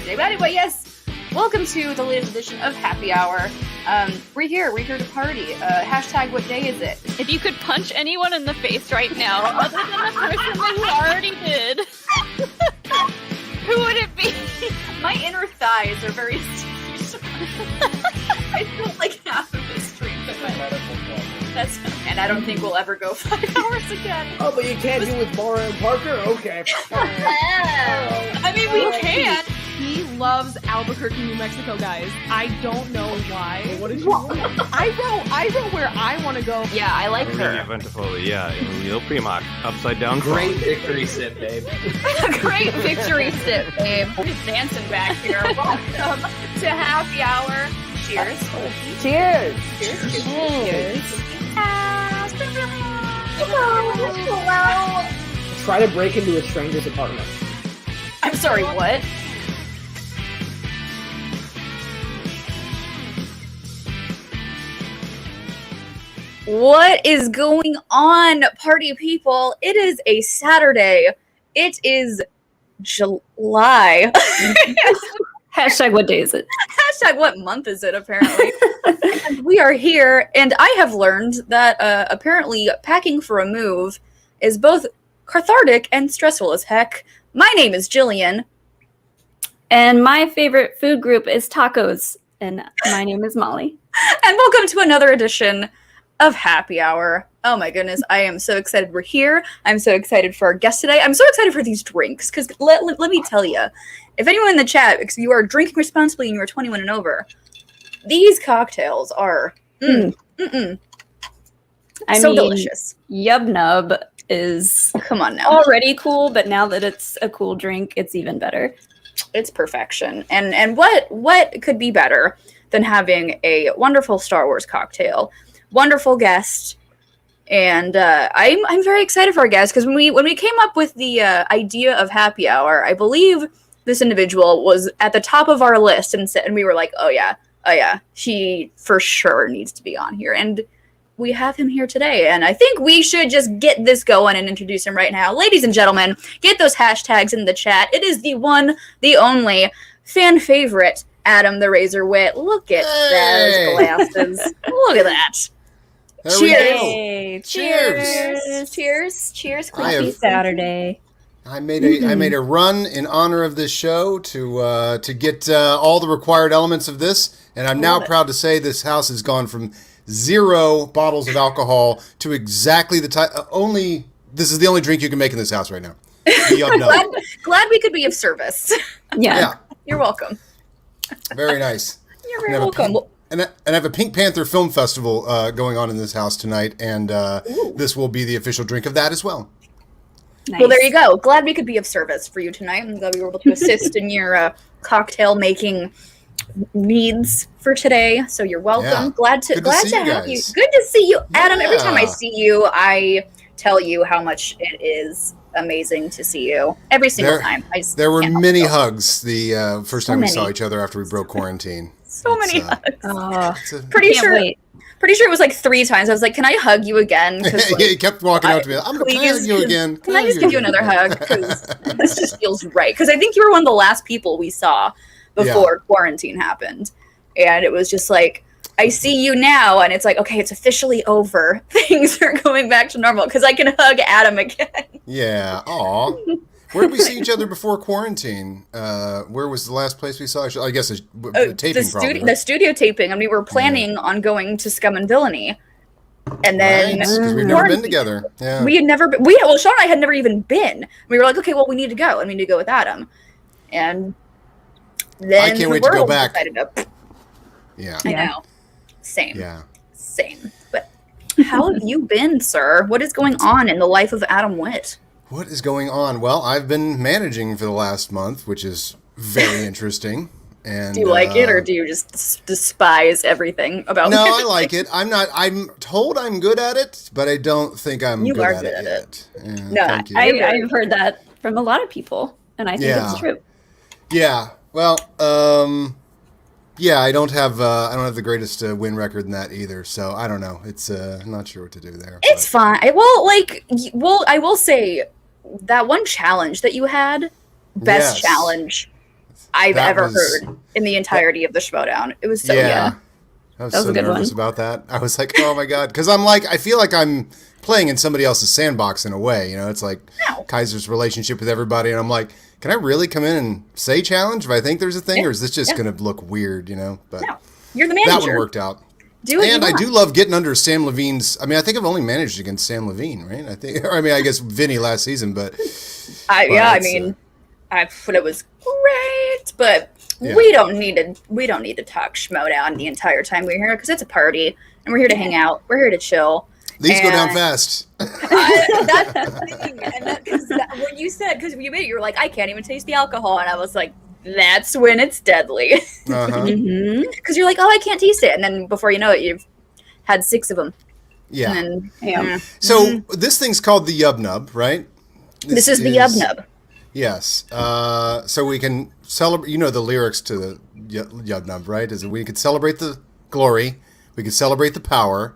today. But anyway, yes, welcome to the latest edition of Happy Hour. We're here to party. Hashtag what day is it? If you could punch anyone in the face right now, other than the person that you already did, who would it be? My inner thighs are very sticky. I feel like half of this drink. And I don't think we'll ever go 5 hours again. Oh, but you can't do with Laura and Parker? Okay. I mean, we can. He loves Albuquerque, New Mexico, guys. I don't know why. Well, what did you want? I wrote where I want to go. Yeah, I like her. Yeah, Real Primoc. Upside down. Great victory sip, babe. Great victory sip, babe. We're just dancing back here. Welcome to Happy Hour. Cheers. Cheers. Cheers. Cheers. Try to break into a stranger's apartment. I'm sorry, what? What is going on, party people? It is a Saturday. It is July. Hashtag what day is it? Hashtag what month is it, apparently. And we are here, and I have learned that apparently packing for a move is both cathartic and stressful as heck. My name is Jillian. And my favorite food group is tacos. And my name is Molly. And welcome to another edition of Happy Hour. Oh my goodness, I am so excited we're here. I'm so excited for our guest today. I'm so excited for these drinks, because let me tell you, if anyone in the chat, because you are drinking responsibly and you are 21 and over, these cocktails are so delicious. Yub Nub is Come on now. already cool, but now that it's a cool drink, it's even better. It's perfection. And what could be better than having a wonderful Star Wars cocktail, wonderful guest, and I'm very excited for our guest, because when we came up with the idea of Happy Hour, I believe this individual was at the top of our list, and we were like, oh yeah, she for sure needs to be on here, and we have him here today, and I think we should just get this going and introduce him right now. Ladies and gentlemen, get those hashtags in the chat. It is the one, the only, fan favorite, Adam the Razor Witt. Look at those glasses. Look at that. There Cheers. Cheers. Cheers. Happy Saturday. I made a run in honor of this show to get all the required elements of this, and I'm now proud to say this house has gone from 0 bottles of alcohol to exactly the type. This is the only drink you can make in this house right now. Glad we could be of service. Yeah. You're welcome. Very nice. You're very welcome. And I have a Pink Panther Film Festival going on in this house tonight, and this will be the official drink of that as well. Nice. Well, there you go. Glad we could be of service for you tonight. I'm glad we were able to assist in your cocktail making needs for today. So you're welcome. Yeah. Glad to have you. Good to see you, Adam. Every time I see you, I tell you how much it is amazing to see you. Every single time. There were many hugs the first time we saw each other after we broke quarantine. So many hugs. Pretty sure it was like 3 times. I was like, "Can I hug you again?" Like, he kept walking out to me. I'm going to hug you again. Can I just give you another hug? Because this just feels right. Because I think you were one of the last people we saw before quarantine happened, and it was just like, I see you now, and it's like, okay, it's officially over. Things are going back to normal because I can hug Adam again. Yeah. Aw. Where did we see each other before quarantine? Where was the last place we saw each other? I guess the taping the studio taping, and we were planning on going to Scum and Villainy. And then because we've never been together. Yeah. We had never been. Sean and I had never even been. We were like, okay, well, we need to go, and we need to go with Adam. And then I can't wait to go back. Yeah, I know. Same. Yeah. Same. But how have you been, sir? What is going on in the life of Adam Witt? What is going on? Well, I've been managing for the last month, which is very interesting. And do you like it, or do you just despise everything about No, managing? I like it. I'm told I'm good at it, but I don't think I'm good at it yet. Yeah, no, thank you. I've heard that from a lot of people, and I think it's true. Yeah. Well, I don't have the greatest win record in that either, so I don't know. It's I'm not sure what to do there. It's fine. I will say that one challenge that you had, best challenge. I've That ever was- heard in the entirety of the Schmoedown. It was so yeah. good. I was That was so a good nervous one. about that. I was like, oh my God. Because I feel like I'm playing in somebody else's sandbox in a way. You know, it's like No. Kaiser's relationship with everybody. And I'm like, can I really come in and say challenge if I think there's a thing? Yeah. Or is this just Yeah. going to look weird, you know? But No. You're the that manager. one worked out. Do what And you I want. do love getting under Sam Levine's. I mean, I think I've only managed against Sam Levine, right? I guess Vinny last season, but I it's, mean, I thought it was great, but Yeah. we don't need to talk Schmoedown the entire time we're here because it's a party and we're here to hang out. We're here to chill. these go down And- fast. That's the thing. And when you said, because you made it, you were like, I can't even taste the alcohol, and I was like, that's when it's deadly. Uh-huh. Because you're like, oh, I can't taste it, and then before you know it, you've had 6 of them. Yeah. And then, Yeah. So this thing's called the Yub Nub, right? this is the Yub Nub. Yes. So we can celebrate. You know the lyrics to the Yub Nub, right? Is that we could celebrate the glory, we could celebrate the power,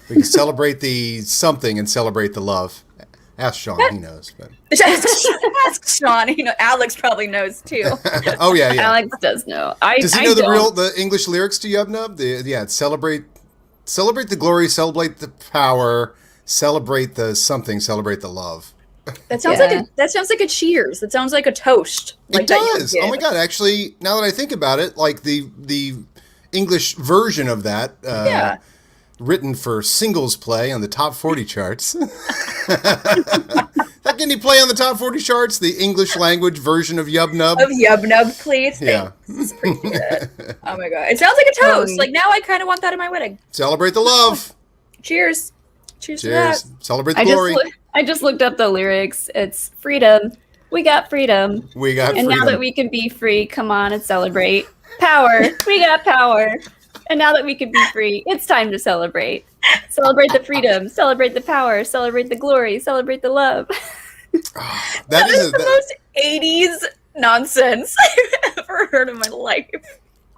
we could celebrate the something, and celebrate the love. Ask Sean, he knows. But. Ask Sean. Alex probably knows too. Oh yeah, yeah. Alex does know. Does he know the English lyrics to Yub Nub? It's celebrate the glory, celebrate the power, celebrate the something, celebrate the love. That sounds like a cheers. That sounds like a toast. Like It that you does. would Oh my give. God! Actually, now that I think about it, like the English version of that, Yeah. written for singles play on the top 40 charts. That can you play on the top 40 charts? The English language version of Yub Nub. Of Yub Nub, please. Yeah. Thanks. Appreciate it. Oh my god, it sounds like a toast. Like now, I kind of want that at my wedding. Celebrate the love. Cheers. Cheers to Cheers. that. Celebrate the glory. I just looked up the lyrics. It's freedom. We got freedom. We got And freedom. now that we can be free, come on and celebrate. Power. We got power. And now that we can be free, it's time to celebrate. Celebrate the freedom. Celebrate the power. Celebrate the glory. Celebrate the love. That is the most 80s nonsense I've ever heard in my life.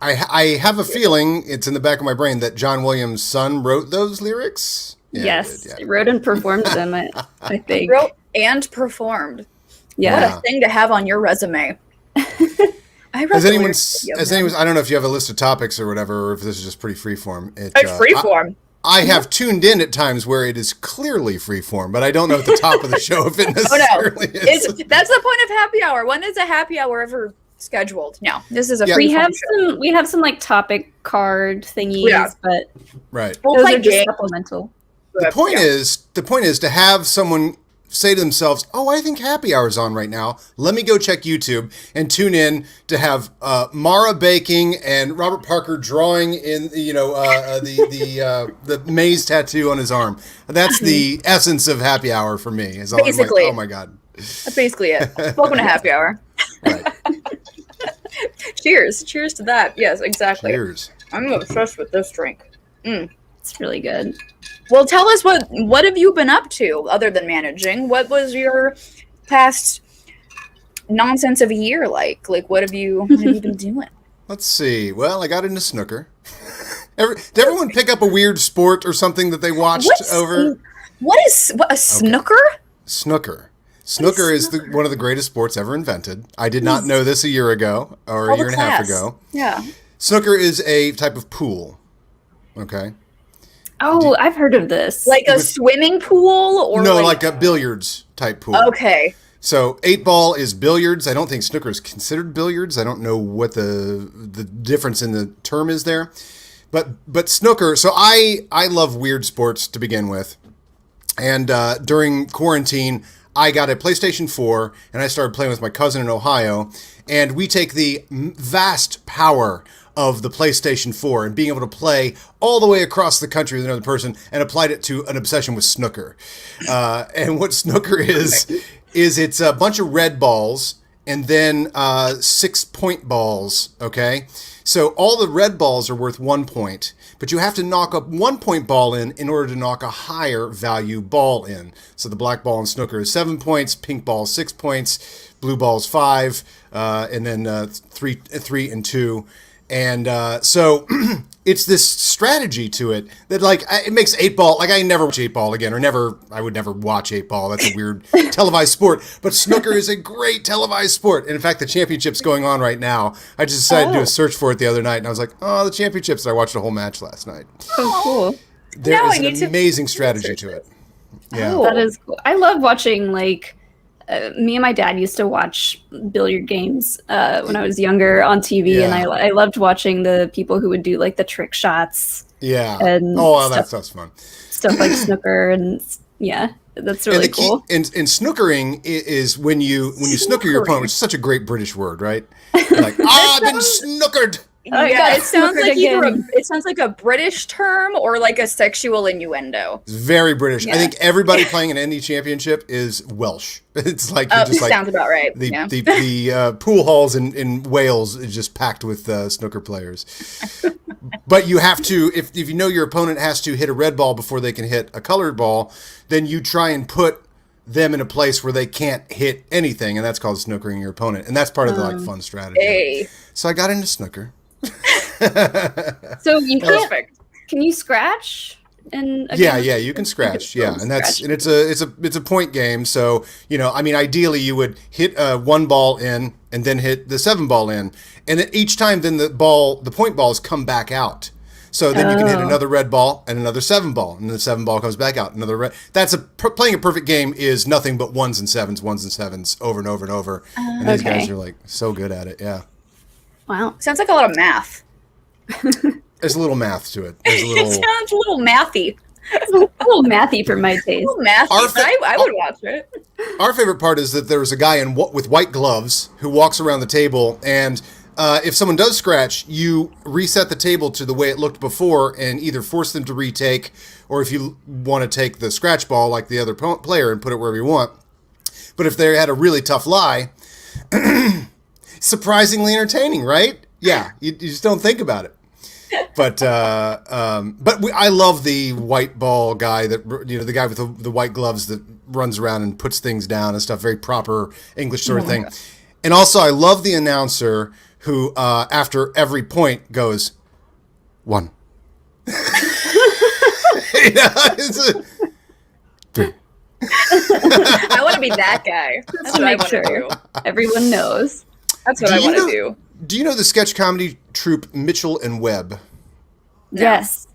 I have a feeling, it's in the back of my brain, that John Williams' son wrote those lyrics. Yeah, he Yes. did, yeah. Wrote and performed them, I think. Wrote and performed. Yeah. What a thing to have on your resume. I wrote Has the anyone, lyrics to Yub has Nub. anyone, I don't know if you have a list of topics or whatever, or if this is just pretty freeform. It's freeform. I have tuned in at times where it is clearly freeform, but I don't know at the top of the show if it Oh necessarily no, is. that's the point of happy hour. When is a happy hour ever scheduled? No, this is a Yeah. free We have some like topic card thingies, Yeah. but Right. We'll those play are just games. supplemental. The point is to have someone say to themselves, "Oh, I think happy hour's on right now. Let me go check YouTube and tune in to have Mara baking and Robert Parker drawing in, the maze tattoo on his arm. That's the essence of happy hour for me. Is I'm Basically. like, oh my God. That's basically it. Welcome to happy hour. Right. Cheers to that. Yes, exactly. Cheers. I'm obsessed with this drink. It's really good. Well, tell us what have you been up to other than managing? What was your past nonsense of a year like? Like, what have you been doing? Let's see. Well, I got into snooker. Did everyone pick up a weird sport or something that they watched over? What is a snooker? Snooker. Snooker is one of the greatest sports ever invented. I did not know this a year ago or a year and a half ago. Yeah. Snooker is a type of pool. Okay. Oh, I've heard of this. Like a swimming pool or No, like a billiards type pool. Okay. So 8-ball is billiards. I don't think snooker is considered billiards. I don't know what the difference in the term is there. But snooker, so I love weird sports to begin with. And during quarantine, I got a PlayStation 4 and I started playing with my cousin in Ohio. And we take the vast power of the PlayStation 4 and being able to play all the way across the country with another person and applied it to an obsession with snooker. And what snooker is it's a bunch of red balls and then 6-point balls, okay? So all the red balls are worth 1 point, but you have to knock a 1-point ball in order to knock a higher value ball in. So the black ball in snooker is 7 points, pink ball 6 points, blue ball's 5, and then 3 and 2. And so it's this strategy to it that like it makes 8-ball like I never watch 8-ball again I would never watch 8-ball. That's a weird televised sport, but snooker is a great televised sport. And in fact, the championship's going on right now. I just decided to do a search for it the other night, and I was like, oh, the championships. And I watched a whole match last night. Oh, cool. There is an amazing strategy to it. Yeah, That is cool. I love watching like. Me and my dad used to watch billiard games when I was younger on TV, and I loved watching the people who would do like the trick shots. Yeah. And that stuff's fun. Stuff like snooker, and that's really cool. And snookering is when you snooker your opponent, which is such a great British word, right? You're like, I've been snookered. Yeah, it sounds like it sounds like a British term or like a sexual innuendo. It's very British. I think everybody playing an indie championship is Welsh. It's like sounds about right. The pool halls in Wales is just packed with snooker players. But you have to, if you know your opponent has to hit a red ball before they can hit a colored ball, then you try and put them in a place where they can't hit anything, and that's called snookering your opponent, and that's part of the fun strategy. Hey. So I got into snooker. So you can you scratch? And yeah, you can scratch. Yeah, and it's a point game. So ideally you would hit one ball in and then hit the 7-ball in, and then each time then the point balls come back out. So then you can hit another red ball and another 7-ball, and the 7-ball comes back out. Another red. That's playing a perfect game is nothing but ones and sevens over and over and over. And these guys are like so good at it. Yeah. Wow. Sounds like a lot of math. There's a little math to it. It sounds a little mathy. It's a little mathy for my taste. A little mathy. I would watch it. Our favorite part is that there's a guy with white gloves who walks around the table, and if someone does scratch, you reset the table to the way it looked before and either force them to retake, or if you want to take the scratch ball like the other player and put it wherever you want. But if they had a really tough lie, surprisingly entertaining, right? Yeah, you just don't think about it. But I love the white ball guy the guy with the white gloves that runs around and puts things down and stuff. Very proper English sort of thing. God. And also, I love the announcer who, after every point, goes 1. It's 3. I want to be that guy. That's what I want to do. Everyone knows. That's what I want to do. Do you know the sketch comedy troupe Mitchell and Webb? Yes.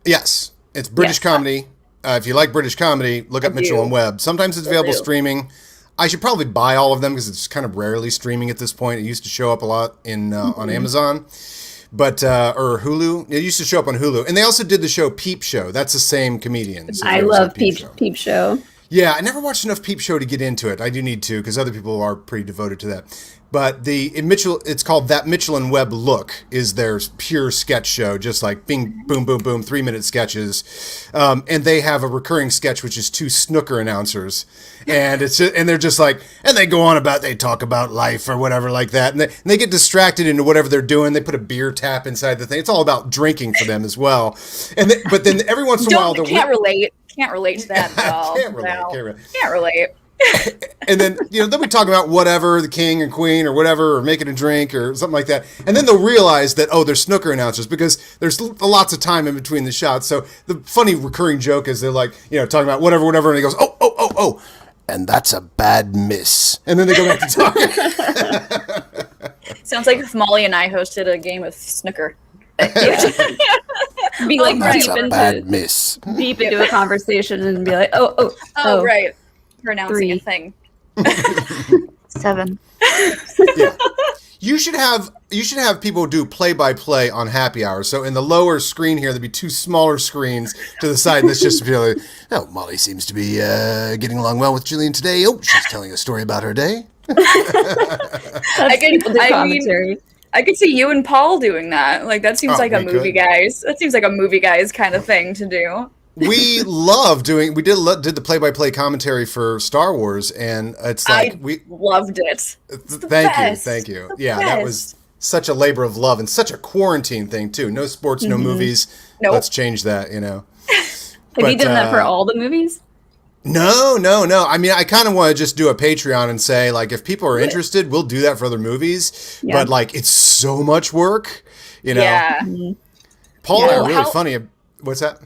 Yes. It's British comedy. If you like British comedy, look up Mitchell and Webb. Sometimes it's available streaming. I should probably buy all of them because it's kind of rarely streaming at this point. It used to show up a lot on Amazon, but or Hulu. It used to show up on Hulu, and they also did the show Peep Show. That's the same comedians. I love Peep Show. Yeah, I never watched enough Peep Show to get into it. I do need to because other people are pretty devoted to that. But it's called That Mitchell and Webb Look is their pure sketch show, just like bing, boom, boom, boom, 3-minute sketches. And they have a recurring sketch, which is 2 snooker announcers. And they're just like, and they go on they talk about life or whatever like that. And they get distracted into whatever they're doing. They put a beer tap inside the thing. It's all about drinking for them as well. But then every once in a while, Can't relate to that at all. Can't relate. And then they'll be talking about whatever, the king and queen or whatever, or making a drink or something like that. And then they'll realize that they're snooker announcers because there's lots of time in between the shots. So the funny recurring joke is they're like talking about whatever, and he goes oh, and that's a bad miss. And then they go back to talking. Sounds like if Molly and I hosted a game of snooker. Be like that's a bad miss. Deep into a conversation and be like, oh, right. Pronouncing 3. a thing. 7. Yeah. You should have people do play-by-play on happy hour. So in the lower screen here, there'd be 2 smaller screens to the side, and it's just like, Molly seems to be getting along well with Jillian today. Oh, she's telling a story about her day. I could see you and Paul doing that. Like that seems like a movie guys. That seems like a movie guys kind of thing to do. We love doing. We did the play-by-play commentary for Star Wars, and it's like we loved it. Thank you. Yeah, that was such a labor of love and such a quarantine thing too. No sports, no movies. Nope. Let's change that. Have you done that for all the movies? No. I mean, I kind of want to just do a Patreon and say, like, if people are interested, we'll do that for other movies. Yeah. But like, it's so much work, Yeah. Paul and I are Oh, really funny. What's that?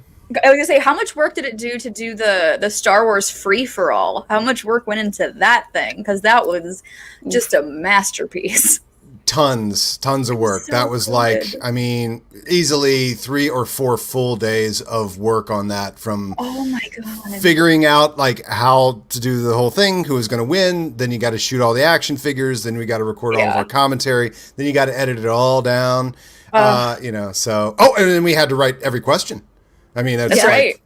I was gonna say, how much work did it do to do the Star Wars free for all? How much work went into that thing? Because that was just a masterpiece. Tons of work. So that was good. like, I mean, easily 3 or 4 full days of work on that, from Oh my god! figuring out like how to do the whole thing, who was going to win. Then you got to shoot all the action figures. Then we got to record all of our commentary. Then you got to edit it all down. You know, so, and then we had to write every question. I mean, that's right.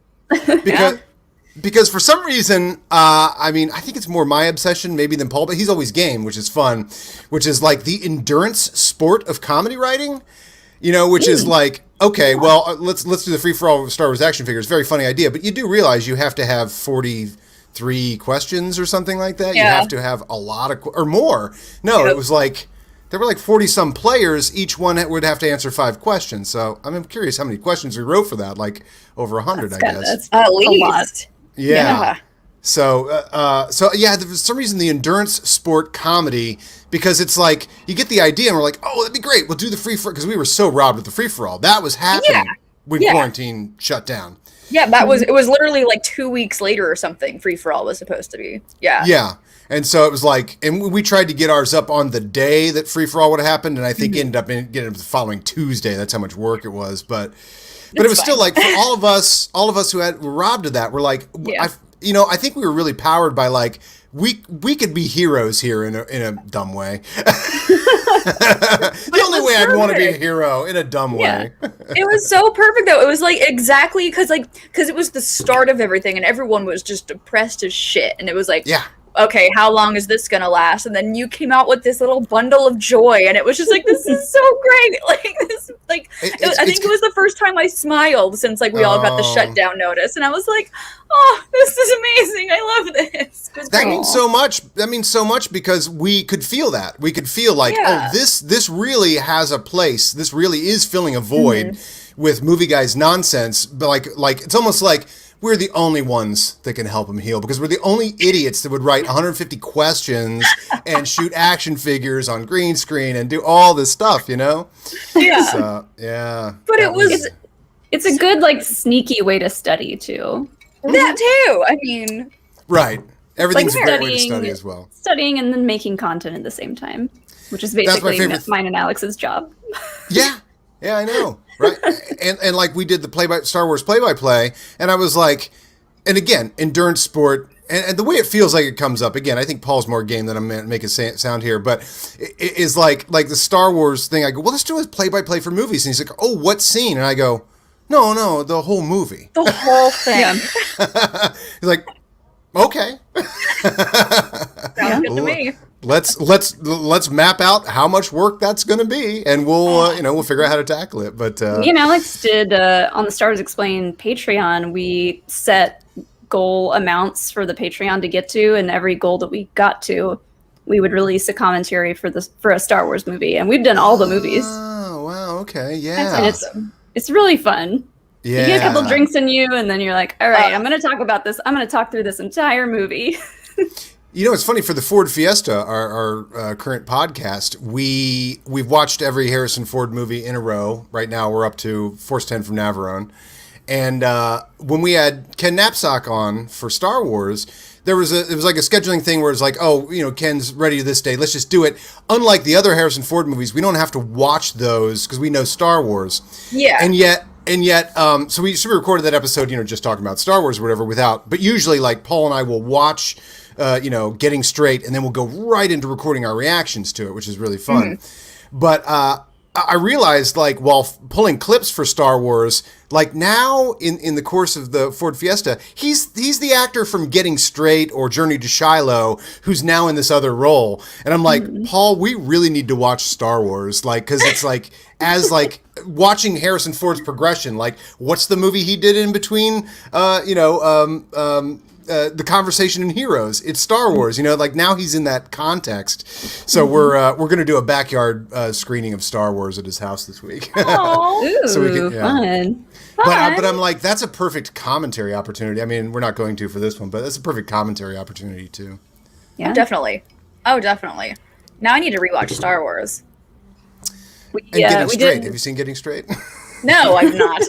Because for some reason, I mean, I think it's more my obsession maybe than Paul, but he's always game, which is fun, which is like the endurance sport of comedy writing, you know, which is like, okay, well, let's do the free for all Star Wars action figures. Very funny idea, but you do realize you have to have 43 questions or something like that. Yeah. You have to have a lot of, or more. No, it was like, there were like 40 some players. Each one would have to answer 5 questions. So I'm curious how many questions we wrote for that. Like over 100, I guess. That's At a lot. least. Yeah. So yeah, for some reason the endurance sport comedy, because it's like you get the idea and we're like, oh, that'd be great. We'll do the free for, because we were so robbed with the free for all. That was happening when quarantine shut down. Yeah, it was literally like 2 weeks later or something. Free for all was supposed to be. Yeah. Yeah. And so it was like, and we tried to get ours up on the day that free for all would have happened, and I think ended up getting it the following Tuesday. That's how much work it was, but it was still like, for all of us who were robbed of that, we're like, I think we were really powered by like, we could be heroes here in a dumb way. The only way I'd want to be a hero, in a dumb way. It was so perfect though. It was like exactly because it was the start of everything and everyone was just depressed as shit. And it was like, okay, how long is this gonna last? And then you came out with this little bundle of joy, and it was just like, this is so great. Like this, like I think it was the first time I smiled since like we all got the shutdown notice, and I was like, oh, this is amazing. I love this. That means so much. That means so much because we could feel that. We could feel like, oh, this really has a place. This really is filling a void with movie guys nonsense. But like it's almost like we're the only ones that can help him heal, because we're the only idiots that would write 150 questions and shoot action figures on green screen and do all this stuff, you know? Yeah. So, yeah. But it's a good like sneaky way to study too. That too. I mean, right. Everything's like a great way to study as well. Studying and then making content at the same time, which is basically mine and Alex's job. Yeah. Yeah, I know. Right. And like we did the Star Wars play-by-play, and I was like, and again, endurance sport, and the way it feels like it comes up, again, I think Paul's more game than I'm making sound here, but it is like the Star Wars thing. I go, well, let's do a play-by-play for movies. And he's like, oh, what scene? And I go, no, the whole movie. the whole thing. He's like, okay. Sounds good to me. Let's map out how much work that's going to be, and we'll figure out how to tackle it. But me and Alex did on the Stars Explained Patreon. We set goal amounts for the Patreon to get to, and every goal that we got to, we would release a commentary for a Star Wars movie, and we've done all the movies. Oh wow, okay, yeah, and it's really fun. Yeah. You get a couple drinks in you, and then you're like, all right, I'm going to talk about this. I'm going to talk through this entire movie. You know, it's funny, for the Ford Fiesta, our current podcast, we've watched every Harrison Ford movie in a row. Right now, we're up to Force 10 from Navarone. And when we had Ken Knapsack on for Star Wars, it was like a scheduling thing where it's like, oh, Ken's ready to this day, let's just do it. Unlike the other Harrison Ford movies, we don't have to watch those because we know Star Wars. Yeah. And yet, so we recorded that episode, just talking about Star Wars or whatever, but usually like Paul and I will watch Getting Straight, and then we'll go right into recording our reactions to it, which is really fun. But I realized, like, while pulling clips for Star Wars, like now in the course of the Ford Fiesta, he's the actor from Getting Straight or Journey to Shiloh who's now in this other role. And I'm like, Paul, we really need to watch Star Wars, like, because it's like, as like watching Harrison Ford's progression, like, what's the movie he did in between, the conversation in Heroes? It's Star Wars, like now he's in that context. So we're going to do a backyard screening of Star Wars at his house this week. Ooh, So we can, fun. But I'm like, that's a perfect commentary opportunity. I mean, we're not going to for this one, but that's a perfect commentary opportunity too. Yeah, Oh, definitely. Now I need to rewatch Star Wars. Getting Straight. Have you seen Getting Straight? No, I'm not.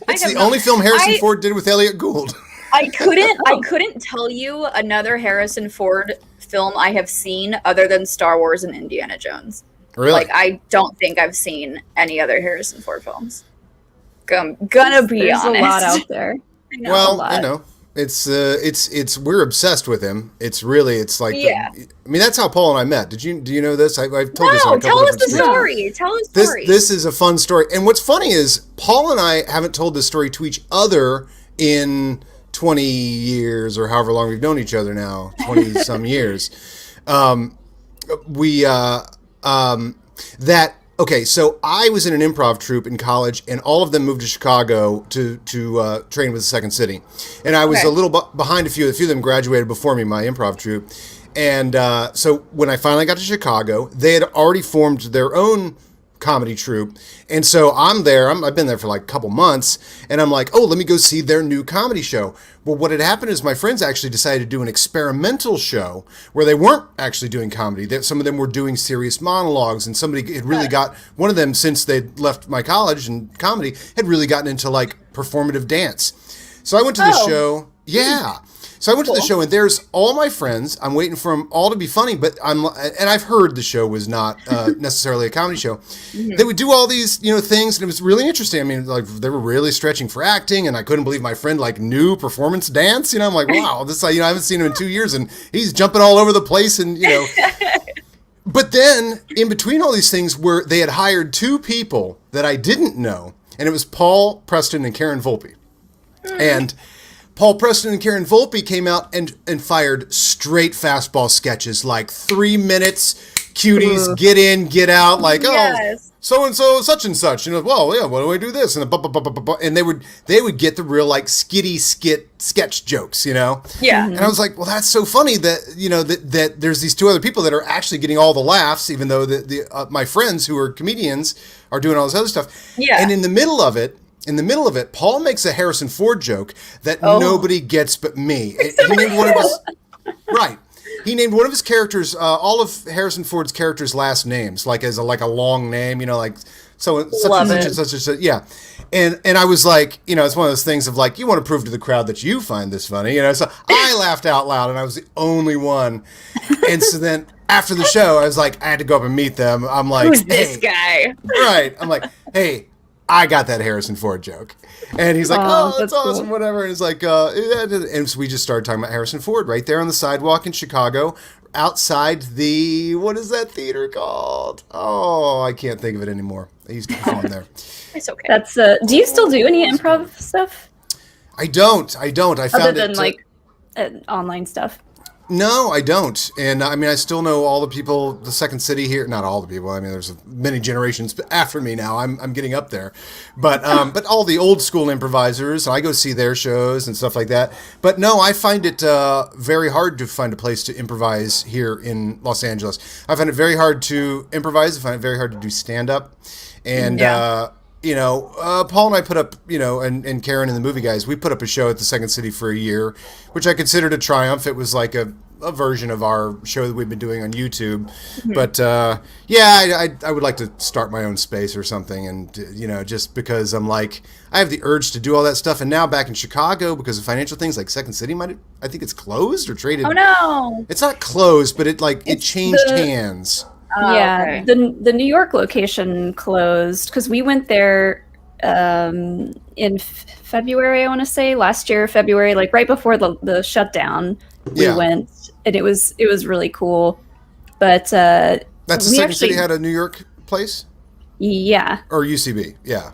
It's the only film Harrison I- Ford did with Elliot Gould. I couldn't tell you another Harrison Ford film I have seen other than Star Wars and Indiana Jones. Really? Like, I don't think I've seen any other Harrison Ford films. I'm gonna be There's honest. a lot out there. I know. Well, you know, it's we're obsessed with him. It's like, Yeah. I mean, that's how Paul and I met. Do you know this? I've told this on a No, couple tell us different the streams. story. Tell us the story. This is a fun story. And what's funny is Paul and I haven't told this story to each other in 20 years or however long we've known each other now, 20 some years. Okay, so I was in an improv troupe in college, and all of them moved to Chicago to train with the Second City. And I was a little behind a few. A few of them graduated before me, my improv troupe. And so when I finally got to Chicago, they had already formed their own comedy troupe. And so I'm there. I've been there for like a couple months, and I'm like, oh, let me go see their new comedy show. Well, what had happened is my friends actually decided to do an experimental show where they weren't actually doing comedy. Some of them were doing serious monologues, and somebody had really got, one of them, since they'd left my college and comedy, had really gotten into like performative dance. So I went to the show. Yeah. So I went to the show, and there's all my friends. I'm waiting for them all to be funny, but I've heard the show was not necessarily a comedy show. They would do all these, things, and it was really interesting. I mean, like, they were really stretching for acting, and I couldn't believe my friend like knew performance dance. I'm like, wow, this, I haven't seen him in 2 years, and he's jumping all over the place, and But then in between all these things, where they had hired two people that I didn't know, and it was Paul Preston and Karen Volpe, and Paul Preston and Karen Volpe came out and fired straight fastball sketches, like 3 minutes, cuties, get in, get out, like, so-and-so, such and such. Well, yeah, why do I do this? And and they would get the real, like, skitty sketch jokes, Yeah. And I was like, well, that's so funny that, that there's these two other people that are actually getting all the laughs, even though my friends who are comedians are doing all this other stuff. Yeah. And in the middle of it, Paul makes a Harrison Ford joke that nobody gets but me. He named one of his He named one of his characters, all of Harrison Ford's characters' last names, like as a long name, like so such and such and such and such. Yeah, and I was like, it's one of those things of like, you want to prove to the crowd that you find this funny, So I laughed out loud, and I was the only one. And so then after the show, I was like, I had to go up and meet them. I'm like, who's this guy? Right. I'm like, hey, I got that Harrison Ford joke. And he's like, that's awesome, cool. Whatever. And it's like, and so we just started talking about Harrison Ford right there on the sidewalk in Chicago, outside what is that theater called? Oh, I can't think of it anymore. I used to perform there. It's okay. That's, do you still do any improv stuff? I don't. I found other than like online stuff. No, I don't. And I mean, I still know all the people, the Second City here. Not all the people. I mean, there's many generations after me now. I'm getting up there. But but all the old school improvisers, I go see their shows and stuff like that. But no, I find it very hard to find a place to improvise here in Los Angeles. I find it very hard to improvise. I find it very hard to do stand-up. And, Paul and I put up, and Karen and the movie guys, we put up a show at the Second City for a year, which I considered a triumph. It was like a version of our show that we've been doing on YouTube. Mm-hmm. But, I would like to start my own space or something. And, just because I'm like, I have the urge to do all that stuff. And now back in Chicago, because of financial things, like Second City I think it's closed or traded. Oh, no. It's not closed, but it changed hands. Okay. The New York location closed because we went there in February, I want to say, last year, February, like right before the shutdown. We went, and it was really cool. But that's the Second City had a New York place? Yeah. Or UCB, yeah.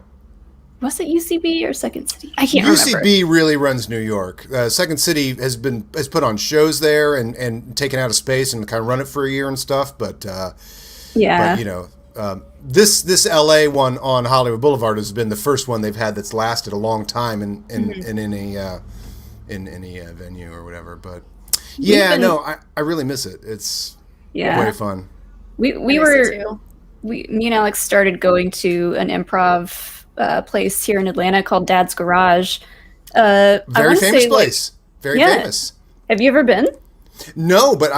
Was it UCB or Second City? I can't remember. UCB really runs New York. Second City has put on shows there and taken out of space and kind of run it for a year and stuff. But this LA one on Hollywood Boulevard has been the first one they've had that's lasted a long time in any venue or whatever. But I really miss it. It's way fun. Me and Alex started going to an improv place here in Atlanta called Dad's Garage. Very famous place. Very famous. Have you ever been? No, but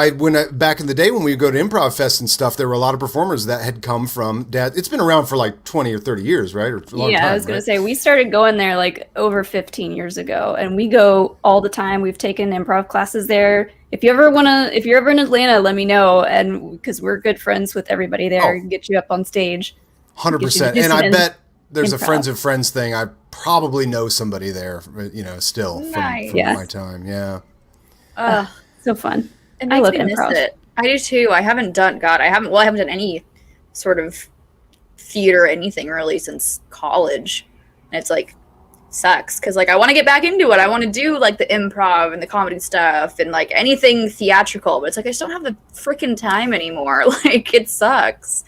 back in the day when we would go to Improv Fest and stuff, there were a lot of performers that had come from Dad. It's been around for like 20 or 30 years, right? Or a long time, I was going right? to say, we started going there like over 15 years ago, and we go all the time. We've taken improv classes there. If you're ever in Atlanta, let me know, and because we're good friends with everybody there, get you up on stage. 100%. And I bet there's a improv. friends of friends thing. I probably know somebody there, still from my time. Yeah. So fun. It I makes love me miss improv. it. I do too. I haven't done any sort of theater or anything really since college. And it's like sucks because like I want to get back into it. I want to do like the improv and the comedy stuff and like anything theatrical, but it's like I just don't have the freaking time anymore. Like it sucks.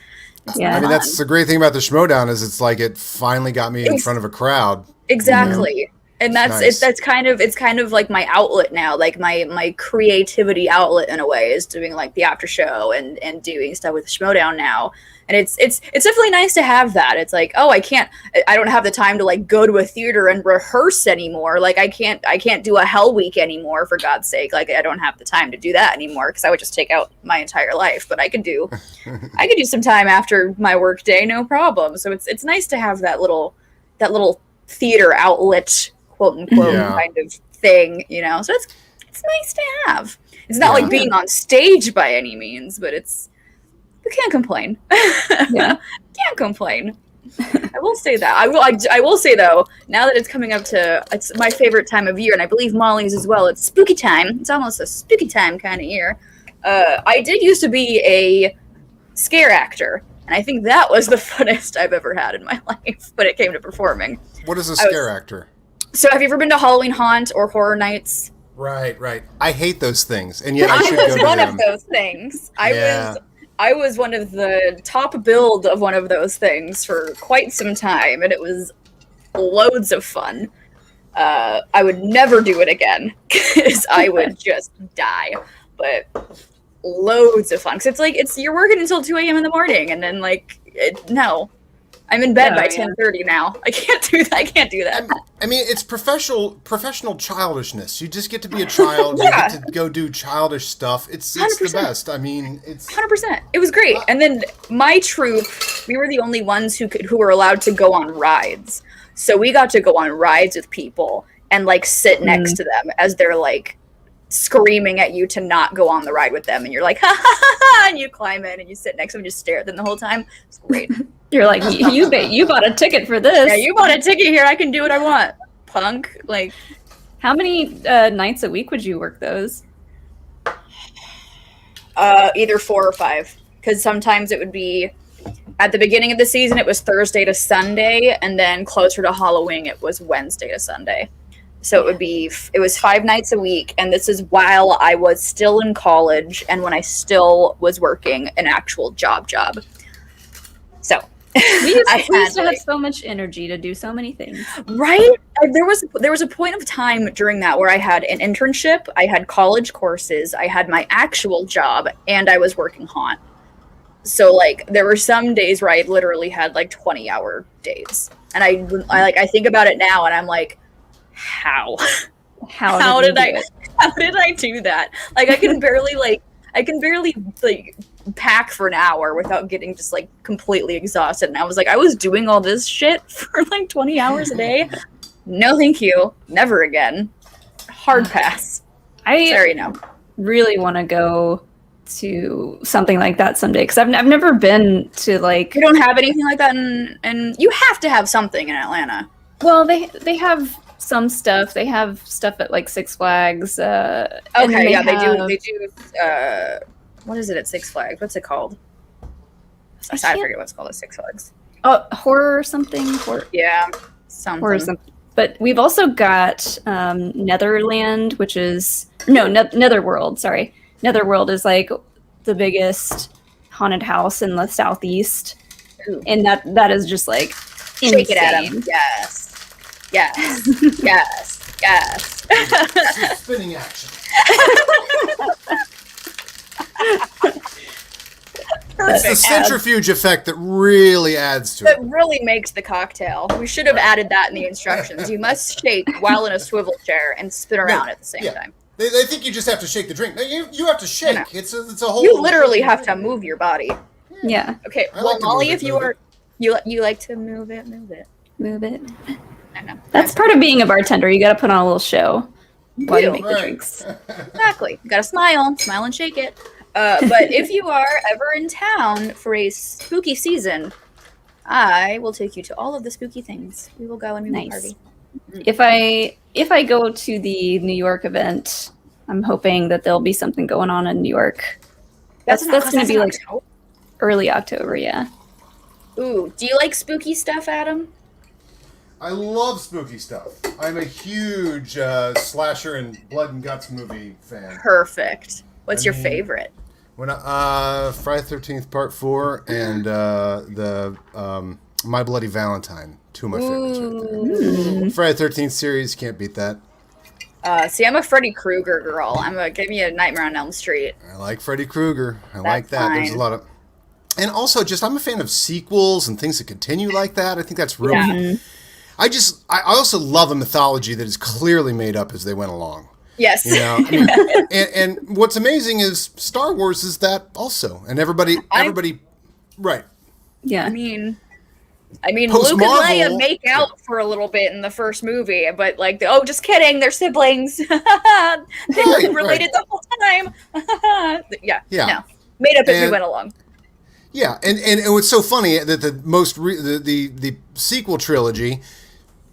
Yeah. I mean, that's the great thing about the Schmoedown is it's like it finally got me in front of a crowd. Exactly. And that's nice. it's kind of like my outlet now, like my creativity outlet in a way is doing like the after show and doing stuff with Schmoedown now. And it's definitely nice to have that. It's like, oh, I don't have the time to like go to a theater and rehearse anymore. Like I can't do a Hell Week anymore, for God's sake. Like I don't have the time to do that anymore because I would just take out my entire life. But I could do some time after my work day, no problem. So it's nice to have that little theater outlet, quote unquote, kind of thing, so it's nice to have. It's not like being on stage by any means, but you can't complain. Can't complain. I will say that. I will say though, now that it's coming up to, it's my favorite time of year, and I believe Molly's as well. It's spooky time. It's almost a spooky time kind of year. I did used to be a scare actor, and I think that was the funnest I've ever had in my life when it came to performing. What is a scare actor? So have you ever been to Halloween Haunt or Horror Nights? Right. I hate those things, and yet I should was go to one them. of those things. I was one of the top build of one of those things for quite some time, and it was loads of fun. I would never do it again because I would just die. But loads of fun because you're working until 2 a.m. in the morning, and then no. I'm in bed by 10:30 now. I can't do that. I mean, it's professional childishness. You just get to be a child. You get to go do childish stuff. It's the best. I mean, it's 100%. It was great. And then my troupe, we were the only ones who were allowed to go on rides. So we got to go on rides with people and sit next to them as they're screaming at you to not go on the ride with them, and you're like, ha ha ha ha, and you climb in and you sit next to them and just stare at them the whole time. It's great. You're like, you bought a ticket for this. Yeah, you bought a ticket here. I can do what I want, punk. How many nights a week would you work those? Either 4 or 5, because sometimes it would be at the beginning of the season it was Thursday to Sunday, and then closer to Halloween it was Wednesday to Sunday. So it was 5 nights a week, and this is while I was still in college and when I still was working an actual job. So we used to have so much energy to do so many things. Right? There was a point of time during that where I had an internship, I had college courses, I had my actual job, and I was working haunt. So there were some days where I literally had 20-hour days, and I think about it now, and I'm like, how did I do that? I can barely pack for an hour without getting just completely exhausted. And I was I was doing all this shit for 20 hours a day. No, thank you. Never again. Hard pass. Sorry, no. Really want to go to something like that someday because I've never been to You don't have anything like that, and you have to have something in Atlanta. Well, they have some stuff. They have stuff at Six Flags. Okay, yeah, they do. What is it at Six Flags? What's it called? I forget what it's called at Six Flags. Horror or something. Yeah, something. Horror something. But we've also got Netherland, which is Netherworld. Sorry, Netherworld is the biggest haunted house in the southeast, and that is just insane. Shake it at him. Yes. spinning action. It's the centrifuge effect that really adds to it. That really makes the cocktail. We should have added that in the instructions. You must shake while in a swivel chair and spin around at the same time. They think you just have to shake the drink. No, you have to shake. No. It's a whole. You literally have to move your body. Yeah. Okay, I well, like to Molly, move it, if you move are, it. you like to move it. Move it. I know. That's part of being a bartender. You got to put on a little show while you do. make the Right. drinks. Exactly. You gotta smile and shake it. But if you are ever in town for a spooky season, I will take you to all of the spooky things. We will go and we will Nice. party. If I go to the New York event, I'm hoping that there'll be something going on in New York. That's going to be like October. early October, yeah. Ooh, do you like spooky stuff, Adam? I love spooky stuff. I'm a huge slasher and blood and guts movie fan. Perfect. What's I your mean- favorite? When Friday the 13th Part 4 and the My Bloody Valentine, two of my favorites. Right there. Friday the 13th series, can't beat that. See, I'm a Freddy Krueger girl. Give me a Nightmare on Elm Street. I like Freddy Krueger. I like that. There's a fine. lot of, and also just I'm a fan of sequels and things that continue like that. I think that's really. Yeah. I also love a mythology that is clearly made up as they went along. Yes. You know, I mean, and what's amazing is Star Wars is that also, and everybody, right? Yeah. I mean, Luke and Post-Marvel- Leia make out for a little bit in the first movie, but like, oh, just kidding, they're siblings. They were Right, related the whole time. Yeah. Yeah. No, made up as we And- went along. Yeah, and it was so funny that the sequel trilogy,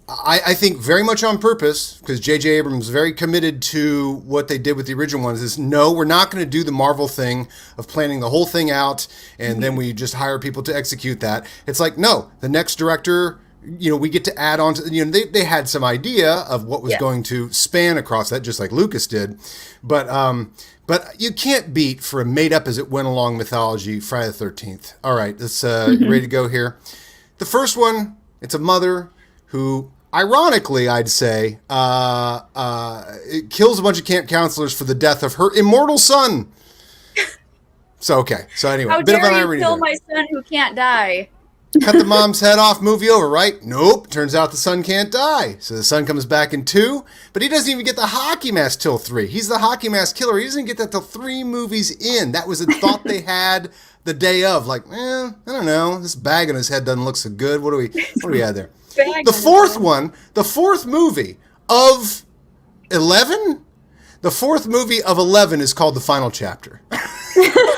I think very much on purpose, because J.J. Abrams was very committed to what they did with the original ones, is no, we're not going to do the Marvel thing of planning the whole thing out and then we just hire people to execute that. It's like, no, the next director, we get to add on to, they had some idea of what was going to span across that, just like Lucas did. But you can't beat, for a made up as it went along mythology, Friday the 13th. All right, let's ready to go here. The first one, it's a mother who, ironically, I'd say, it kills a bunch of camp counselors for the death of her immortal son. So, okay. So, anyway, How a bit of dare an you irony kill there. my son who can't die? Cut the mom's head off, movie over, right? Nope. Turns out the son can't die. So the son comes back in 2, but he doesn't even get the hockey mask till 3. He's the hockey mask killer. He doesn't get that till 3 movies in. That was a thought they had the day of. Like, I don't know. This bag on his head doesn't look so good. What do we have there? The fourth one, the fourth movie of 11? The fourth movie of 11 is called The Final Chapter.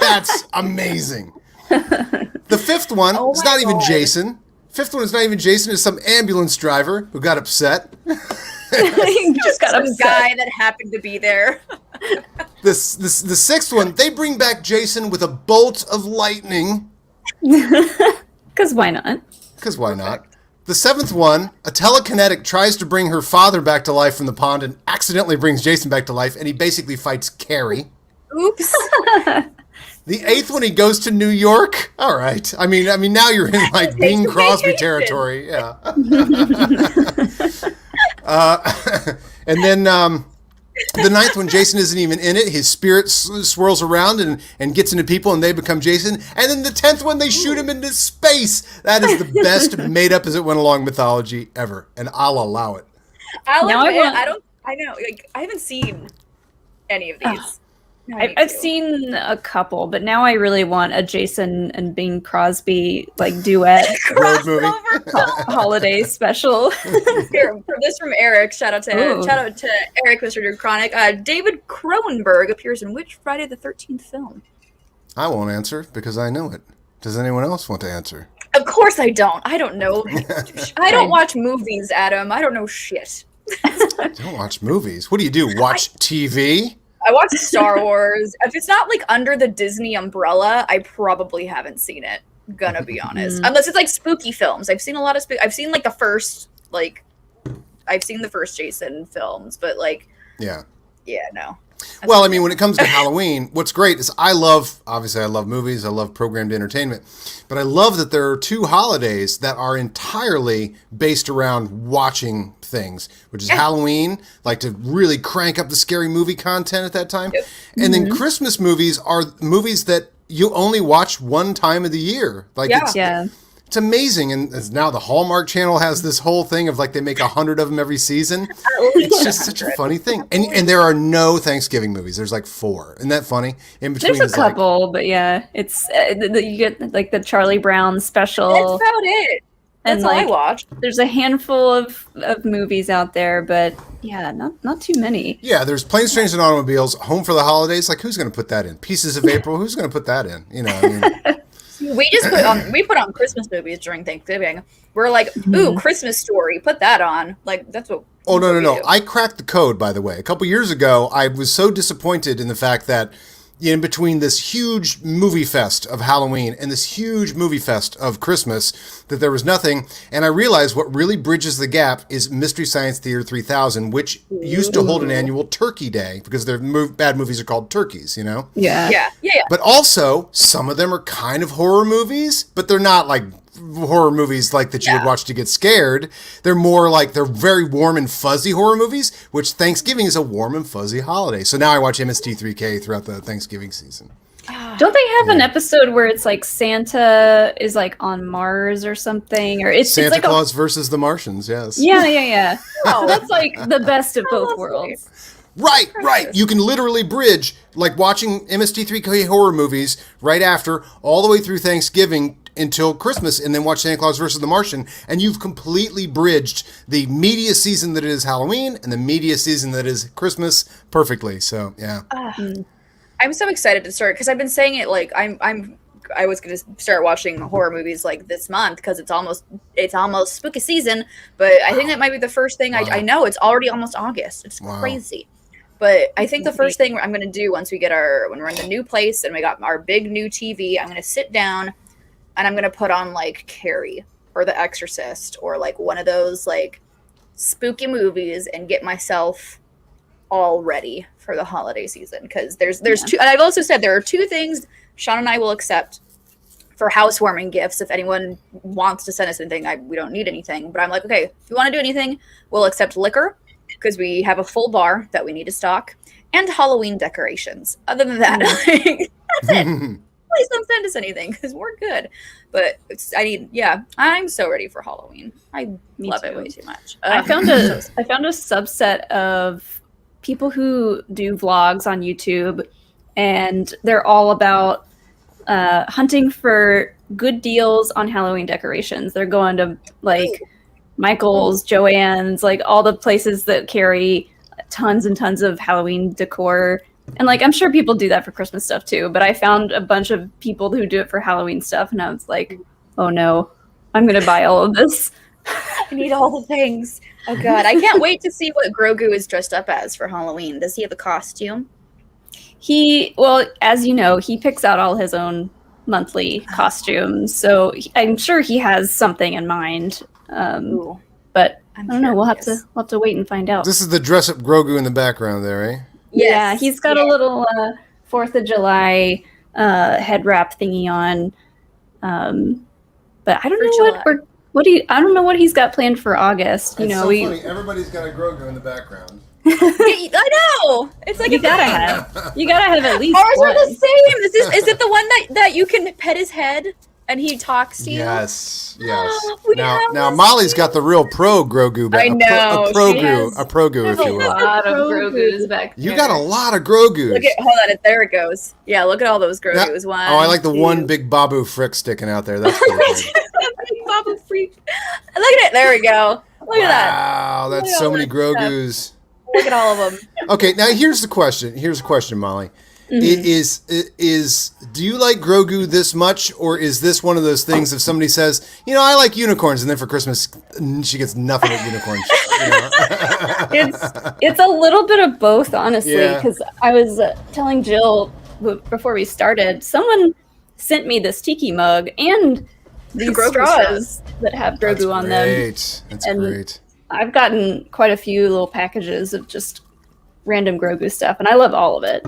That's amazing. The fifth one is not even Jason. Fifth one is not even Jason. It's some ambulance driver who got upset. Just got Some upset. guy that happened to be there. The sixth one, they bring back Jason with a bolt of lightning. Because why not? Because why not? The seventh one, a telekinetic tries to bring her father back to life from the pond and accidentally brings Jason back to life, and he basically fights Carrie. Oops. The eighth one, he goes to New York. All right. I mean, now you're in like Bing Crosby territory. Yeah. And then the ninth one, Jason isn't even in it. His spirit swirls around and gets into people, and they become Jason. And then the 10th one, they shoot him into space. That is the best made up as it went along mythology ever, and I'll allow it. I'll Now I admit, want- I know. Like, I haven't seen any of these. No, I need I've to. seen a couple, but now I really want a Jason and Bing Crosby like duet Road movie. holiday special. Here, for this from Eric. Shout out to Ooh. Eric, Mr. Chronic. David Cronenberg appears in which Friday the 13th film? I won't answer because I know it. Does anyone else want to answer? Of course I don't. I don't know. I don't watch movies, Adam. I don't know shit. Don't watch movies. What do? Watch TV? I watch Star Wars. If it's not like under the Disney umbrella, I probably haven't seen it. Gonna be honest, unless it's like spooky films. I've seen a lot of I've seen like the first Jason films, but like Yeah. no. Well, I mean, when it comes to Halloween, what's great is I love movies, I love programmed entertainment, but I love that there are 2 holidays that are entirely based around watching things, which is Halloween, like to really crank up the scary movie content at that time. And then Christmas movies are movies that you only watch one time of the year. Like Yeah. it's, Yeah. It's amazing, and now the Hallmark Channel has this whole thing of like they make 100 of them every season. It's just such a funny thing, and there are no Thanksgiving movies. There's like 4. Isn't that funny? In between, There's a couple, but yeah, it's you get like the Charlie Brown special. That's about it. That's all I watched. There's a handful of movies out there, but yeah, not too many. Yeah, there's Planes, Trains, and Automobiles, Home for the Holidays. Like, who's going to put that in? Pieces of April. Who's going to put that in? You know, I mean. We put on Christmas movies during Thanksgiving. We're like, ooh, Christmas Story, put that on. Like, that's what. Oh, no. I cracked the code, by the way. A couple years ago, I was so disappointed in the fact that in between this huge movie fest of Halloween and this huge movie fest of Christmas, that there was nothing. And I realized what really bridges the gap is Mystery Science Theater 3000, which used to hold an annual Turkey Day because their bad movies are called turkeys, you know? Yeah. But also, some of them are kind of horror movies, but they're not like horror movies like that you would watch to get scared. They're more like, they're very warm and fuzzy horror movies, which Thanksgiving is a warm and fuzzy holiday. So now I watch MST3K throughout the Thanksgiving season. Don't they have an episode where it's like Santa is like on Mars or something? Or it's Santa like Claus versus the Martians, yes. Yeah. So that's like the best of both worlds. Right. You can literally bridge, like watching MST3K horror movies right after, all the way through Thanksgiving until Christmas, and then watch Santa Claus versus the Martian, and you've completely bridged the media season that is Halloween and the media season that is Christmas perfectly. So, yeah. I'm so excited to start because I've been saying it like I was going to start watching horror movies like this month because it's almost spooky season, but I think that might be the first thing. I know it's already almost August. It's crazy. But I think the first thing I'm going to do once when we're in the new place and we got our big new TV, I'm going to sit down and I'm going to put on like Carrie or The Exorcist or like one of those like spooky movies and get myself all ready for the holiday season. Because there's two, and I've also said there are 2 things Sean and I will accept for housewarming gifts. If anyone wants to send us anything, we don't need anything. But I'm like, okay, if you want to do anything, we'll accept liquor because we have a full bar that we need to stock, and Halloween decorations. Other than that, that's it. Please don't send us anything because we're good. But I'm so ready for Halloween. I love it way too much. I found a subset of people who do vlogs on YouTube, and they're all about hunting for good deals on Halloween decorations. They're going to like Michael's, Joann's, like all the places that carry tons and tons of Halloween decor. And like, I'm sure people do that for Christmas stuff too, but I found a bunch of people who do it for Halloween stuff, and I was like, oh no, I'm going to buy all of this. I need all the things. Oh god, I can't wait to see what Grogu is dressed up as for Halloween. Does he have a costume? As you know, he picks out all his own monthly costumes, so I'm sure he has something in mind. But I don't know. We'll have to wait and find out. This is the dress up Grogu in the background there, eh? Yeah, he's got a little 4th of July head wrap thingy on. But I don't know I don't know what he's got planned for August. It's so funny. Everybody's got a Grogu in the background. I know. It's like you gotta have at least ours one. are the same. Is it the one that you can pet his head and he talks to you? Yes. Now Molly's got the real pro Grogu back. I know. A Grogu, if you will. A lot of Grogus back there. You got a lot of Grogus. Hold on, there it goes. Yeah, look at all those Grogus. I like the one big Babu Frick sticking out there. That's pretty good. Babu Freak. Look at it. There we go. Look at that. Wow, that's so many Grogus. Look at all of them. Okay, now here's the question, Molly. Mm-hmm. Do you like Grogu this much, or is this one of those things if somebody says, I like unicorns, and then for Christmas she gets nothing but unicorns? It's a little bit of both, honestly, because I was telling Jill before we started, someone sent me this tiki mug and these straws that have Grogu on them. That's great. I've gotten quite a few little packages of just random Grogu stuff, and I love all of it.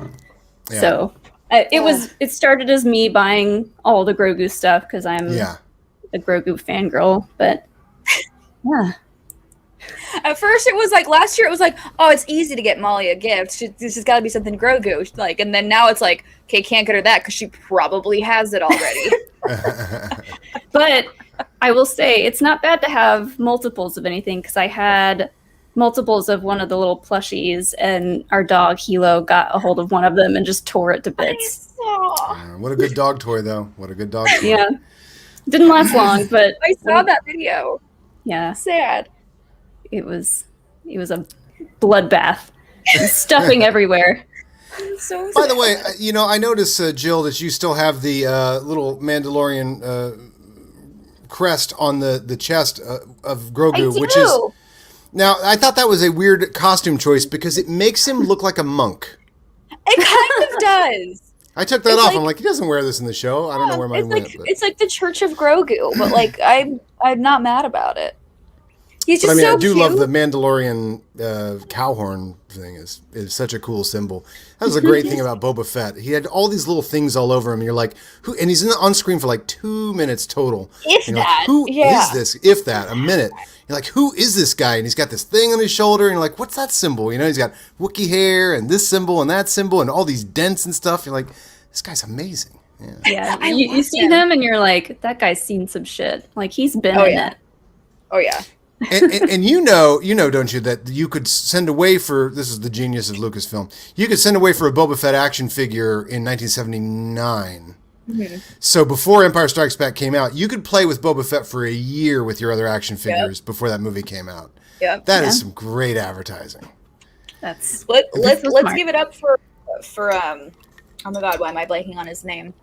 Yeah. So it started as me buying all the Grogu stuff because I'm a Grogu fangirl, but yeah. At first it was like, last year it was like, oh, it's easy to get Molly a gift. This has got to be something Grogu. Like, and then now it's like, okay, can't get her that because she probably has it already. But I will say it's not bad to have multiples of anything, because I had multiples of one of the little plushies, and our dog Hilo got a hold of one of them and just tore it to bits. What a good dog toy, though. What a good dog toy. Yeah, didn't last long, but I saw that video. yeah, Sad. it was a bloodbath, stuffing everywhere. So By the way, I noticed, Jill, that you still have the little Mandalorian crest on the chest of Grogu, which is... Now, I thought that was a weird costume choice because it makes him look like a monk. It kind of does. I took that off. I'm like, he doesn't wear this in the show. I don't know where mine went. But... It's like the Church of Grogu, but like I'm not mad about it. He's just but I mean, so I do cute. love the Mandalorian cow horn thing. Is such a cool symbol. That was a great thing about Boba Fett. He had all these little things all over him. And you're like, who? And he's on screen for like 2 minutes total. If and that, like, who is this? If that, a minute. You're like, who is this guy? And he's got this thing on his shoulder. And you're like, what's that symbol? He's got Wookiee hair and this symbol and that symbol and all these dents and stuff. You're like, this guy's amazing. Yeah, you see him and you're like, that guy's seen some shit. Like, he's been in it. Oh yeah. and you know, don't you, that you could send away for, this is the genius of Lucasfilm, you could send away for a Boba Fett action figure in 1979. Mm-hmm. So before Empire Strikes Back came out, you could play with Boba Fett for a year with your other action figures before that movie came out. Yep. That is some great advertising. Let's give it up for oh my god, why am I blanking on his name?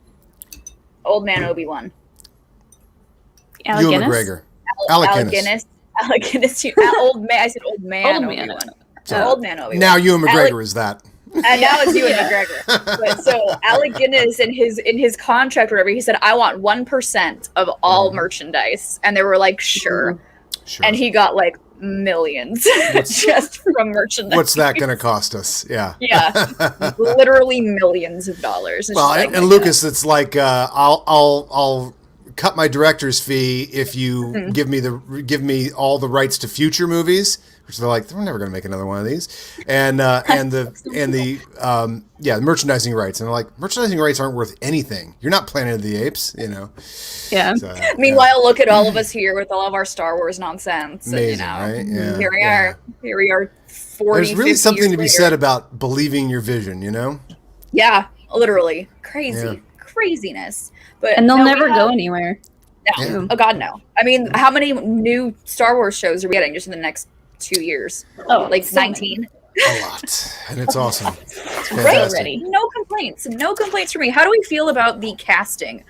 Old man Obi-Wan. Alec Ewan Guinness? McGregor. Alec Guinness. Alec Guinness. Old man. I said old man. Obi-Wan. Old man Obi-Wan. Now Ewan McGregor is that. And now it's Ewan McGregor. But so Alec Guinness in his contract or whatever, he said, I want 1% of all merchandise. And they were like, sure. And he got like millions just from merchandise. What's that going to cost us? Yeah. Yeah. Literally millions of dollars. Well, and Lucas, it's like, I'll cut my director's fee if you give me all the rights to future movies, which they're like, we're never going to make another one of these, and the merchandising rights, and they're like, merchandising rights aren't worth anything. You're not Planet of the Apes, Yeah. So, Meanwhile, look at all of us here with all of our Star Wars nonsense. Amazing, and, right? Yeah. Here we are. Here we are. 40. There's really 50 something years to be later. said about believing your vision. Yeah, literally crazy. Yeah. Craziness. But And they'll never go anywhere. No. Yeah. Oh God, no. I mean, how many new Star Wars shows are we getting just in the next 2 years? Oh, Like so 19? A lot, and it's awesome. It's Right. fantastic. already. No complaints. No complaints from me. How do we feel about the casting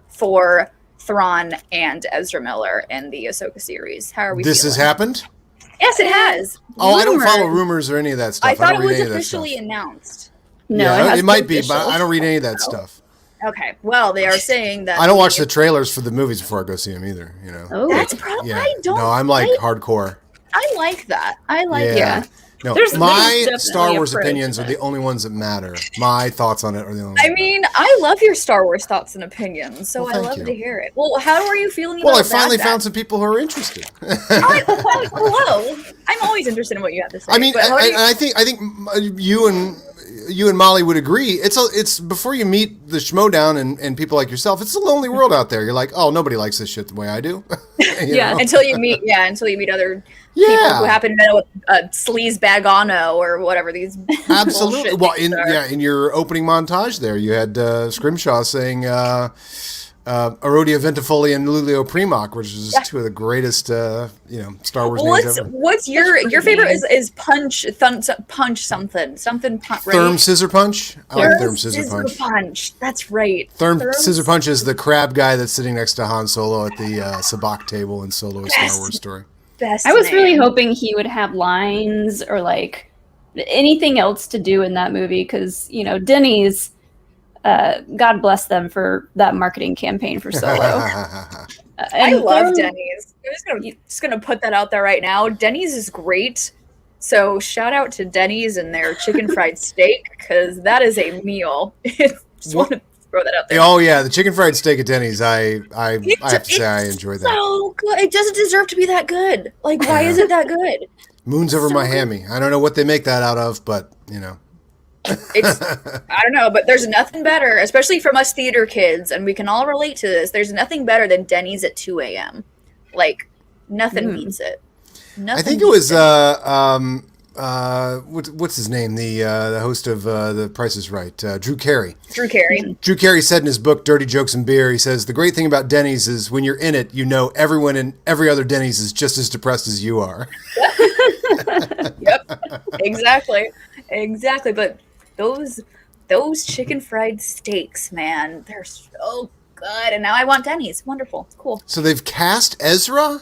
for Thrawn and Ezra Miller in the Ahsoka series? How are we This has feeling? happened. Yes, it has. Oh, I don't follow Rumored. rumors or any of that stuff. I thought don't it read was any of that stuff. officially announced. No, Yeah, has it might been be, but official. I don't read any of that stuff. Okay. Well, they are saying that I don't watch the trailers for the movies before I go see them either. Oh, That's probably. Yeah. I don't. No, I'm like hardcore. I like that. I like Yeah. it. No, There's my definitely Star a Wars approach opinions to are the only ones that matter. My thoughts on it are the only ones. I mean, I love your Star Wars thoughts and opinions, so Well, I thank love you. to hear it. Well, how are you feeling about Well, I that? finally found some people who are interested. Hello. I'm always interested in what you have to say. I mean, but how do you- I think you and Molly would agree. It's before you meet the Schmoedown and people like yourself. It's a lonely world out there. You're like, oh, nobody likes this shit the way I do. Yeah. know? until you meet other people who happen to know a sleaze bagano or whatever these Absolutely. bullshit Well, things are. in your opening montage there, you had Scrimshaw saying Arodia Ventifoli and Lulio Primoc, which is two of the greatest Star Wars names ever. What's your favorite is punch something right? Therm Scissor Punch. I like Therm Scissor Punch. That's right. Therm Scissor Punch is the crab guy that's sitting next to Han Solo at the sabacc table in Solo: A Star Wars Story. Best I was really name. hoping he would have lines or like anything else to do in that movie because Denny's, God bless them for that marketing campaign for Solo. I And love Therm- Denny's. I'm just gonna put that out there right now. Denny's is great. So shout out to Denny's and their chicken fried steak because that is a meal. Just want to throw that out there. Oh yeah, the chicken fried steak at Denny's. I have to say I enjoy that. So good. It doesn't deserve to be that good. Like, why is it that good? Moons over Miami. I don't know what they make that out of, but It's I don't know, but there's nothing better, especially from us theater kids, and we can all relate to this. There's nothing better than Denny's at 2 a.m. Like nothing beats it. Nothing I think it beats was what's his name? The host of The Price is Right, Drew Carey. Drew Carey. Drew Carey said in his book Dirty Jokes and Beer, he says the great thing about Denny's is when you're in it, you know everyone in every other Denny's is just as depressed as you are. Yep. Exactly. But those chicken fried steaks, man, they're so good. And now I want Denny's. Wonderful. It's cool. So they've cast Ezra?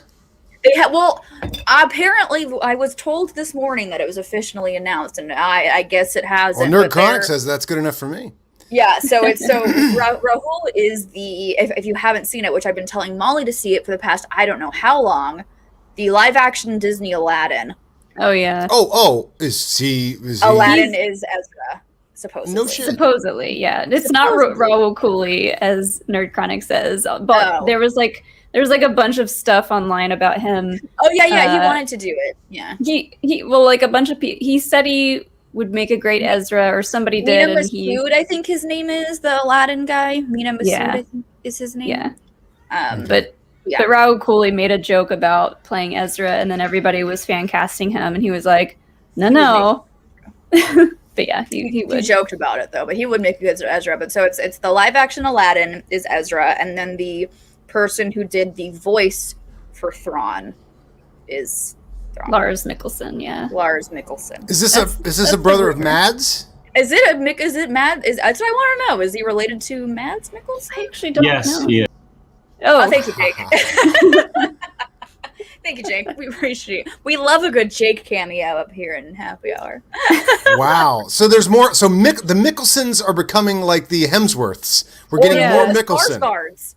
They have, well, apparently I was told this morning that it was officially announced, and I guess it hasn't. Well, Nerd Chronic says that's good enough for me. Yeah, so Rahul is if you haven't seen it, which I've been telling Molly to see it for the past I don't know how long, the live action Disney Aladdin. Oh yeah. Oh, is he Aladdin is Ezra, supposedly. No shit. Supposedly, yeah. It's not Raul Cooley, as Nerd Chronic says, but there was like a bunch of stuff online about him. Oh yeah, he wanted to do it. Yeah. He well, like a bunch of people. He said he would make a great Ezra, or somebody did. Mina Masood, I think his name is, the Aladdin guy. Mina Masood, I think is his name. Yeah. But Raul Cooley made a joke about playing Ezra, and then everybody was fan casting him, and he was like, no. But yeah, he would. He joked about it though, but he would make a good Ezra. But so it's the live action Aladdin is Ezra, and then the person who did the voice for Thrawn is Thrawn. Lars Mikkelsen, yeah. Lars Mikkelsen. Is this a brother of Mads? Is it Mads? That's what I want to know. Is he related to Mads Mikkelsen? I actually don't know. Yes, he is. Oh, thank you, Jake. Thank you, Jake. We appreciate it. We love a good Jake cameo up here in Happy Hour. Wow. So there's more. So the Mickelsons are becoming like the Hemsworths. We're getting more Mickelson.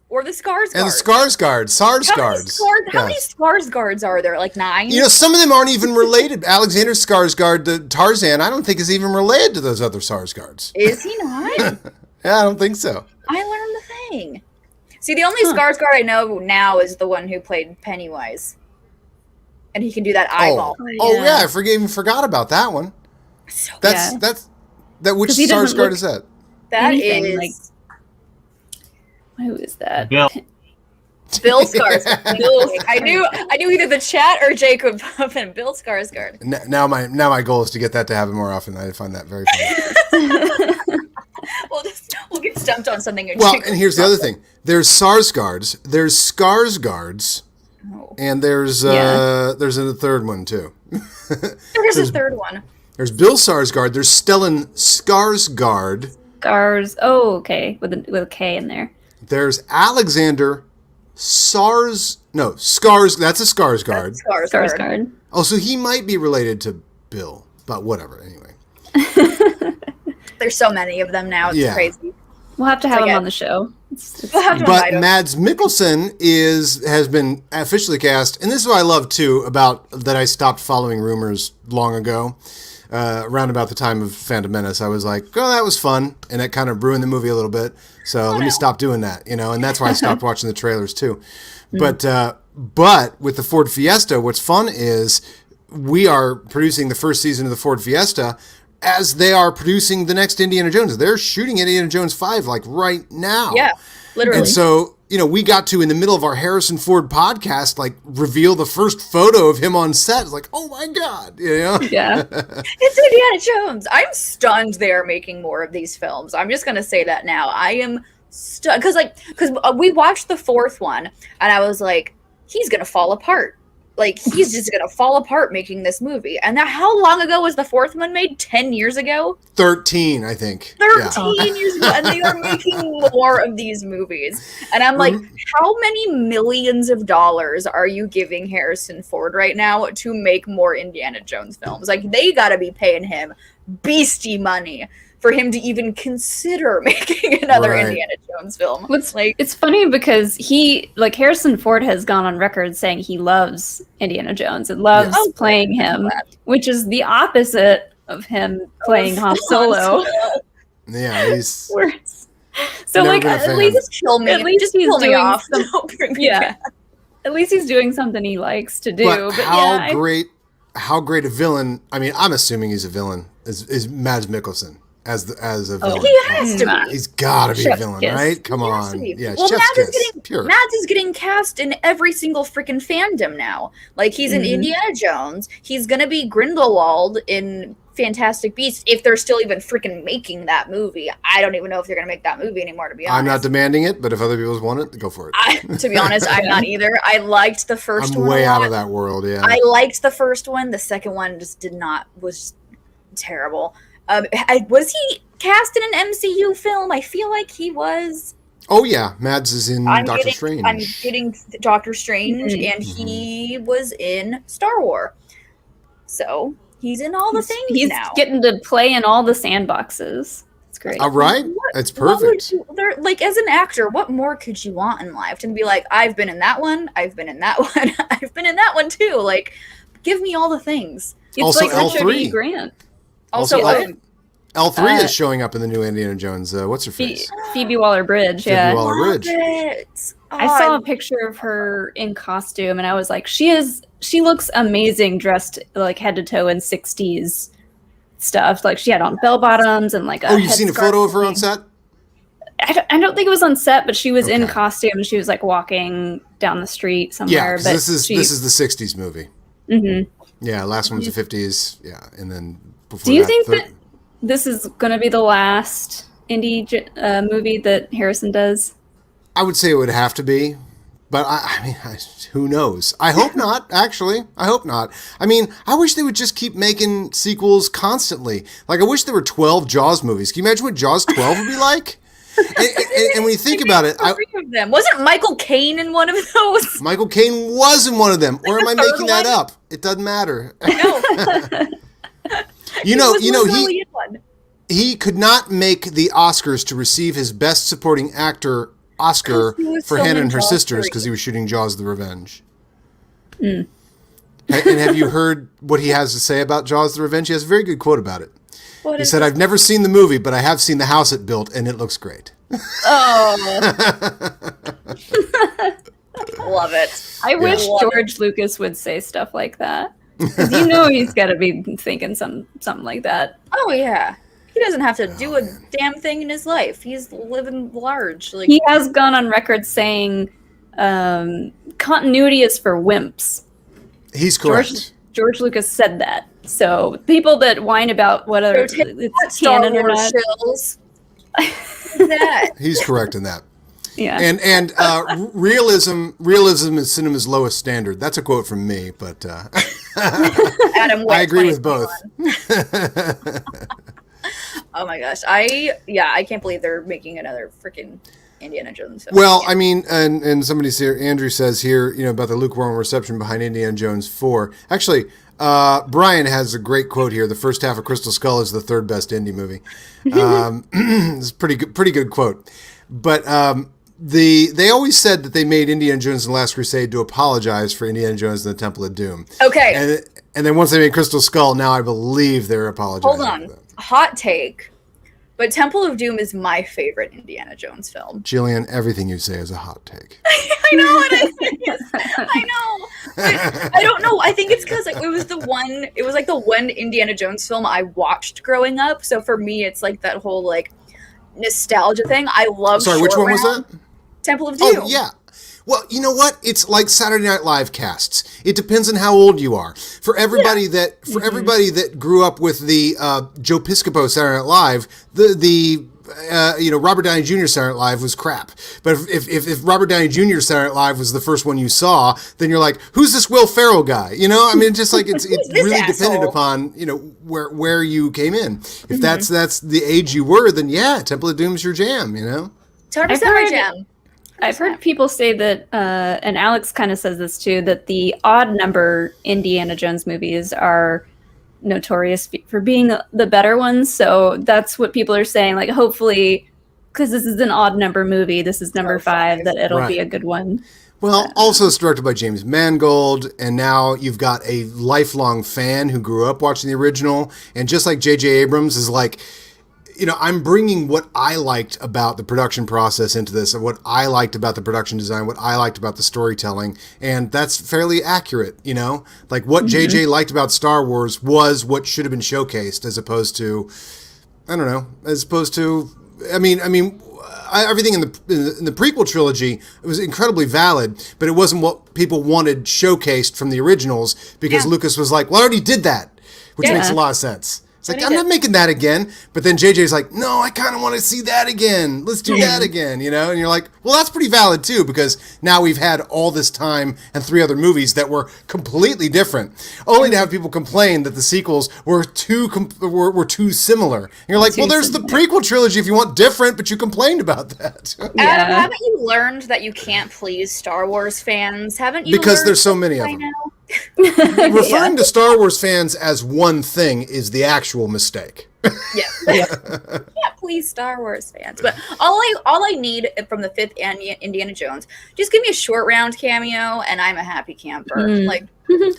Or the Skarsgårds. And the Skarsgårds. How many Skarsgårds are there? Like 9? You know, some of them aren't even related. Alexander Skarsgård, the Tarzan, I don't think is even related to those other Skarsgårds. Is he not? Yeah, I don't think so. I learned the thing. See, the only Skarsgård I know now is the one who played Pennywise. And he can do that eyeball. Oh yeah, I even forgot about that one. So Which Skarsgård is that? That anything, is like, who is that? Bill. Bill Skarsgård. I knew either the chat or Jake would pop in Bill Skarsgård. Now my goal is to get that to happen more often. I find that very funny. We'll get stumped on something. And here's the other thing: there's Sarsgaards, there's Skarsgårds, and there's a third one too. There's a third one. There's Bill Sarsgaard. There's Stellan Skarsgård. Oh, okay, with a K in there. There's Alexander Skars. That's a Skarsgård. Skarsgård. Oh, so he might be related to Bill, but whatever. Anyway. There's so many of them now. It's crazy. We'll have to have him on the show. But Mads Mikkelsen has been officially cast, and this is what I love too about that. I stopped following rumors long ago, around about the time of Phantom Menace. I was like, "Oh, that was fun," and that kind of ruined the movie a little bit. So let me stop doing that, and that's why I stopped watching the trailers too. But with the Ford Fiesta, what's fun is we are producing the first season of the Ford Fiesta as they are producing the next Indiana Jones. They're shooting Indiana Jones 5 like right now. Yeah, literally. And so, we got to, in the middle of our Harrison Ford podcast, like reveal the first photo of him on set. It's like, oh my God, Yeah. It's Indiana Jones. I'm stunned they're making more of these films. I'm just going to say that now. I am stunned. Because we watched the fourth one, and I was like, he's going to fall apart. Like, he's just going to fall apart making this movie. And now, how long ago was the fourth one made? 10 years ago? 13, I think. 13 years ago. And they are making more of these movies. And I'm like, how many millions of dollars are you giving Harrison Ford right now to make more Indiana Jones films? Like, they got to be paying him beastie money for him to even consider making another Indiana Jones film. It's funny because Harrison Ford has gone on record saying he loves Indiana Jones and loves playing him, which is the opposite of him playing Han Solo. Yeah, he's so at least kill me. At least he's kill me doing off. At least he's doing something he likes to do. But how great a villain? I mean, I'm assuming he's a villain. Is Mads Mikkelsen. as a villain. He has to be. He's got to be a Chef's villain, kiss. right? Come He has to on. be. Yeah, Well, Chef's Mads kiss. Pure. is getting cast in every single freaking fandom now. Like, he's in Indiana Jones. He's gonna be Grindelwald in Fantastic Beasts, if they're still even freaking making that movie. I don't even know if they're gonna make that movie anymore, to be honest. I'm not demanding it, but if other people want it, go for it. To be honest, I'm not either. I liked the first I'm one. way a out lot. of that world, yeah. I liked the first one. The second one just was terrible. Was he cast in an MCU film? I feel like he was. Oh yeah, Mads is in Doctor Strange. I'm getting Doctor Strange, and he was in Star Wars. So he's in all the things He's now. getting to play in all the sandboxes. It's great. All right, it's perfect. Like, as an actor, what more could you want in life? To be like, I've been in that one, I've been in that one, I've been in that one too. Like, give me all the things. It's Also like Richard L3. E. Grant. Also, what? L3 is showing up in the new Indiana Jones. What's her face? Phoebe Waller-Bridge. Phoebe Yeah. Waller-Bridge. Love it. I saw a picture of her in costume, and I was like, she looks amazing dressed like head to toe in 60s stuff. Like, she had on bell bottoms and like a Oh, you've seen a headscarf photo of her on thing. set? I don't think it was on set, but she was in Okay. costume and she was like walking down the street Yeah, somewhere. 'cause but this is the 60s movie. Mhm. Yeah, last one was the 50s. Yeah, and then before Do you that, think that this is going to be the last indie movie that Harrison does? I would say it would have to be, but I mean, who knows? I hope not. Actually, I hope not. I mean, I wish they would just keep making sequels constantly. Like, I wish there were 12 Jaws movies. Can you imagine what Jaws 12 would be like? And when you think about it, Three of them. Wasn't Michael Caine in one of those? Michael Caine was in one of them. Or am I the third making that one? up? It doesn't matter. No. You know, He was literally in one. he could not make the Oscars to receive his Best Supporting Actor Oscar Because he was for Hannah filming and Her Jaws Sisters 3. because he was shooting Jaws: The Revenge. And have you heard what he has to say about Jaws: The Revenge? He has a very good quote about it. What He is said, this? "I've never seen the movie, but I have seen the house it built, and it looks great." Oh. Love it. I wish Love George Lucas would say stuff like that. 'Cause you know he's got to be thinking something like that. Oh, yeah. He doesn't have to do a damn thing in his life. He's living large. Like, He has gone on record saying continuity is for wimps. He's correct. George Lucas said that. So people that whine about whether So take it's that, Star canon or Wars not, shills. That. He's correct in that. yeah. And realism is cinema's lowest standard. That's a quote from me, but Adam Witt, I agree with both. 2021. Oh my gosh. I can't believe they're making another freaking Indiana Jones film. Well, I mean, and somebody's here, Andrew says here, about the lukewarm reception behind Indiana Jones 4. Actually, Brian has a great quote here. The first half of Crystal Skull is the third best indie movie. It's a pretty good quote. But they always said that they made Indiana Jones and the Last Crusade to apologize for Indiana Jones and the Temple of Doom. Okay. And then once they made Crystal Skull, now I believe they're apologizing. Hold on. For that. Hot take. But Temple of Doom is my favorite Indiana Jones film. Jillian, everything you say is a hot take. I know it is. I know. But I don't know. I think it's because it was the one Indiana Jones film I watched growing up. So for me, it's like that whole like nostalgia thing. I love. Sorry, which Short one was Round, that? Temple of Doom. Oh, yeah. Well, you know what? It's like Saturday Night Live casts. It depends on how old you are. For everybody everybody that grew up with the Joe Piscopo Saturday Night Live, the Robert Downey Jr. Saturday Night Live was crap. But if Robert Downey Jr. Saturday Night Live was the first one you saw, then you're like, who's this Will Ferrell guy? I mean, just like it's really dependent upon where you came in. If that's the age you were, then yeah, Temple of Doom's your jam. 100% my jam. I've heard people say that, and Alex kind of says this too, that the odd number Indiana Jones movies are notorious for being the better ones. So that's what people are saying. Like, hopefully, because this is an odd number movie, this is number 5, that it'll be a good one. Well, also it's directed by James Mangold, and now you've got a lifelong fan who grew up watching the original, and just like J.J. Abrams is like, I'm bringing what I liked about the production process into this, and what I liked about the production design, what I liked about the storytelling, and that's fairly accurate, Like what JJ liked about Star Wars was what should have been showcased, as opposed to, I don't know, as opposed to, everything in the prequel trilogy, it was incredibly valid, but it wasn't what people wanted showcased from the originals because Lucas was like, well, I already did that, which makes a lot of sense. It's like, I'm not making that again. But then JJ's like, no, I kind of want to see that again. Let's do that again, you know? And you're like, well, that's pretty valid too, because now we've had all this time and 3 other movies that were completely different, only to have people complain that the sequels were too similar. And you're like, well, there's the prequel trilogy if you want different, but you complained about that. Adam, haven't you learned that you can't please Star Wars fans? Haven't you? Because there's so many of them. Referring to Star Wars fans as one thing is the actual mistake. Yeah, please Star Wars fans. But all I need from the 5th Indiana Jones, just give me a short round cameo, and I'm a happy camper. Like an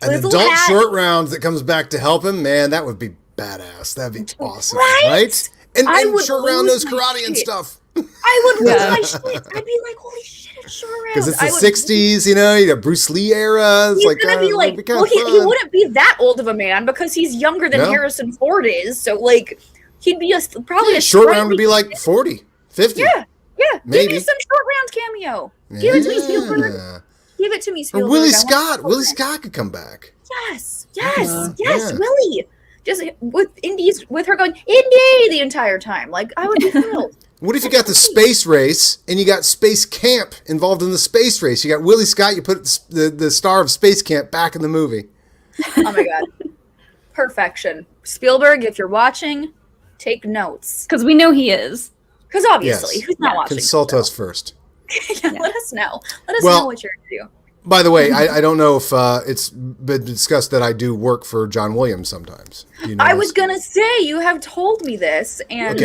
adult short round that comes back to help him, man, that would be badass. That'd be awesome, right? And short round knows karate and stuff. I would lose my shit. I'd be like, holy shit, it's short round. Because it's the 60s, you know, you got Bruce Lee era. It's he's gonna be like, well, he wouldn't be that old of a man because he's younger than Harrison Ford is. So, like, he'd be probably a short round would be like 40, 50. Yeah, maybe. Give me some short round cameo. Give it to me, Spielberg. Give it to me, Spielberg. Or Willie Scott. Willie Scott could come back. Yes, Willie. Just with her going, Indy, the entire time. Like, I would be thrilled. What if you got the space race and you got Space Camp involved in the space race? You got Willie Scott, you put the star of Space Camp back in the movie. Oh my God. Perfection. Spielberg, if you're watching, take notes. Because we know he is. Because obviously, who's not watching? Consult us first. Let us know. Let us know what you're going to do. By the way, I don't know if it's been discussed that I do work for John Williams sometimes. You know, I was going to say, you have told me this, and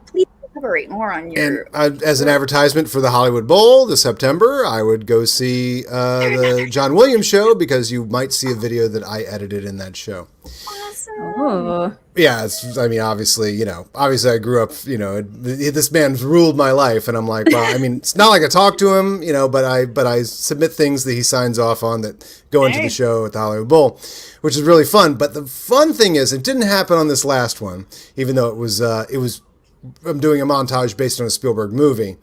please elaborate more on your... And as an advertisement for the Hollywood Bowl this September, I would go see the John Williams show because you might see a video that I edited in that show. Awesome. Oh. Yeah, obviously I grew up, this man's ruled my life, and I'm like, well, I mean, it's not like I talk to him, but I submit things that he signs off on that go into the show at the Hollywood Bowl, which is really fun. But the fun thing is, it didn't happen on this last one, even though it was I'm doing a montage based on a Spielberg movie.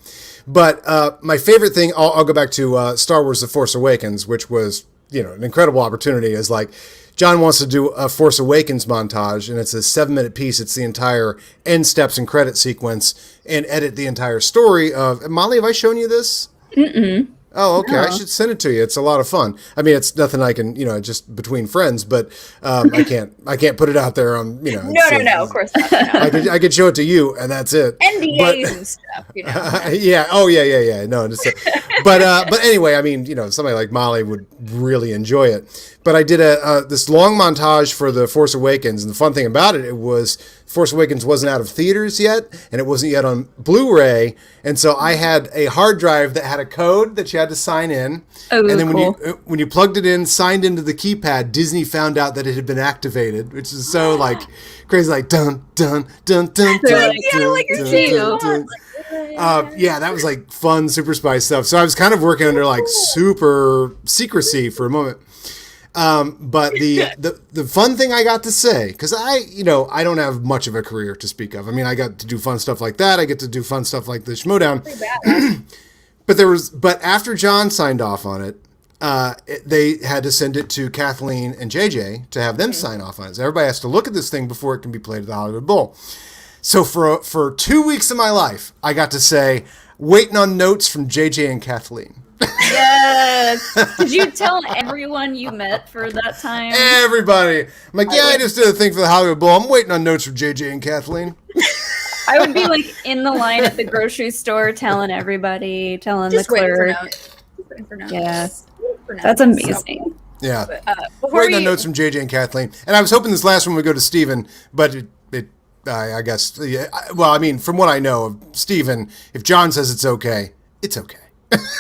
But my favorite thing, I'll go back to Star Wars: The Force Awakens, which was, an incredible opportunity. Is like, John wants to do a Force Awakens montage, and it's a 7-minute piece. It's the entire end steps and credit sequence, and edit the entire story of... Molly, have I shown you this? Mm-mm. Oh, okay. No. I should send it to you. It's a lot of fun. I mean, it's nothing I can, just between friends, but I can't put it out there on, No, of course not. No. I could show it to you, and that's it. NDAs and stuff, Yeah. Oh, yeah. No, but anyway, I mean, somebody like Molly would really enjoy it. But I did this long montage for The Force Awakens, and the fun thing about it was Force Awakens wasn't out of theaters yet, and it wasn't yet on Blu-ray, and so I had a hard drive that had a code that you had to sign in, and then when you plugged it in, signed into the keypad, Disney found out that it had been activated, which is so like crazy, like dun dun dun dun dun. Yeah, that was like fun Super Spy stuff. So I was kind of working under like super secrecy for a moment. But the fun thing I got to say, because I don't have much of a career to speak of. I mean, I got to do fun stuff like that. I get to do fun stuff like the Schmoedown. But after John signed off on it, they had to send it to Kathleen and JJ to have them sign off on it. So everybody has to look at this thing before it can be played at the Hollywood Bowl. So for 2 weeks of my life, I got to say, waiting on notes from JJ and Kathleen. Yes. Did you tell everyone you met for that time? Everybody. I'm like, I just did a thing for the Hollywood Bowl. I'm waiting on notes from JJ and Kathleen. I would be like in the line at the grocery store telling everybody, telling the clerk. Waiting for notes. Yeah. That's amazing. Yeah. Waiting on notes from JJ and Kathleen. And I was hoping this last one would go to Steven, but I guess, well, I mean, from what I know of Steven, if John says it's okay, it's okay.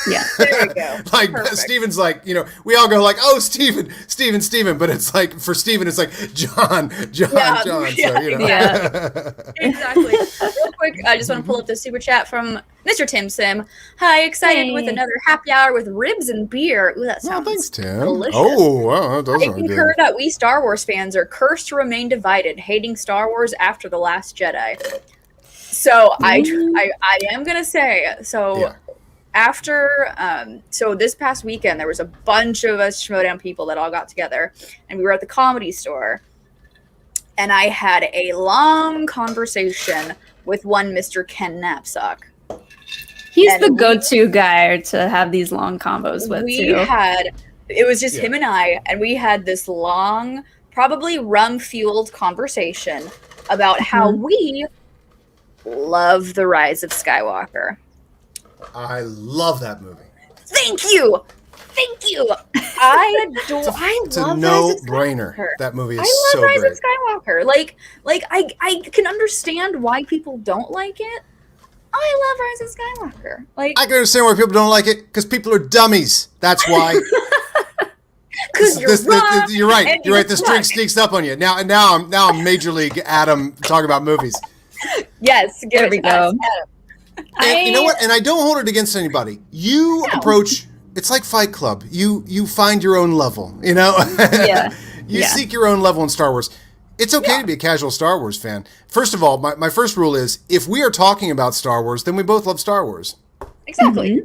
Yeah. There we go. Like Perfect. Steven's like, we all go like, oh, Steven, but it's like for Steven, it's like John. Yeah, So, yeah. Exactly. Real quick, I just want to pull up the super chat from Mr. Tim Sim. Hi, excited with Hey. another happy hour with ribs and beer. Ooh, that Oh, sounds thanks, Tim. delicious. Oh, wow, those I are concur good. that we Star Wars fans are cursed to remain divided, hating Star Wars after The Last Jedi. So I am gonna say so. Yeah. After so this past weekend there was a bunch of us Schmoedown people that all got together and we were at the Comedy Store and I had a long conversation with one Mr. Ken Knapsack. He's And the we- go-to guy to have these long combos with, too. It was just Yeah. him and we had this long, probably rum-fueled conversation about how we love The Rise of Skywalker. I love that movie. Thank you. I adore. It's a love Rise of no-brainer. Skywalker. That movie is I love so Rise great. of Skywalker. I can understand why people don't like it. I love Rise of Skywalker. Like, I can understand why people don't like it because people are dummies. That's why. because you're wrong. You're right. and You're right. you're The string wrong. sneaks up on you. Now I'm Major League Adam talking about movies. Yes, give There it we to go. us. And you know what? And I don't hold it against anybody. You approach. It's like Fight Club. You find your own level. Yeah. You Yeah. seek your own level in Star Wars. It's okay to be a casual Star Wars fan. First of all, my first rule is if we are talking about Star Wars, then we both love Star Wars. Exactly.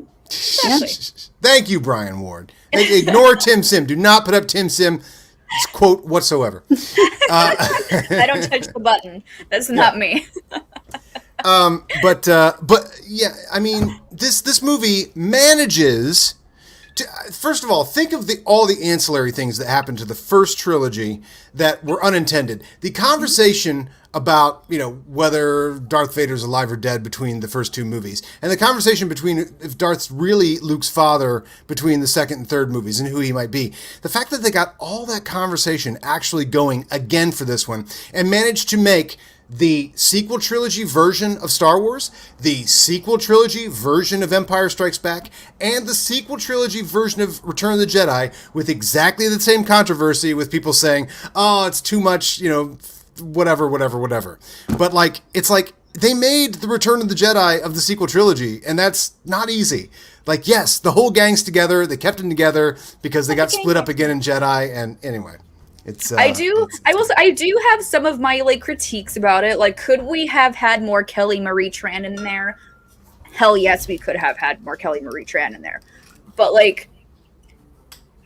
Thank you, Brian Ward. Ignore Tim Sim. Do not put up Tim Sim's quote whatsoever. I don't touch the button. That's not me. But yeah, I mean, this movie manages to, first of all, think of all the ancillary things that happened to the first trilogy that were unintended. The conversation about, whether Darth Vader's alive or dead between the first two movies, and the conversation between if Darth's really Luke's father between the second and third movies and who he might be. The fact that they got all that conversation actually going again for this one and managed to make the sequel trilogy version of Star Wars, the sequel trilogy version of Empire Strikes Back, and the sequel trilogy version of Return of the Jedi with exactly the same controversy with people saying, oh, it's too much, whatever. But it's like they made the Return of the Jedi of the sequel trilogy, and that's not easy. Like, yes, the whole gang's together. They kept them together because they got split up again in Jedi. And anyway, it's. I do have some of my critiques about it. Like, could we have had more Kelly Marie Tran in there? Hell yes, we could have had more Kelly Marie Tran in there. But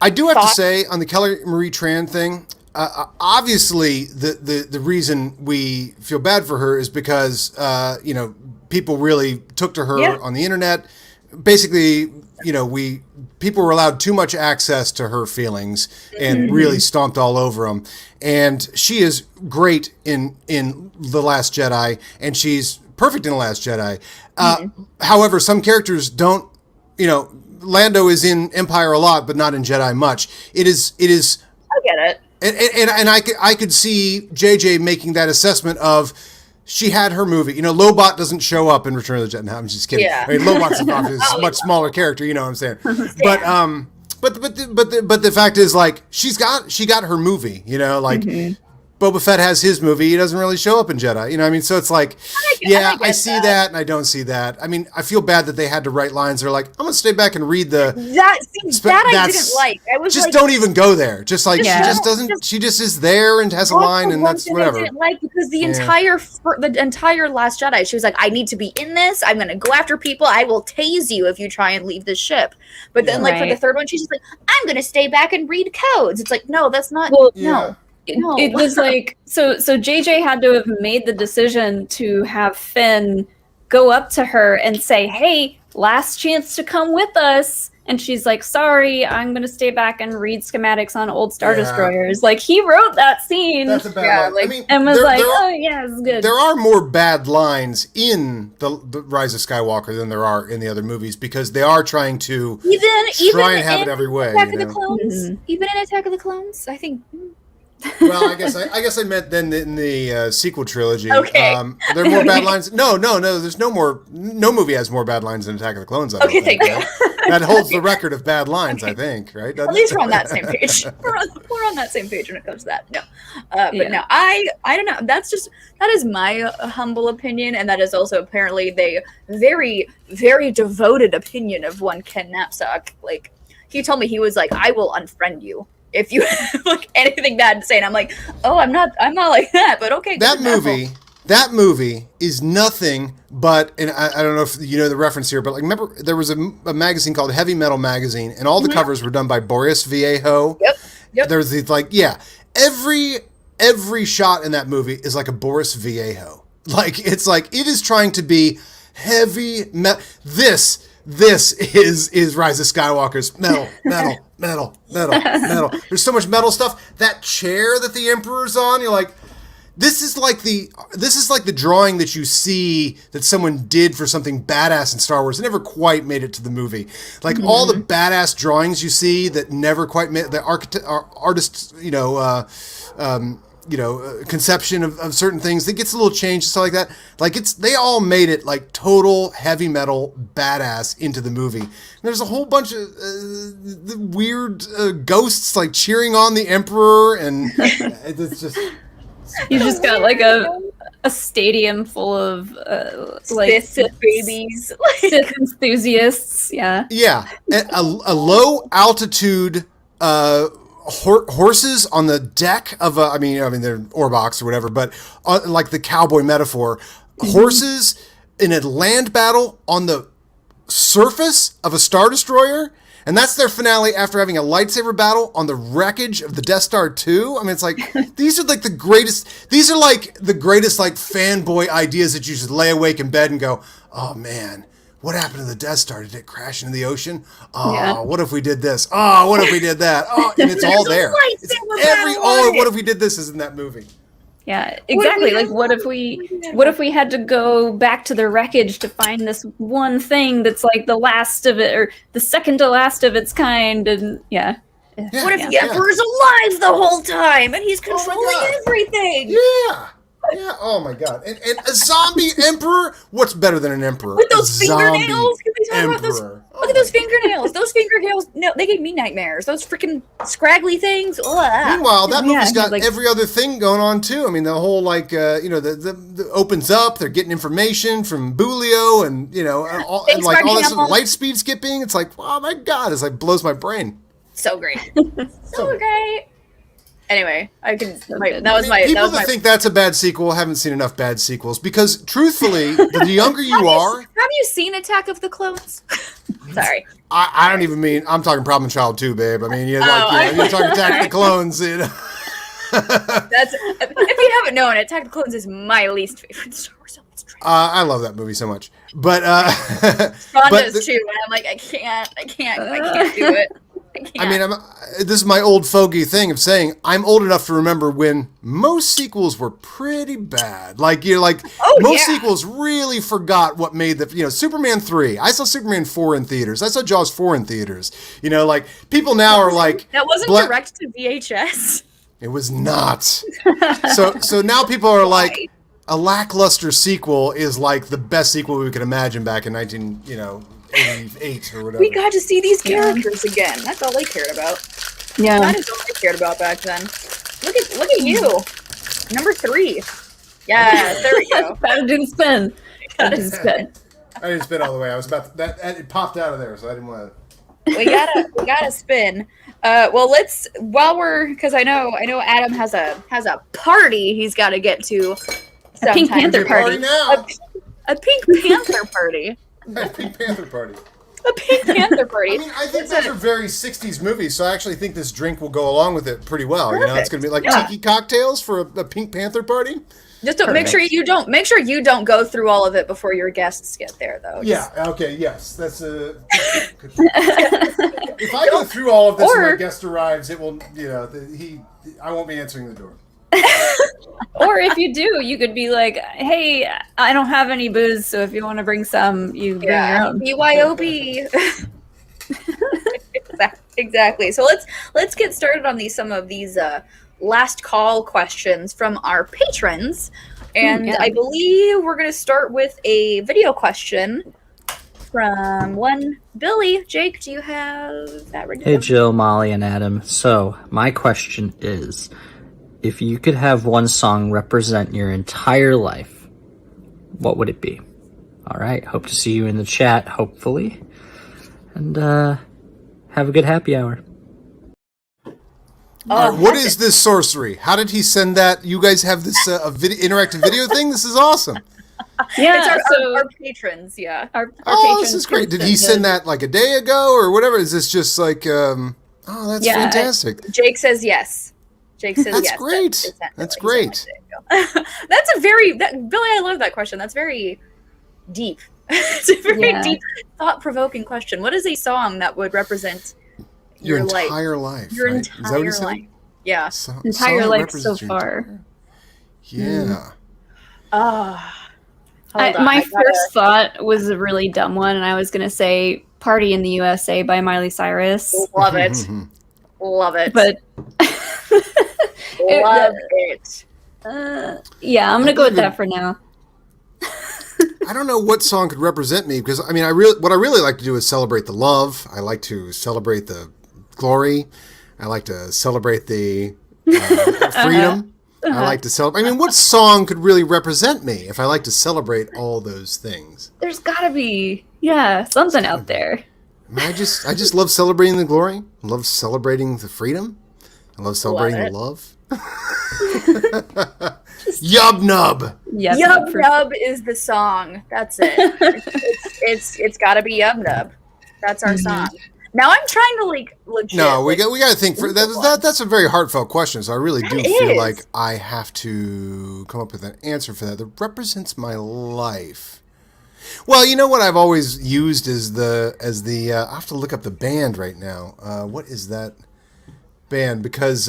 I do have to say on the Kelly Marie Tran thing, obviously the reason we feel bad for her is because people really took to her on the internet. Basically, people were allowed too much access to her feelings and really stomped all over them. And she is great in The Last Jedi, and she's perfect in The Last Jedi. However, some characters don't. Lando is in Empire a lot, but not in Jedi much. It is. I get it. And I could see JJ making that assessment of she had her movie. Lobot doesn't show up in Return of the Jedi. No, I'm just kidding. Yeah. I mean, Lobot's a much smaller character. You know what I'm saying? But the fact is, she got her movie. Boba Fett has his movie. He doesn't really show up in Jedi. I mean? So it's like, I see that and I don't see that. I mean, I feel bad that they had to write lines. They're like, I'm going to stay back and read the... I didn't like. I was just don't even go there. Just she Yeah. just doesn't... She just is there and has a line and that's whatever. I didn't like because the entire Last Jedi, she was like, I need to be in this. I'm going to go after people. I will tase you if you try and leave this ship. But then for the third one, she's just like, I'm going to stay back and read codes. It's like, no, that's not... Well, no. No. It was like so JJ had to have made the decision to have Finn go up to her and say, hey, last chance to come with us. And she's like, sorry, I'm going to stay back and read schematics on old Star Destroyers. Like, he wrote that scene. That's a bad line. I mean, and was it's good. There are more bad lines in the Rise of Skywalker than there are in the other movies because they are trying to try and have it every way. Attack of the Clones, even in Attack of the Clones, I think... Well, I guess I meant then in the sequel trilogy. Okay. There are more bad lines. No. There's no more. No movie has more bad lines than Attack of the Clones. Okay, thank you. That holds the record of bad lines, I think, right? At least we're on that same page. We're on that same page when it comes to that. No, but no, I don't know. That is my humble opinion, and that is also apparently the very, very devoted opinion of one Ken Knapsack. Like, he told me, he was like, I will unfriend you if you have like anything bad to say. And I'm like, oh, I'm not like that, but okay. That movie is nothing but, and I don't know if you know the reference here, but like, remember there was a magazine called Heavy Metal Magazine, and all the covers were done by Boris Vallejo. Yep. There's these every shot in that movie is like a Boris Vallejo. Like, it's like, it is trying to be heavy metal. This is Rise of Skywalker's metal. There's so much metal stuff. That chair that the Emperor's on, you're like, this is like the drawing that you see that someone did for something badass in Star Wars. It never quite made it to the movie. Like, all the badass drawings you see that never quite made the artist's, conception of certain things that gets a little changed and stuff like that. Like, they all made it like total heavy metal badass into the movie. And there's a whole bunch of weird ghosts like cheering on the Emperor, and it's just. You just got like a stadium full of like Sith babies, Sith enthusiasts. Yeah. A low altitude horses on the deck of I mean they're Orbox or whatever, but like the cowboy metaphor, horses in a land battle on the surface of a Star Destroyer. And that's their finale after having a lightsaber battle on the wreckage of the Death Star 2. I mean, it's like, these are like the greatest like fanboy ideas that you should lay awake in bed and go, oh man, what happened to the Death Star? Did it crash into the ocean? Oh, yeah. What if we did this? Oh, what if we did that? Oh, and it's all there. What if we did this is in that movie. Yeah, exactly. Like, what if we had to go back to the wreckage to find this one thing that's like the last of it, or the second to last of its kind? And what if the Emperor's alive the whole time and he's controlling everything? Yeah. Oh my God. And a zombie emperor? What's better than an emperor? With those fingernails? Look at those fingernails. Those fingernails, no, they gave me nightmares. Those freaking scraggly things. Ugh. Meanwhile, that movie's got like every other thing going on too. I mean, the whole the opens up. They're getting information from Bulio, and all this light speed skipping. It's like, oh my God, it's like blows my brain. So great, so great. Anyway, people that think that's a bad sequel haven't seen enough bad sequels, because truthfully, the younger you are. Have you seen Attack of the Clones? Sorry. I don't even mean, I'm talking Problem Child 2, babe. I mean, you're talking Attack of the Clones. That's, if you haven't known, Attack of the Clones is my least favorite Star Wars film. I love that movie so much. But Ron does too, and I'm like, I can't do it. I mean, this is my old fogey thing of saying I'm old enough to remember when most sequels were pretty bad. Like, most sequels really forgot what made Superman 3. I saw Superman 4 in theaters. I saw Jaws 4 in theaters. Like, people now are like... That wasn't direct to VHS. It was not. So now people are like, a lackluster sequel is like the best sequel we could imagine back in 1988 or whatever. We got to see these characters again. That's all they cared about. Yeah, that is all they cared about back then. Look at you, number 3. Yeah, there we go. Gotta do the spin. I didn't spin all the way. I was about that. It popped out of there, so I didn't want to. We gotta spin. Because I know Adam has a party he's got to get to. A Pink Panther party. A Pink Panther party. A Pink Panther party. A Pink Panther party. I mean, I think those are very 60s movies, so I actually think this drink will go along with it pretty well. Perfect. It's going to be like tiki cocktails for a Pink Panther party. Just don't make sure you don't go through all of it before your guests get there, though. Yeah. Okay. Yes. That's a. If I go through all of this when my guest arrives, it will. I won't be answering the door. Or if you do, you could be like, "Hey, I don't have any booze, so if you want to bring some, you bring your own." BYOB. Exactly. So let's get started on some of these last call questions from our patrons, and I believe we're going to start with a video question from one Billy. Jake, do you have that ready? Hey, Jill, Molly, and Adam. So, my question is, if you could have one song represent your entire life, what would it be? All right, hope to see you in the chat, hopefully. And have a good happy hour. All right, what is this sorcery? How did he send that? You guys have this interactive video thing? This is awesome. Yeah, It's our patrons, yeah. our Oh, patrons this is great. Did can he send it. that like a day ago or whatever? Is this just like, oh, that's Yeah, fantastic. Jake says yes. Jake says That's yes. great. That's great. That's a very Billy. I love that question. That's very deep. It's a very Yeah. deep, thought-provoking question. What is a song that would represent Your life? entire life. Your right? Is that what entire he said? life. Yeah. Entire Song life represents so your far. entire- Yeah. My first thought was a really dumb one, and I was going to say Party in the USA by Miley Cyrus. Love it. Love it. But love it. yeah, I'm going to go with that for now. I don't know what song could represent me because I mean, what I really like to do is celebrate the love. I like to celebrate the glory. I like to celebrate the freedom. I like to celebrate. I mean, what song could really represent me if I like to celebrate all those things? There's got to be, something out there. I mean, I just love celebrating the glory. I love celebrating the freedom. I love celebrating the love. Yub Nub. Yep, Yub Nub is the song. That's it. It's got to be Yub Nub. That's our song. Now I'm trying to legit. No, we got to think for that's a very heartfelt question. So I really do feel is. like I have to come up with an answer for that represents my life. Well, you know what I've always used as the I have to look up the band right now. What is that band? Because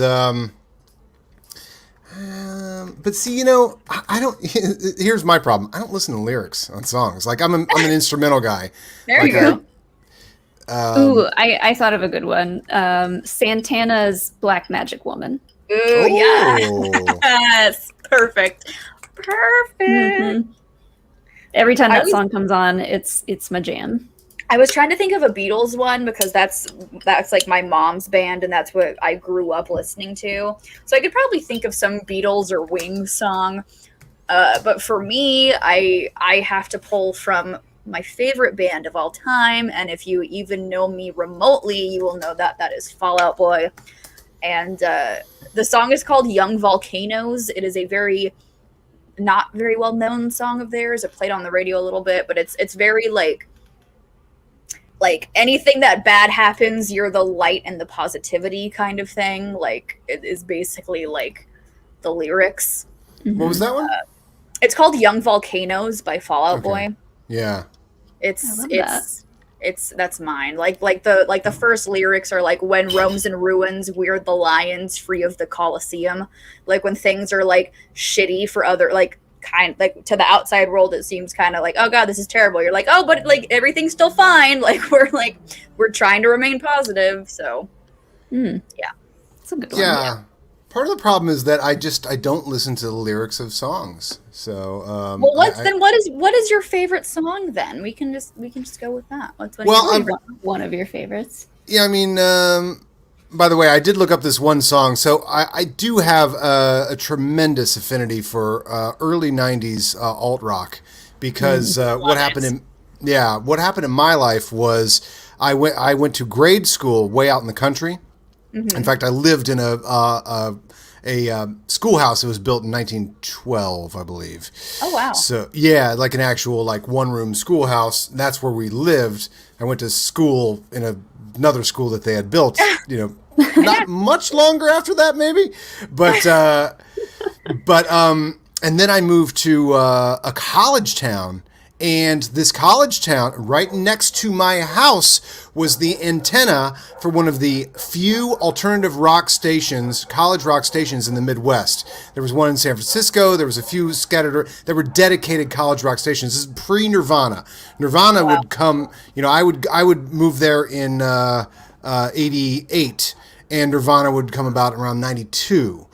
but see, you know, I don't. Here's my problem. I don't listen to lyrics on songs. Like I'm an instrumental guy. There like you go. Ooh, I thought of a good one. Santana's Black Magic Woman. Ooh, yes. Perfect. Mm-hmm. Every time that song comes on, it's my jam. I was trying to think of a Beatles one because that's like my mom's band and that's what I grew up listening to. So I could probably think of some Beatles or Wings song. But for me, I have to pull from my favorite band of all time, and if you even know me remotely, you will know that is Fall Out Boy. And the song is called Young Volcanoes. It is a very not very well known song of theirs. It played on the radio a little bit, but it's very like anything that bad happens, you're the light and the positivity kind of thing. Like it is basically like the lyrics. What was that one? It's called Young Volcanoes by Fall Out Boy. Yeah. That's mine. Like the first lyrics are like, when Rome's in ruins, we're the lions free of the Colosseum. Like when things are like shitty for other to the outside world, it seems kind of like, oh god, this is terrible. You're like, oh, but like everything's still fine. Like we're trying to remain positive. So yeah, it's a good one. Yeah. Part of the problem is that I don't listen to the lyrics of songs. So well, what is your favorite song then? We can just go with that. One of your favorites. Yeah, I mean, by the way, I did look up this one song. So I do have a tremendous affinity for early '90s alt rock because what happened in my life was I went to grade school way out in the country. Mm-hmm. In fact, I lived in a schoolhouse that was built in 1912, I believe. Oh, wow. So, yeah, like an actual one-room schoolhouse. That's where we lived. I went to school in another school that they had built, not much longer after that, maybe. But and then I moved to a college town. And this college town, right next to my house, was the antenna for one of the few alternative rock stations, college rock stations in the Midwest. There was one in San Francisco. There was a few scattered that were dedicated college rock stations. This is pre-Nirvana. Nirvana would come. I would move there in '88, and Nirvana would come about around '92.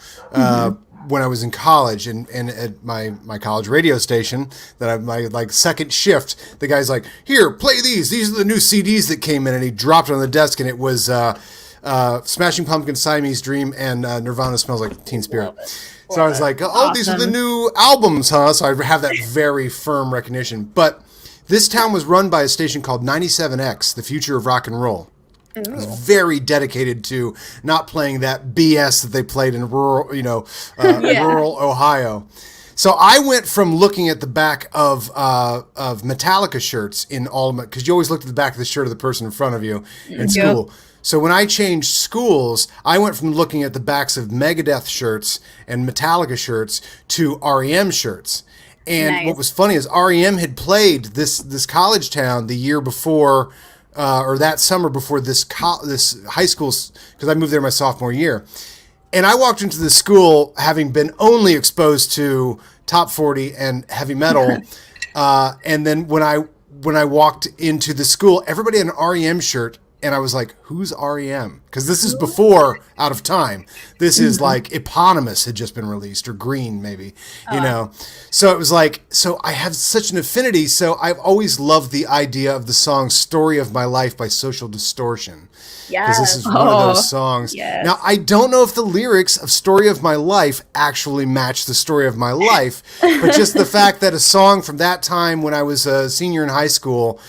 when I was in college and at my college radio station that I my like second shift, the guy's like, "Here, play these. These are the new CDs that came in," and he dropped it on the desk, and it was Smashing Pumpkins, Siamese Dream, and Nirvana Smells Like Teen Spirit. So I was like, "Oh, these are the new albums, huh?" So I have that very firm recognition. But this town was run by a station called 97X, the future of rock and roll. It was very dedicated to not playing that BS that they played in rural, rural Ohio. So I went from looking at the back of Metallica shirts in all of my, because you always looked at the back of the shirt of the person in front of you in school. So when I changed schools, I went from looking at the backs of Megadeth shirts and Metallica shirts to REM shirts. And what was funny is REM had played this college town the year before. Or that summer before this high school, because I moved there my sophomore year. And I walked into the school having been only exposed to top 40 and heavy metal. And then when I walked into the school, everybody had an REM shirt. And I was like, who's REM? Because this is before Out of Time. This is like Eponymous had just been released, or Green maybe, you know. So it was like, so I have such an affinity. So I've always loved the idea of the song Story of My Life by Social Distortion. Because this is one of those songs. Yes. Now, I don't know if the lyrics of Story of My Life actually match the story of my life, but just the fact that a song from that time when I was a senior in high school.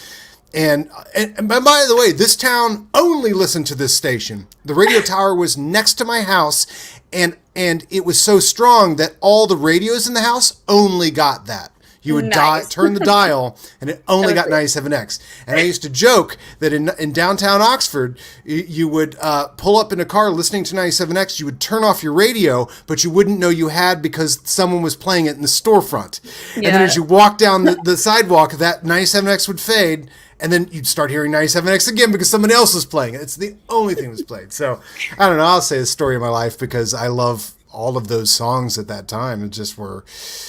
And by the way, this town only listened to this station. The radio tower was next to my house, and it was so strong that all the radios in the house only got that. You would turn the dial, and it only got 97X. And I used to joke that in downtown Oxford, you would pull up in a car listening to 97X. You would turn off your radio, but you wouldn't know you had because someone was playing it in the storefront. And then as you walk down the sidewalk, that 97X would fade. And then you'd start hearing 97X again because someone else was playing it. It's the only thing that was played. So, I don't know. I'll say the story of my life because I love all of those songs at that time. It just were...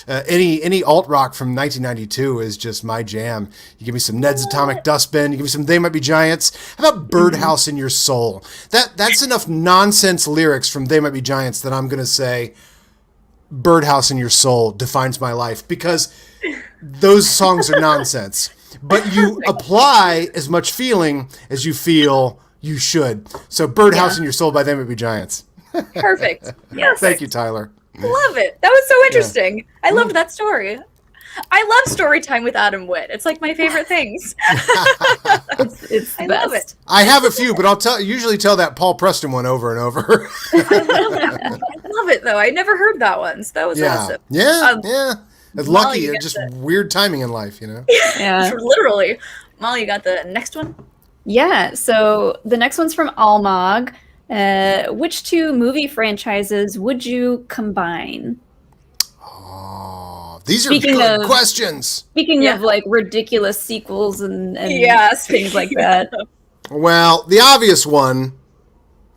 any alt-rock from 1992 is just my jam. You give me some Ned's Atomic Dustbin. You give me some They Might Be Giants. How about Birdhouse in Your Soul? That's enough nonsense lyrics from They Might Be Giants that I'm going to say Birdhouse in Your Soul defines my life because those songs are nonsense. But you apply as much feeling as you feel you should. So Birdhouse in Your Soul by They Might Be Giants. Perfect. Yes. Thank you, Tyler. Love it. That was so interesting. I loved that story. I love story time with Adam Witt. It's like my favorite things. It's the I best. love it. I have a few, but I'll usually tell that Paul Preston one over and over. I love it though. I never heard that one. So that was awesome. Yeah. It's lucky. you Just get weird timing in life, you know? Yeah. Literally. Molly, you got the next one? Yeah, so the next one's from Almog. Which two movie franchises would you combine? Oh, these are Speaking good of- questions. Speaking of like ridiculous sequels and Yes. things like that. Well, the obvious one,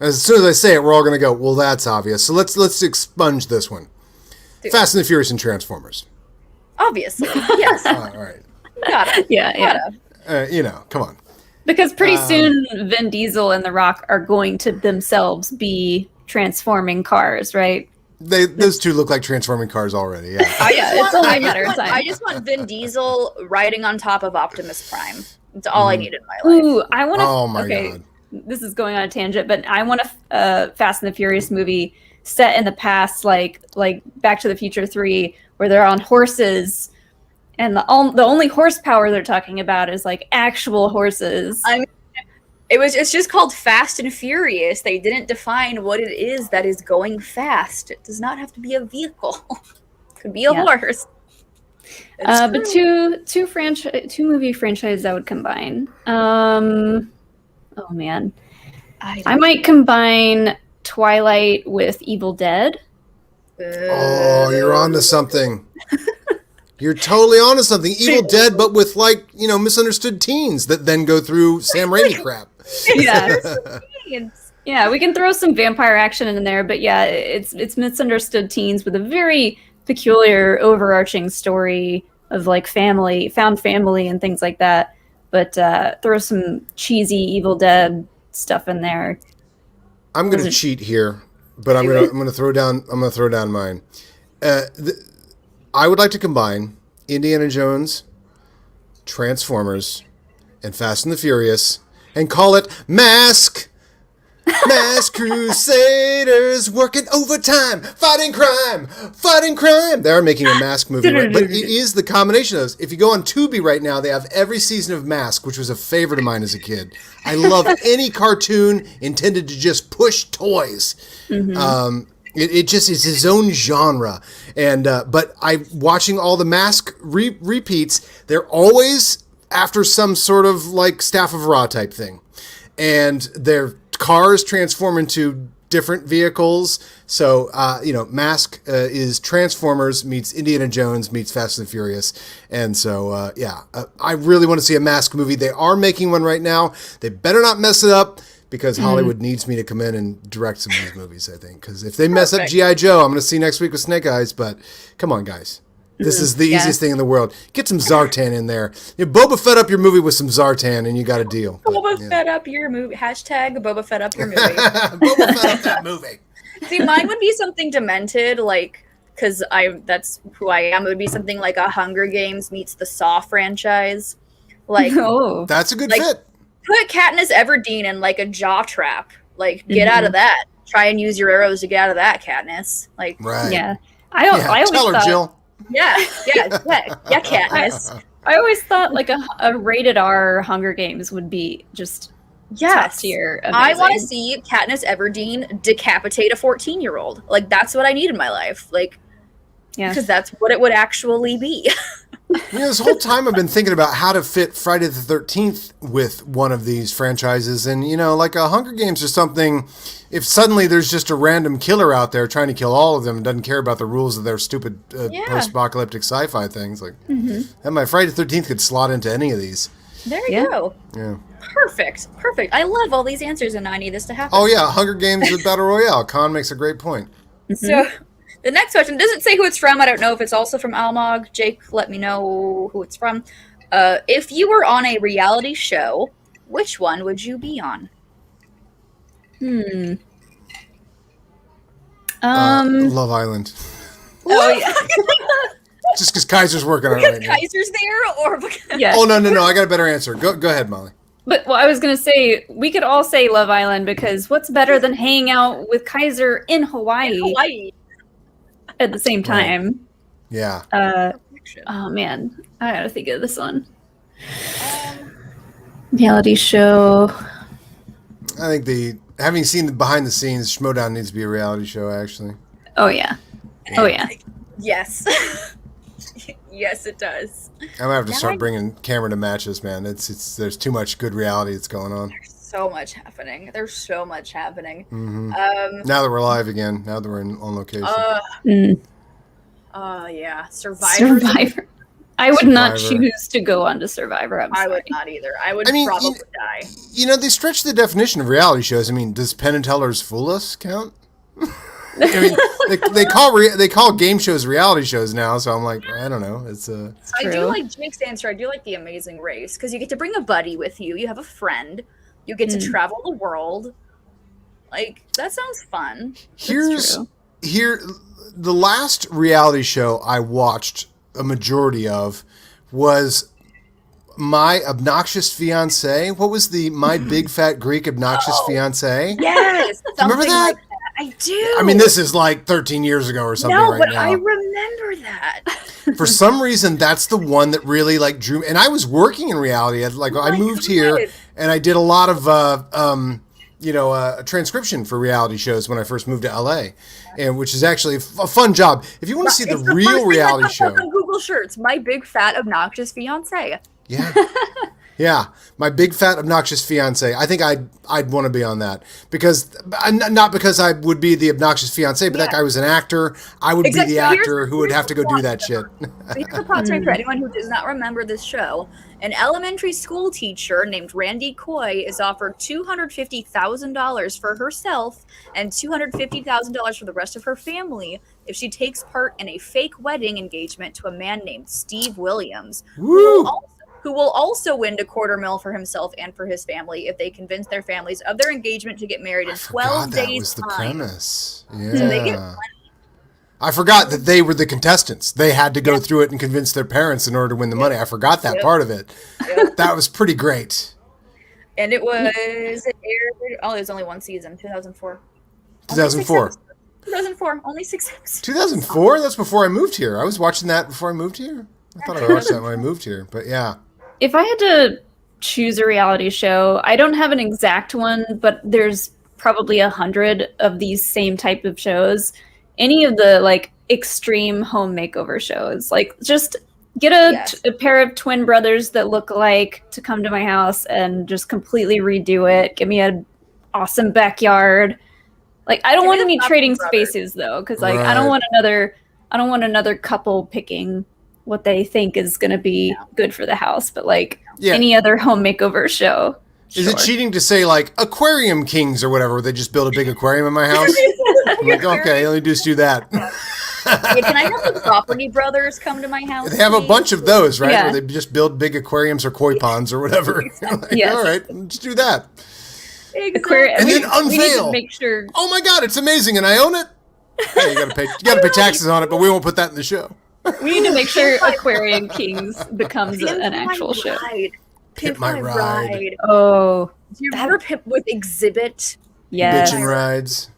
as soon as I say it, we're all going to go, well, that's obvious. So let's expunge this one. Fast and the Furious and Transformers. Obviously. Yes. All right. Got it. Yeah. Come on. Because pretty soon Vin Diesel and The Rock are going to themselves be transforming cars, right? Those two look like transforming cars already. Yeah. It's only a matter of time. I just want Vin Diesel riding on top of Optimus Prime. That's all I need in my life. Ooh, I want to. Oh my God. This is going on a tangent, but I want a Fast and the Furious movie set in the past, like Back to the Future 3, where they're on horses, and the only horsepower they're talking about is like actual horses. It's just called Fast and Furious. They didn't define what it is that is going fast. It does not have to be a vehicle. It could be a horse. But two movie franchises I would combine. Oh man, I might combine Twilight with Evil Dead. Oh, you're onto something. You're totally onto something. Evil Dead, but with misunderstood teens that then go through Sam Raimi crap. Yeah, we can throw some vampire action in there, but yeah, it's misunderstood teens with a very peculiar overarching story of like found family and things like that. But throw some cheesy Evil Dead stuff in there. I'm going to cheat here but I'm gonna throw down mine. I would like to combine Indiana Jones, Transformers, and Fast and the Furious, and call it Mask. Mask Crusaders working overtime, fighting crime. They're making a Mask movie, right? But it is the combination of those. If you go on Tubi right now, they have every season of Mask, which was a favorite of mine as a kid. I love any cartoon intended to just push toys. It just is his own genre. And but watching all the Mask repeats, they're always after some sort of like Staff of Ra type thing, and their cars transform into different vehicles. So, Mask is Transformers meets Indiana Jones meets Fast and the Furious. And so, I really want to see a Mask movie. They are making one right now. They better not mess it up because Hollywood needs me to come in and direct some of these movies, I think. Because if they mess up G.I. Joe, I'm going to see next week with Snake Eyes. But come on, guys. This is the easiest thing in the world. Get some Zartan in there. Boba Fett up your movie with some Zartan, and you got a deal. Boba Fett up your movie. Hashtag Boba Fett up your movie. Boba Fett up that movie. See, mine would be something demented, like, because that's who I am. It would be something like a Hunger Games meets the Saw franchise. Like, that's a good fit. Put Katniss Everdeen in like a jaw trap. Like, get out of that. Try and use your arrows to get out of that, Katniss. Like, right. Yeah. I always tell her, thought, Jill. Yeah, Katniss. I always thought like a rated R Hunger Games would be just top tier. I want to see Katniss Everdeen decapitate a 14-year-old. Like, that's what I need in my life. Like, because that's what it would actually be. This whole time I've been thinking about how to fit Friday the 13th with one of these franchises. And, like a Hunger Games or something, if suddenly there's just a random killer out there trying to kill all of them and doesn't care about the rules of their stupid post-apocalyptic sci-fi things, like, and my Friday the 13th could slot into any of these. There you go. Yeah. Perfect. I love all these answers, and I need this to happen. Oh, yeah. Hunger Games with Battle Royale. Khan makes a great point. So... the next question doesn't say who it's from. I don't know if it's also from Almog. Jake, let me know who it's from. If you were on a reality show, which one would you be on? Love Island. Oh, yeah. Just because Kaiser's working on it right now. Kaiser's there? Or because... Yeah. Oh, no. I got a better answer. Go ahead, Molly. But I was going to say, we could all say Love Island because what's better than hanging out with Kaiser in Hawaii? At the same time. Yeah. Oh man, I gotta think of this one. Reality show. I think having seen the behind the scenes, Schmoedown needs to be a reality show, actually. Oh yeah. Oh yeah. Yes. Yes, it does. I'm gonna have to start bringing camera to matches, man. There's too much good reality that's going on. So much happening. There's so much happening. Now that we're live again, now that we're on location. Yeah. Survivor. I would not choose to go on to Survivor. I would not either. I would probably die. They stretch the definition of reality shows. I mean, does Penn and Teller's Fool Us count? I mean, they call game shows reality shows now, so I'm like, I don't know. I do like Jake's answer. I do like The Amazing Race because you get to bring a buddy with you. You have a friend. You get to travel the world. Like, that sounds fun. The last reality show I watched a majority of was My Obnoxious Fiancé. What was My Big Fat Greek Obnoxious Fiancé? Yes. Remember that? Like that? I do. I mean, this is like 13 years ago or something right now. I remember that. For some reason, that's the one that really like drew me. And I was working in reality. I moved here and I did a lot of, transcription for reality shows when I first moved to LA, and which is actually a fun job. If you want to see the real reality show, on Google shirts, My Big Fat Obnoxious Fiancé. Yeah. Yeah, My Big Fat Obnoxious Fiancé. I think I'd want to be on that because not because I would be the obnoxious fiancé, but that guy was an actor. I would be the actor who would have to go do that shit. Here's the plot for anyone who does not remember this show. An elementary school teacher named Randy Coy is offered $250,000 for herself and $250,000 for the rest of her family if she takes part in a fake wedding engagement to a man named Steve Williams, Woo! who will also win a $250,000 for himself and for his family if they convince their families of their engagement to get married in 12 that days' was the time. premise. Yeah. So they get money. I forgot that they were the contestants. They had to go through it and convince their parents in order to win the money. I forgot that part of it. That was pretty great. And it aired, it was only one season, 2004. 2004. 2004, only 6 episodes. 2004? That's before I moved here. I was watching that before I moved here. I thought I watched that when I moved here, but yeah. If I had to choose a reality show, I don't have an exact one, but there's probably 100 of these same type of shows. Any of the like extreme home makeover shows, like just get a pair of twin brothers that look alike to come to my house and just completely redo it. Give me an awesome backyard. Like I don't want to be trading spaces though, because like I don't want another couple picking what they think is going to be good for the house, but like any other home makeover show. Is it cheating to say like Aquarium Kings or whatever, where they just build a big aquarium in my house? I'm like, okay, let me just do that. Can I have the Property Brothers come to my house? They have a bunch of those, right? Yeah. Where they just build big aquariums or koi ponds or whatever. Like, all right, let's do that. Aquarium, And then we need to unveil. make sure. Oh my God, it's amazing, and I own it. Hey, you gotta pay taxes on it, but we won't put that in the show. We need to make sure Aquarium Kings becomes an actual show. Pimp My Ride. Oh, Do you remember Pimp with Exhibit? yes. Bitchin' rides.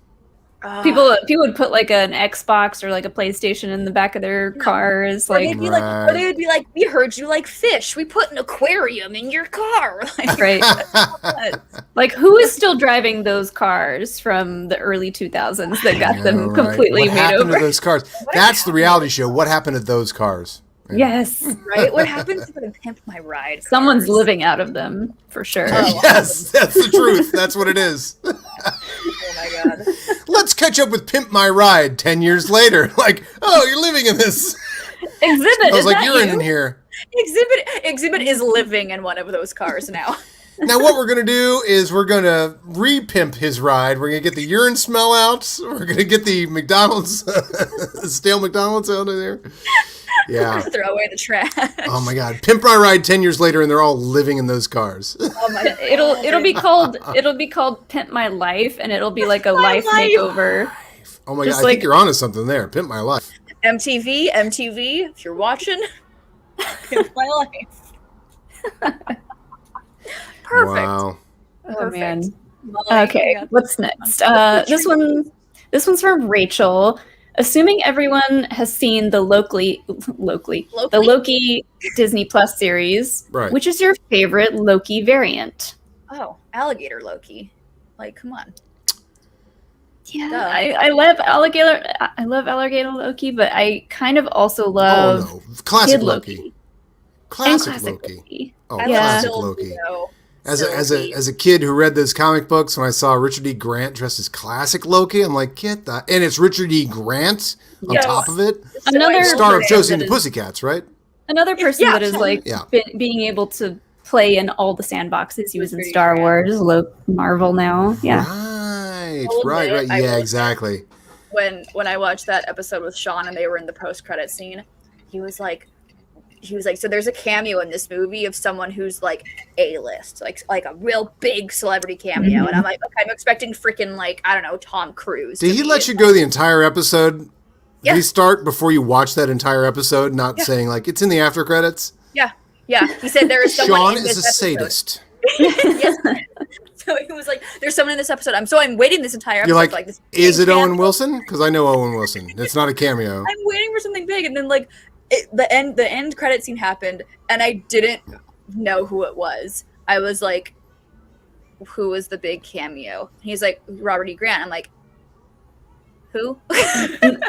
People would put like an Xbox or like a PlayStation in the back of their cars. Or Like, they'd be like, or they would be like, we heard you like fish. We put an aquarium in your car. Like, right? Like, who is still driving those cars from the early 2000s that got them completely What made happened over? to those cars? That's the reality show. What happened to those cars? Yes, right? What happened to the Pimp My Ride? someone's cars? living out of them for sure. Yes, that's the truth. That's what it is. Oh my God. Let's catch up with Pimp My Ride 10 years later. Like, oh, you're living in this. Exhibit. I was is like, that you're you? in here. Exhibit is living in one of those cars now. Now, what we're going to do is we're going to re-pimp his ride. We're going to get the urine smell out. We're going to get the McDonald's, stale McDonald's out of there. Yeah. Throw away the trash. Oh my God. Pimp My Ride 10 years later and they're all living in those cars. Oh my God. It'll be called Pimp My Life, and it'll be like a life life. makeover. Oh my Just God. I think you're onto something there. Pimp My Life. MTV, if you're watching, Pimp My Life. Perfect. Wow. Oh man. Molly, Okay, yeah. what's next? This one's from Rachel. Assuming everyone has seen the Loki Disney Plus series, Right. which is your favorite Loki variant? Oh, alligator Loki. Like, come on. Yeah, Duh. I love alligator. I love alligator Loki, but I kind of also love Oh no. Classic Kid Loki. Loki. Classic and classic Loki. Loki. Oh, I Yeah. love classic Sylvie, Loki. though. As Sylvie. a kid who read those comic books, when I saw Richard E. Grant dressed as classic Loki, I'm like, get that. And it's Richard E. Grant on Yes. top of it. Another Star of person Josie and that the is- Pussycats, right? Another person Yeah. that is like Yeah. being able to play in all the sandboxes he was in Pretty Star grand. Wars, Marvel now. Yeah. Right, I'll right, admit, right. I Yeah, will- exactly. When I watched that episode with Sean and they were in the post-credit scene, he was like, so there's a cameo in this movie of someone who's like A-list, like a real big celebrity cameo, and I'm like, okay, I'm expecting freaking like, I don't know, Tom Cruise. Did to he be let in you go the entire episode? Yeah. Restart before you watch that entire episode, not saying like it's in the after credits? Yeah, he said there is someone Sean in is this a episode. sadist. Yes. So he was like, "There's someone in this episode." I'm waiting this entire episode. You're like, for, this is big it Owen cameo. Wilson? Because I know Owen Wilson. It's not a cameo. I'm waiting for something big, and then like the end credit scene happened, and I didn't know who it was. I was like, "Who was the big cameo?" He's like, "Robert E. Grant." I'm like, "Who?" And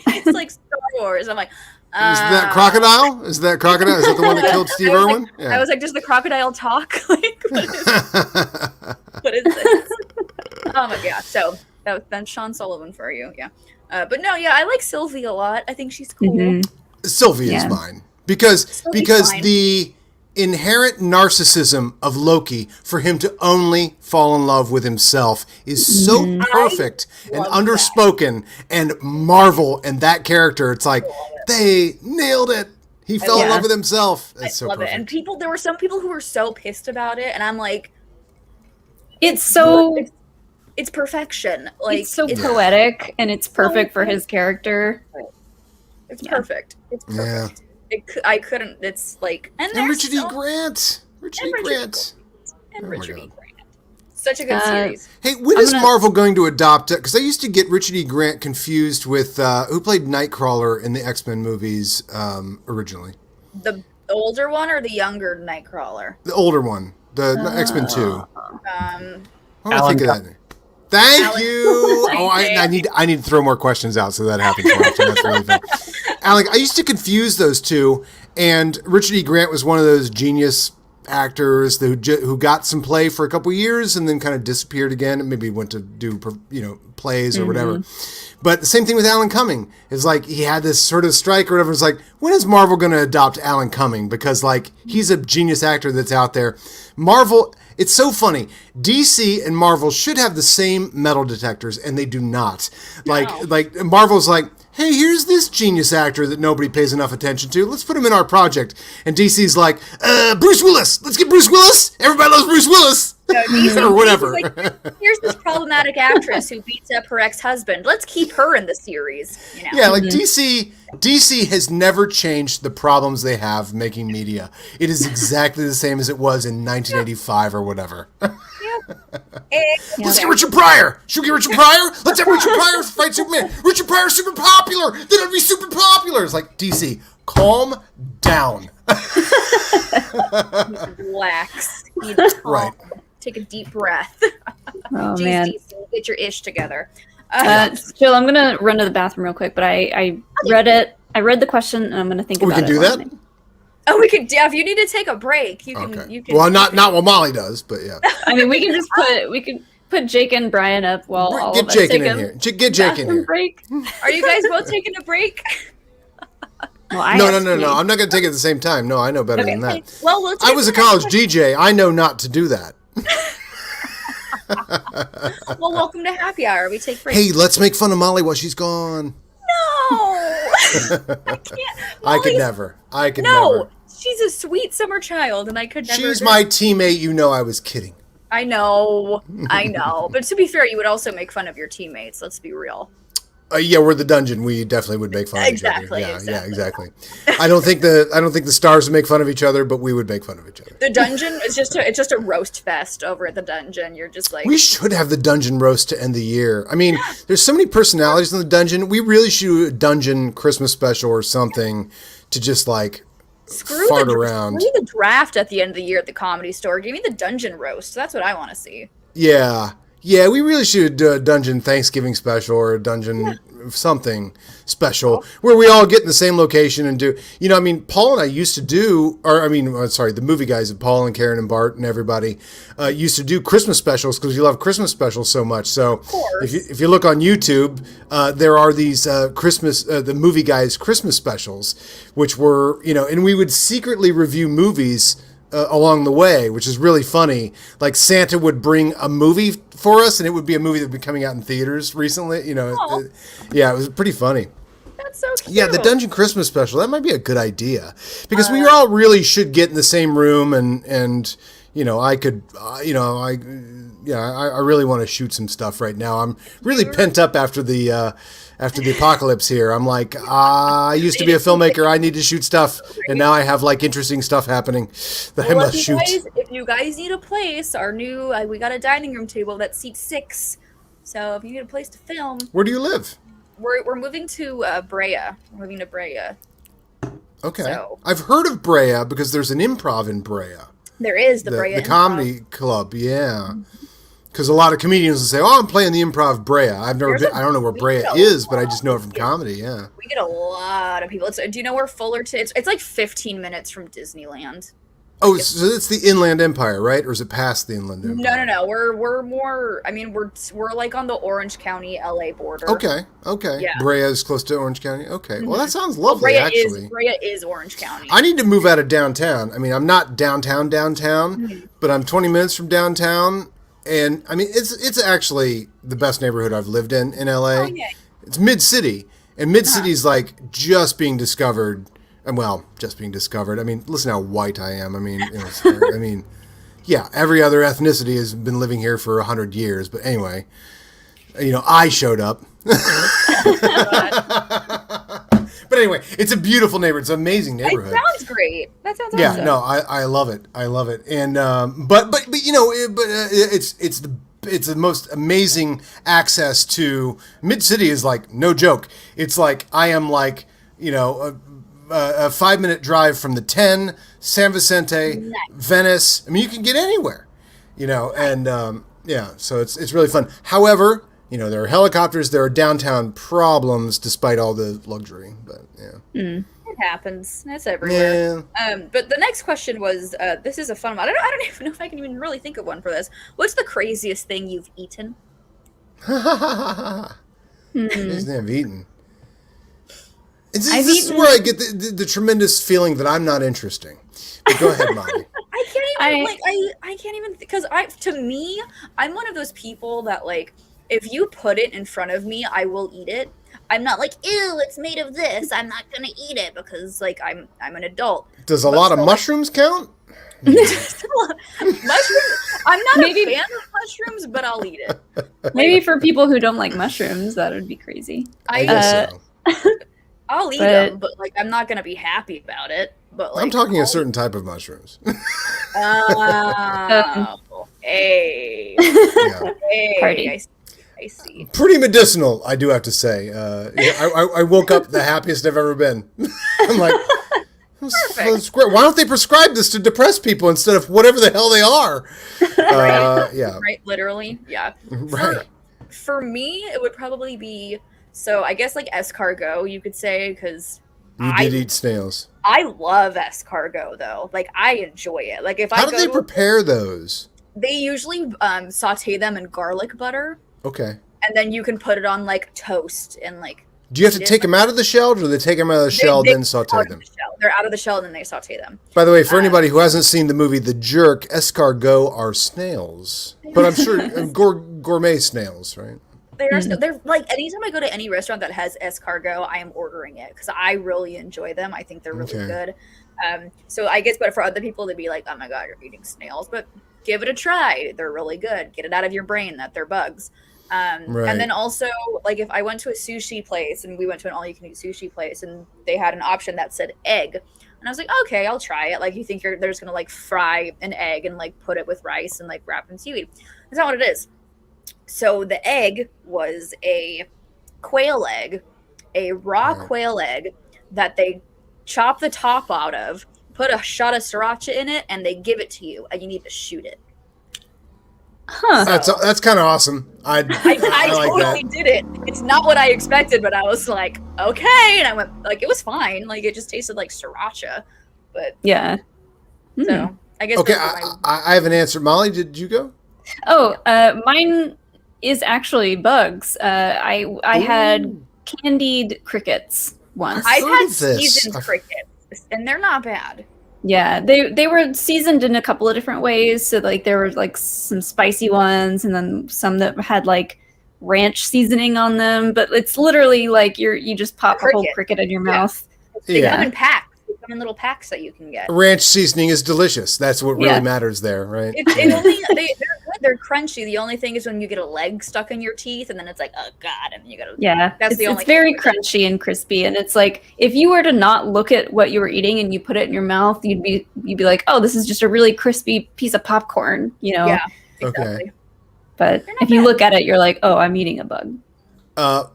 he's like, "Star Wars." I'm like, Is that Crocodile? Is that Crocodile? Is that the one that killed Steve I was like- Irwin? I was like, "Does the crocodile talk?" Like, what is this? Oh my god! So that's Sean Sullivan for you, yeah. But no, yeah, I like Sylvie a lot. I think she's cool. Mhm. Sylvie is Yeah. mine because Sylvie's fine. the inherent narcissism of Loki for him to only fall in love with himself is so perfect and love underspoken, and Marvel and that character, it's like they nailed it. He fell in Yeah. love with himself. I That's so love perfect. it. And there were some people who were so pissed about it, and I'm like, It's so it's perfection. Like it's so poetic, and it's perfect for good. his character. It's Yeah. perfect. It's Yeah. perfect. I couldn't. It's like And there's Richard E. so- Grant. Richard and E. Richard E. Grant. and Oh my Richard E. God. Grant. Such a good series. Hey, when I'm is gonna- Marvel going to adopt? Because I used to get Richard E. Grant confused with who played Nightcrawler in the X-Men movies originally. The older one or the younger Nightcrawler? The older one, the X-Men 2. Um, What do I think of that? Thank you. Oh, I need to throw more questions out so that happens more often. That's really fun. Alec, I used to confuse those two, and Richard E. Grant was one of those genius actors who got some play for a couple years and then kind of disappeared again, and maybe went to do plays or whatever. But the same thing with Alan Cumming. It's like he had this sort of strike or whatever. It's like, when is Marvel going to adopt Alan Cumming? Because like he's a genius actor that's out there. Marvel, it's so funny. DC and Marvel should have the same metal detectors, and they do not. Like Marvel's like, hey, here's this genius actor that nobody pays enough attention to. Let's put him in our project. And DC's like, Bruce Willis. Let's get Bruce Willis. Everybody loves Bruce Willis. no, DC Or whatever. Like, here's this problematic actress who beats up her ex-husband. Let's keep her in the series. You know? Yeah, like DC has never changed the problems they have making media. It is exactly the same as it was in 1985 or whatever. Let's get Richard Pryor. Should we get Richard Pryor? Let's have Richard Pryor fight Superman. Richard Pryor's super popular. Then it'll be super popular. It's like, DC, calm down. Relax. Right. Take a deep breath. Oh Jeez, man. DC, get your ish together. Jill, I'm gonna run to the bathroom real quick, but I read it. I read the question, and I'm gonna think We about can it. do while that? I'm- Oh, we could. Yeah, if you need to take a break, you can. Okay. You can. Well, not while Molly does, but yeah. I mean, we can put Jake and Brian up while all Get of us Jake take in a here. Get Jake in bathroom here. break. Are you guys both taking a break? Well, I No. have to pee. I'm not going to take it at the same time. No, I know better than that. Well, let's. I was a college DJ. I know not to do that. Well, welcome to Happy Hour. We take breaks. Hey, let's make fun of Molly while she's gone. No, I can't. I could Molly's- never. I could No, never. she's a sweet summer child, and I could never. She's my teammate. You know I was kidding. I know. But to be fair, you would also make fun of your teammates. Let's be real. Yeah, we're the dungeon. We definitely would make fun of each Exactly, other. Yeah, exactly. I don't think the stars would make fun of each other, but we would make fun of each other. The dungeon is just a roast fest over at the dungeon. You're just like, We should have the dungeon roast to end the year. I mean, there's so many personalities in the dungeon. We really should do a dungeon Christmas special or something to just like fart around. Screw the draft at the end of the year at the Comedy Store. Give me the dungeon roast. That's what I want to see. Yeah, we really should do a dungeon Thanksgiving special or a dungeon something special where we all get in the same location and do. You know, I mean, Paul and I used to do, the movie guys, Paul and Karen and Bart and everybody used to do Christmas specials because we love Christmas specials so much. So if you look on YouTube, there are these the movie guys Christmas specials, which were, and we would secretly review movies along the way, which is really funny. Like Santa would bring a movie for us, and it would be a movie that would be coming out in theaters recently. It was pretty funny. That's so cute. Yeah, the Dungeon Christmas special, that might be a good idea. Because we all really should get in the same room and I could, I really want to shoot some stuff right now. I'm really pent up after the apocalypse here. I'm like, I used to be a filmmaker. I need to shoot stuff. And now I have like interesting stuff happening that I must shoot. If you guys need a place, our new, we got a dining room table that seats 6. So if you need a place to film. Where do you live? We're moving to Brea. We're moving to Brea. Okay. So. I've heard of Brea because there's an improv in Brea. There is the Brea The Improv. comedy club, yeah. Because a lot of comedians will say, "Oh, I'm playing the Improv Brea." I've never been. I don't know where Brea is, but I just know it from comedy. Yeah. We get a lot of people. Do you know where Fullerton? It's like 15 minutes from Disneyland. Oh, so it's the Inland Empire, right? Or is it past the Inland Empire? No. We're more. I mean, we're like on the Orange County LA border. Okay. Yeah. Brea is close to Orange County. Okay. Well, that sounds lovely, actually. Brea is Orange County. I need to move out of downtown. I mean, I'm not downtown, but I'm 20 minutes from downtown. And I mean, it's actually the best neighborhood I've lived in LA. Oh, yeah. It's Mid-City. And Mid-City's like just being discovered well, just being discovered. I mean, listen how white I am. I mean, I mean, yeah, every other ethnicity has been living here for 100 years. But anyway, I showed up. But anyway, it's a beautiful neighborhood. It's an amazing neighborhood. It sounds great. That sounds Yeah, awesome. no, I love it. I love it. And but it's the most amazing access to Mid-City is like no joke. It's like I am like a 5-minute drive from the 10, San Vicente, Venice. I mean, you can get anywhere, and so it's really fun. However, there are helicopters, there are downtown problems despite all the luxury, but It happens. It's everywhere. Yeah. But the next question was, this is a fun one. I don't even know if I can even really think of one for this. What's the craziest thing you've eaten? I've eaten. This is where I get the tremendous feeling that I'm not interesting. But go ahead, Molly. I can't even because to me, I'm one of those people that like if you put it in front of me, I will eat it. I'm not like, ew, it's made of this. I'm not gonna eat it because like I'm an adult. Does a lot of mushrooms count? Mushrooms. I'm not a fan of mushrooms, but I'll eat it. Maybe for people who don't like mushrooms, that would be crazy. I guess so. I'll eat them, but like I'm not gonna be happy about it. But like I'm talking a certain type of mushrooms. Hey. Yeah. Hey. Party. I see. Pretty medicinal, I do have to say. I woke up the happiest I've ever been. I'm like, that's great. Why don't they prescribe this to depressed people instead of whatever the hell they are? Yeah. Right, literally. Yeah. Right. For me, it would probably be, so I guess like escargot, you could say, because You did eat snails. I love escargot, though. Like, I enjoy it. Like, if How I do they prepare those? They usually saute them in garlic butter. Okay. And then you can put it on, like, toast and, like... Do you have to take them out of the shell, or do they take them out of the shell, then saute them? They're out of the shell, and then they saute them. By the way, for anybody who hasn't seen the movie The Jerk, escargot are snails. But I'm sure gourmet snails, right? They're like, anytime I go to any restaurant that has escargot, I am ordering it because I really enjoy them. I think they're really good. So I guess, but for other people, they'd be like, oh my God, you're eating snails. But give it a try. They're really good. Get it out of your brain that they're bugs. Right. And then also, like, if I went to a sushi place and we went to an all-you-can-eat sushi place and they had an option that said egg, and I was like, okay, I'll try it. Like, you think they're just gonna like fry an egg and like put it with rice and like wrap in seaweed? That's not what it is. So the egg was a quail egg, a raw quail egg that they chop the top out of, put a shot of sriracha in it, and they give it to you, and you need to shoot it. Huh. That's kind of awesome. I like totally that. did it. It's not what I expected, but I was like, okay. And I went, like, it was fine. Like, it just tasted like sriracha. But, Yeah. so, I guess. Okay, I have an answer. Molly, did you go? Oh, mine is actually bugs. I had candied crickets once. I've heard had of this. seasoned crickets, and they're not bad. Yeah, they were seasoned in a couple of different ways. So like there were like some spicy ones, and then some that had like ranch seasoning on them. But it's literally like you just pop a whole cricket in your mouth. They Yeah. come in packs. They come in little packs that you can get. Ranch seasoning is delicious. That's what really Yeah. matters there, right? It only, they're good. They're crunchy. The only thing is when you get a leg stuck in your teeth, and then it's like, oh God, and you gotta. Yeah, That's the only it's very thing with it. crunchy and crispy, and it's like if you were to not look at what you were eating and you put it in your mouth, you'd be like, oh, this is just a really crispy piece of popcorn, Yeah, Okay. exactly. But They're not if you bad. look at it, you're like, oh, I'm eating a bug.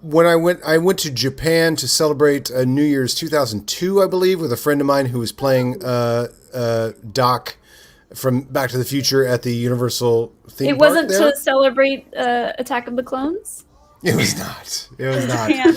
When I went to Japan to celebrate New Year's 2002, I believe, with a friend of mine who was playing Doc from Back to the Future at the Universal theme It park wasn't there. to celebrate Attack of the Clones? It was not. It was not. Man.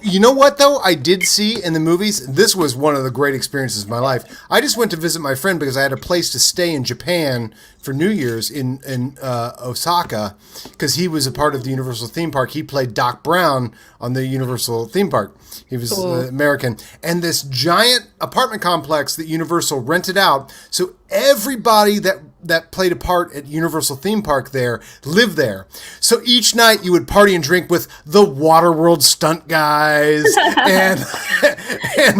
You know what though? I did see in the movies. This was one of the great experiences of my life. I just went to visit my friend because I had a place to stay in Japan for New Year's in Osaka because he was a part of the Universal theme park. He played Doc Brown on the Universal theme park. He was American, and this giant apartment complex that Universal rented out. So everybody that that played a part at Universal Theme Park there live there. So each night you would party and drink with the Waterworld stunt guys and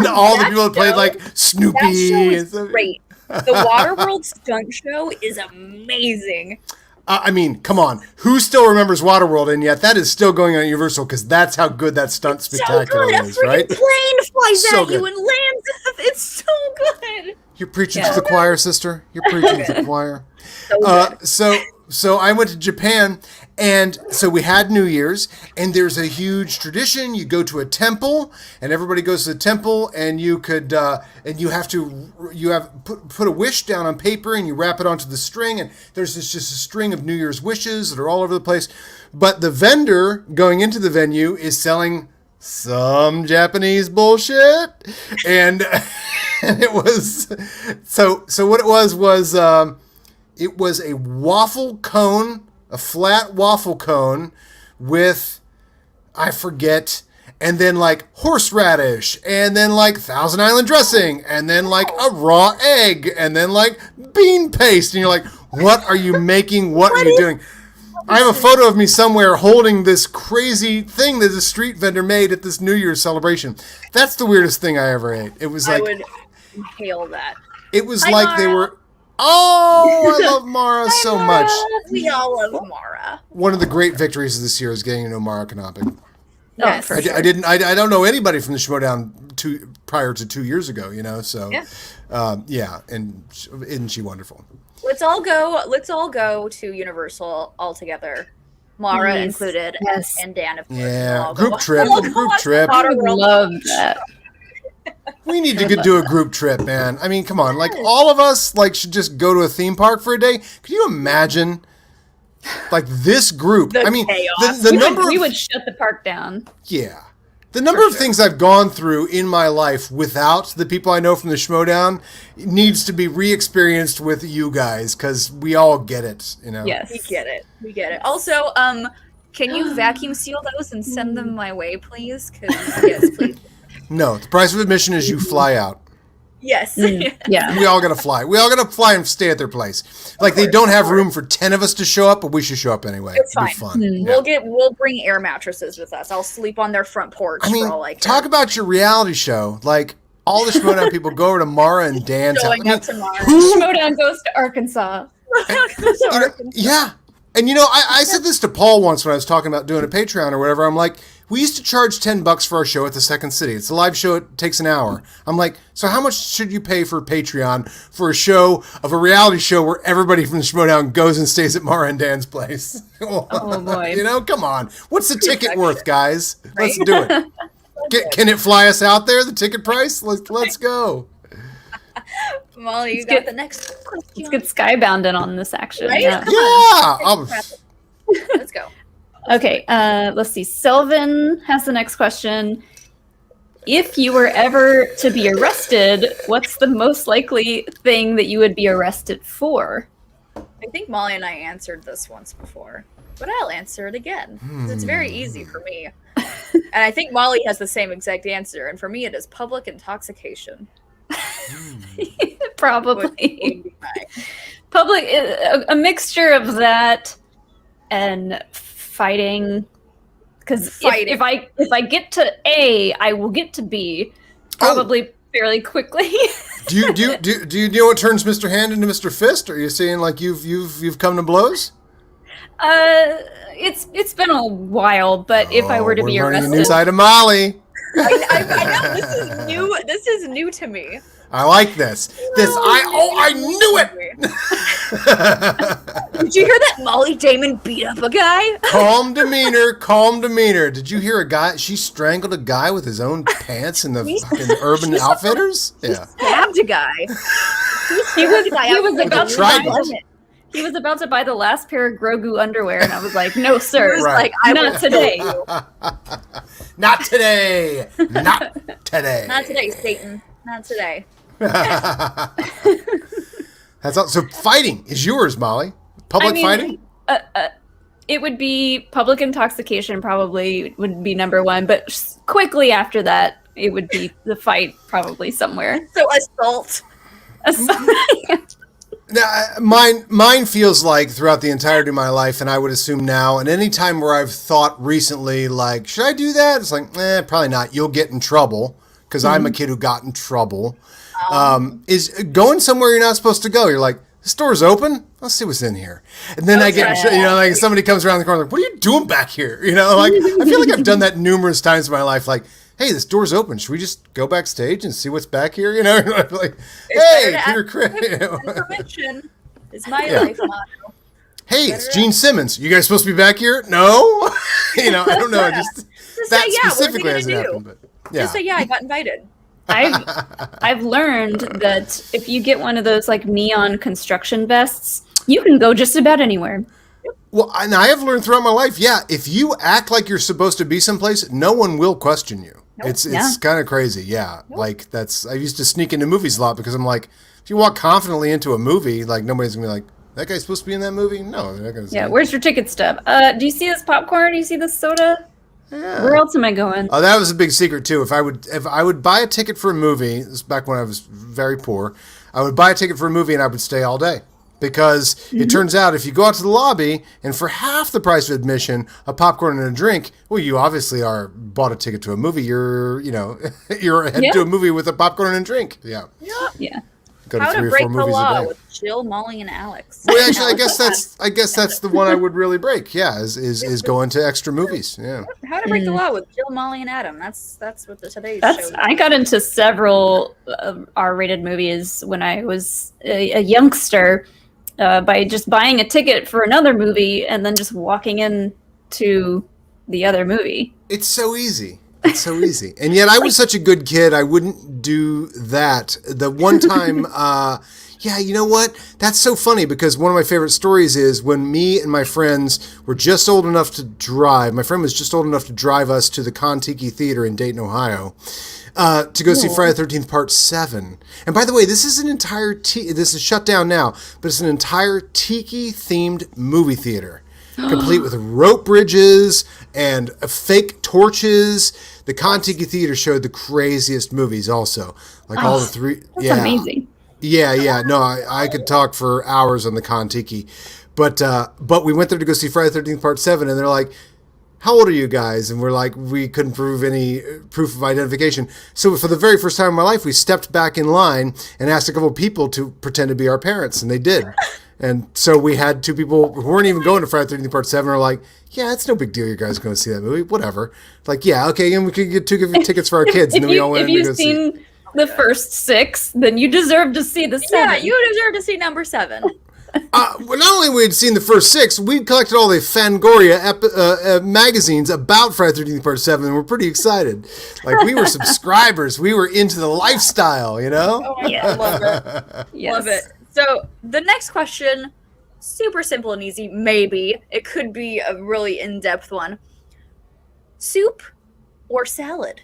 all the people that played like Snoopy. That show and is stuff. great. The Waterworld stunt show is amazing. I mean, come on. Who still remembers Waterworld? And yet that is still going on at Universal because that's how good that stunt spectacular so good. is, A freaking right? plane flies So at you good. and lands. It's so good. You're preaching to the choir, sister. You're preaching to the choir. So good. So I went to Japan, and so we had New Year's, and there's a huge tradition. You go to a temple, and everybody goes to the temple, and you could, and you have put a wish down on paper, and you wrap it onto the string, and there's just a string of New Year's wishes that are all over the place. But the vendor going into the venue is selling some Japanese bullshit, and it was so what it was it was a waffle cone, a flat waffle cone with, I forget, and then like horseradish, and then like Thousand Island dressing, and then like a raw egg, and then like bean paste, and you're like, what are you making? What are you doing? I have a photo of me somewhere holding this crazy thing that a street vendor made at this New Year's celebration. That's the weirdest thing I ever ate. It was like, I would inhale that. it was Hi, like they Mara. were. Oh, I love Mara so much. We all love Mara. One of the great victories of this year is getting to know Mara Knopping. Yes. for I don't know anybody from the Schmoedown prior to 2 years ago, you know. So, Yeah. and isn't she wonderful? Let's all go to Universal all together. Mara Please. included, Yes. and Dan, of course. Yeah, We'll all group go. trip, We'll all go group watch trip. I would Waterworld. love that. We need to do a group trip, man. I mean, come on, like all of us like should just go to a theme park for a day. Could you imagine, like this group? The I mean, chaos. the number We of would shut the park down. yeah. The number of things I've gone through in my life without the people I know from the Schmoedown needs to be re-experienced with you guys because we all get it, you know. Yes. We get it. Also, can you vacuum seal those and send them my way, please? Yes, please. No, the price of admission is you fly out. Yes. Yeah. We all gotta fly. We all gotta fly and stay at their place. Like they don't have room for 10 of us to show up, but we should show up anyway. It's It'll be fine. fun. Yeah. We'll bring air mattresses with us. I'll sleep on their front porch I mean, for all I care. talk about your reality show. Like all the Schmoedown people go over to Mara and Dan's house. Showing up tomorrow. Schmoedown goes to Arkansas. Yeah. And you know, I said this to Paul once when I was talking about doing a Patreon or whatever. I'm like, we used to charge $10 for our show at the Second City. It's a live show. It takes an hour. I'm like, so how much should you pay for Patreon for a show of a reality show where everybody from the Schmoedown goes and stays at Mara and Dan's place? Oh boy. You know, come on. What's the ticket worth, guys? Let's do it. Can it fly us out there, the ticket price? Let's go. Molly, you Let's got get- the next question. Let's get Skybound in on this action. Right? Yeah. Yeah. Let's go. Okay, let's see. Sylvan has the next question. If you were ever to be arrested, what's the most likely thing that you would be arrested for? I think Molly and I answered this once before, but I'll answer it again. 'Cause It's very easy for me. And I think Molly has the same exact answer. And for me, it is public intoxication. Probably. would be mine. Public, a mixture of that and fighting. Because if I get to A, I will get to B probably fairly quickly. Do you know what turns Mr. Hand into Mr. Fist? Are you saying like you've come to blows? It's been a while, but if I were to be we're learning arrested, a new side of Molly. I know this is new. This is new to me. I like this. I knew it. Did you hear that Molly Damon beat up a guy? Calm demeanor. Did you hear a guy? She strangled a guy with his own pants in the fucking Urban Outfitters. Yeah. Stabbed a guy. he was about a to buy trident. he was about to buy the last pair of Grogu underwear, and I was like, "No, sir, was Right. like, I not will today." Not today. Not today. Not today, Satan. Not today. That's all. So fighting is yours, Molly. Public fighting. It would be public intoxication. Probably would be number one, but quickly after that, it would be the fight. Probably somewhere. So assault. Now, mine feels like throughout the entirety of my life, and I would assume now, and any time where I've thought recently, like, should I do that? It's like, probably not. You'll get in trouble, because I'm a kid who got in trouble. Is going somewhere you're not supposed to go. You're like, the store's open? Let's see what's in here. And then I get, like somebody comes around the corner, like, what are you doing back here? Like, I feel like I've done that numerous times in my life, like, hey, this door's open. Should we just go backstage and see what's back here? Like, hey, Peter Craig. Information is my life motto. Hey, it's Gene Simmons. You guys supposed to be back here? No? I don't know. Just that specifically hasn't happened. But, Just say, I got invited. I've learned that if you get one of those like neon construction vests, you can go just about anywhere. Well, and I have learned throughout my life, if you act like you're supposed to be someplace, no one will question you. Nope. It's kind of crazy, Nope. Like I used to sneak into movies a lot because I'm like, if you walk confidently into a movie, like nobody's gonna be like, that guy's supposed to be in that movie? No, they're not gonna say. Yeah, where's your ticket stub? Do you see this popcorn? Do you see this soda? Yeah. Where else am I going? Oh, that was a big secret too. If I would buy a ticket for a movie, this is back when I was very poor, I would buy a ticket for a movie and I would stay all day. Because it turns out if you go out to the lobby and for half the price of admission, a popcorn and a drink, well, you obviously bought a ticket to a movie. You're headed to a movie with a popcorn and a drink. Yeah. Yeah. Go to How 3 to or break 4 the movies law a day. with Jill, Molly, and Alex. Well, actually, I guess that's the one I would really break. Yeah, is going to extra movies. Yeah. How to break the law with Jill, Molly, and Adam. That's what today's show is. I got into several R-rated movies when I was a youngster by just buying a ticket for another movie and then just walking in to the other movie. It's so easy. It's so easy. And yet I was such a good kid, I wouldn't do that. The one time, you know what? That's so funny because one of my favorite stories is when me and my friends were just old enough to drive. My friend was just old enough to drive us to the Kon-Tiki Theater in Dayton, Ohio, to go see Friday the 13th Part 7. And by the way, this is an entire, this is shut down now, but it's an entire Tiki-themed movie theater. Complete with rope bridges and fake torches. The Kon-Tiki Theater showed the craziest movies also. Like all the 3. That's amazing. Yeah. No, I could talk for hours on the Kon-Tiki. But we went there to go see Friday the 13th Part 7, and they're like, how old are you guys? And we're like, we couldn't prove any proof of identification. So for the very first time in my life, we stepped back in line and asked a couple of people to pretend to be our parents, and they did. And so we had 2 people who weren't even going to Friday the 13th Part 7 are like, yeah, it's no big deal. You guys are going to see that movie. Whatever. Like, yeah, okay, and we could get 2 tickets for our kids. And then we all went in to go see. If you've seen the first 6, then you deserve to see the 7. Yeah, you deserve to see number 7. Well, not only we'd seen the first 6, we collected all the Fangoria magazines about Friday the 13th Part 7, and we're pretty excited. Like, we were subscribers. We were into the lifestyle, Oh, yeah, love it. Yes. Love it. So the next question, super simple and easy, maybe. It could be a really in-depth one. Soup or salad?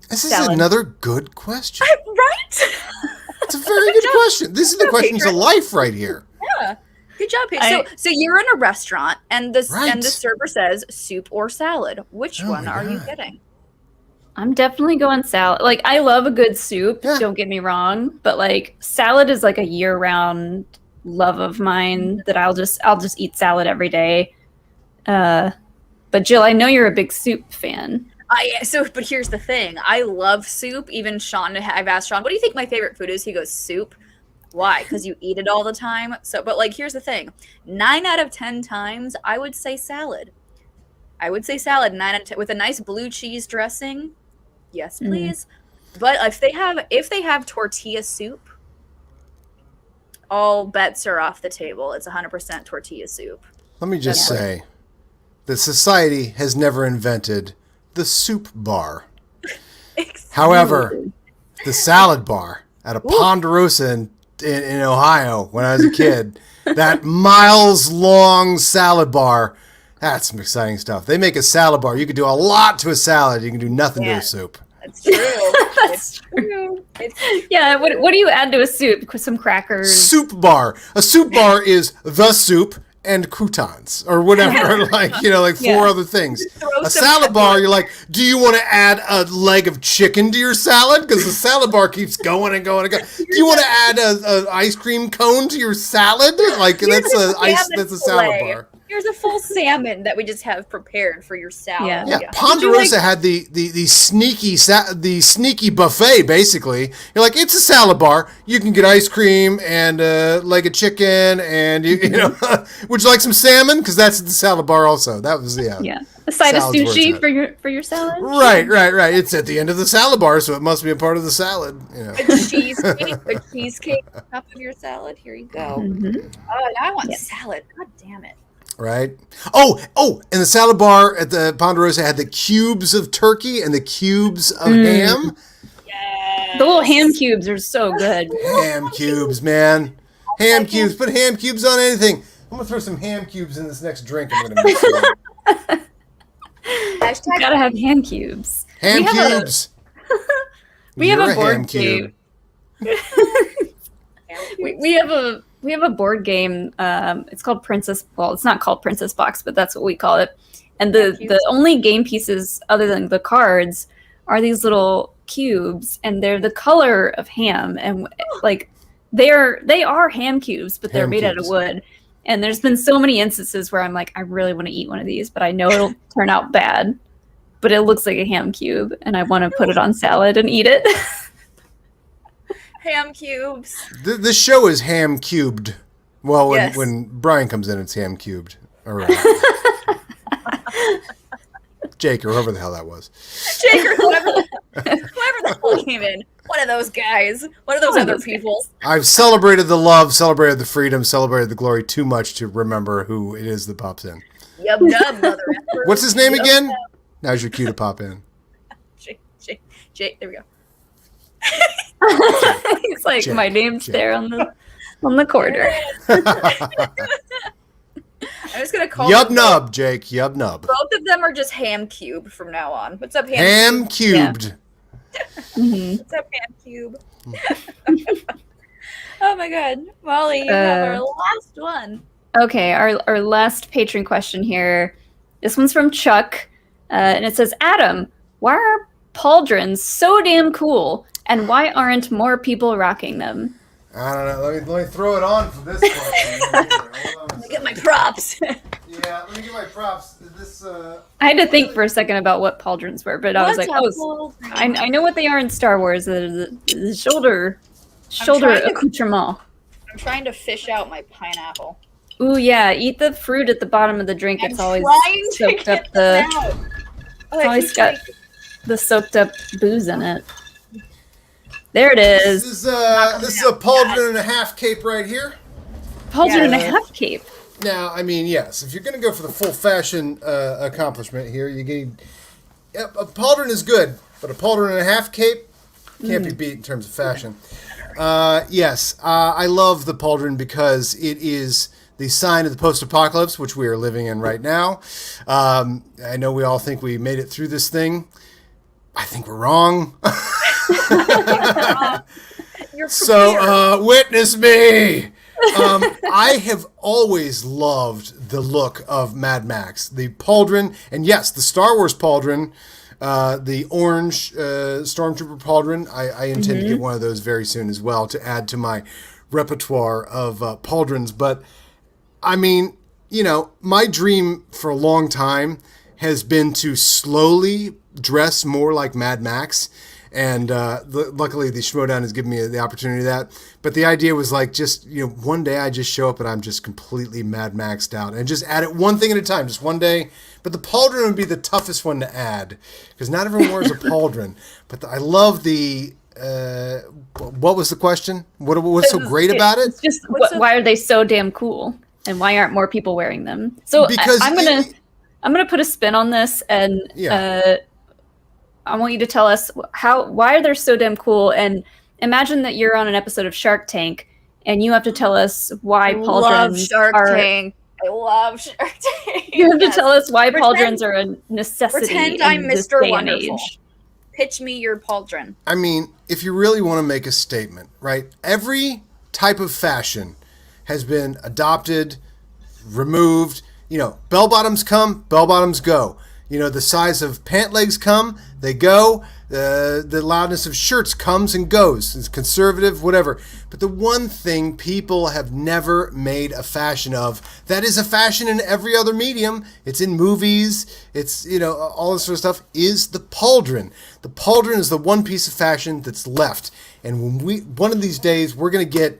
This is another good question. Right? It's a very good question. This is the questions of life right here. Yeah. Good job, Paige. So you're in a restaurant, and the server says soup or salad. Which one are you getting? I'm definitely going salad. Like, I love a good soup, don't get me wrong, but like salad is like a year-round love of mine that I'll just eat salad every day. But Jill, I know you're a big soup fan. But here's the thing. I love soup. Even Sean, I've asked Sean, what do you think my favorite food is? He goes, soup. Why? Because you eat it all the time. But like, here's the thing. 9 out of 10 times, I would say salad. 9 out of 10 with a nice blue cheese dressing. Yes, please. But if they have tortilla soup, all bets are off the table. It's 100% tortilla soup. Let me just say that society has never invented the soup bar. However, the salad bar at a Ponderosa in Ohio when I was a kid, that miles-long salad bar, that's some exciting stuff. They make a salad bar. You can do a lot to a salad. You can do nothing to a soup. That's true. That's true. Yeah, what do you add to a soup? Some crackers. Soup bar. A soup bar is the soup and croutons or whatever, like, you know, like four other things. A salad bar, you're like, do you want to add a leg of chicken to your salad? Because the salad bar keeps going and going and going. Do you want to add a ice cream cone to your salad? Like, that's a salad bar. Here's a full salmon that we just have prepared for your salad. Yeah. Ponderosa had the sneaky buffet. Basically, you're like, it's a salad bar. You can get ice cream and a leg of chicken, and you know, would you like some salmon? Because that's at the salad bar also. That was a side of sushi for your salad. Right. It's at the end of the salad bar, so it must be a part of the salad. You know. A cheesecake on top of your salad. Here you go. Mm-hmm. Oh, now I want salad. God damn it. Right. Oh, and the salad bar at the Ponderosa had the cubes of turkey and the cubes of ham. Yes. The little ham cubes are so good. Ham cubes, man. Ham cubes. Put ham cubes on anything. I'm going to throw some ham cubes in this next drink I'm going to make. You gotta have ham cubes. Ham cubes. We have a board ham cube. We have a board game. It's called Princess. Well, it's not called Princess Box, but that's what we call it. And the only game pieces other than the cards are these little cubes, and they're the color of ham, and like they are ham cubes, but they're made out of wood. And there's been so many instances where I'm like, I really want to eat one of these, but I know it'll turn out bad. But it looks like a ham cube, and I want to put it on salad and eat it. Ham cubes. This show is ham cubed. Well, when Brian comes in, it's ham cubed. All right. Jake, or whoever the hell that was. Jake, or whoever the hell came in. One of those guys. One of those other people. I've celebrated the love, celebrated the freedom, celebrated the glory too much to remember who it is that pops in. Yub nub, mother effer. What's his name again? Now's your cue to pop in. Jake, there we go. It's like my name's there on the corner. I'm just gonna call Yub Nub, Jake. Yub Nub. Both of them are just ham cube from now on. What's up, ham cubed? Mm-hmm. What's up, ham cube? Oh my god, Molly, you have our last one. Okay, our last patron question here. This one's from Chuck, and it says, Adam, why are pauldrons so damn cool, and why aren't more people rocking them? I don't know. Let me throw it on for this one. Let me get my props. Yeah, let me get my props. I had to think for a second about what pauldrons were, but I was like, I know what they are in Star Wars. The shoulder accoutrement. I'm trying to fish out my pineapple. Ooh, yeah. Eat the fruit at the bottom of the drink. It's always soaked up it's always got the soaked up booze in it. There it is. This is a pauldron and a half cape right here. Pauldron and a half cape. Now, I mean, yes, if you're going to go for the full fashion accomplishment here, you need a pauldron is good, but a pauldron and a half cape can't be beat in terms of fashion. Yes, I love the pauldron because it is the sign of the post-apocalypse, which we are living in right now. I know we all think we made it through this thing. I think we're wrong. So, witness me. I have always loved the look of Mad Max, the pauldron, and yes, the Star Wars pauldron, the orange Stormtrooper pauldron. I intend to get one of those very soon as well to add to my repertoire of pauldrons. But I mean, you know, my dream for a long time has been to slowly dress more like Mad Max. And luckily, the Schmoedown has given me the opportunity to that. But the idea was like, just, you know, one day I just show up and I'm just completely Mad Maxed out. And just add it one thing at a time, just one day. But the pauldron would be the toughest one to add. Because not everyone wears a pauldron. But I love the... what was the question? What's so great about it? It's just, why are they so damn cool? And why aren't more people wearing them? So because I'm gonna put a spin on this, and I want you to tell us why are they so damn cool, and imagine that you're on an episode of Shark Tank and you have to tell us why pauldrons I love Shark Tank. You have to tell us why pauldrons are a necessity. Pretend I'm Mr. Wonderful. Pitch me your pauldron. I mean, if you really want to make a statement, right? Every type of fashion has been adopted, removed. You know, bell bottoms come, bell bottoms go. You know, the size of pant legs come, they go. The loudness of shirts comes and goes. It's conservative, whatever. But the one thing people have never made a fashion of, that is a fashion in every other medium, it's in movies, it's, you know, all this sort of stuff, is the pauldron. The pauldron is the one piece of fashion that's left. And when one of these days, we're going to get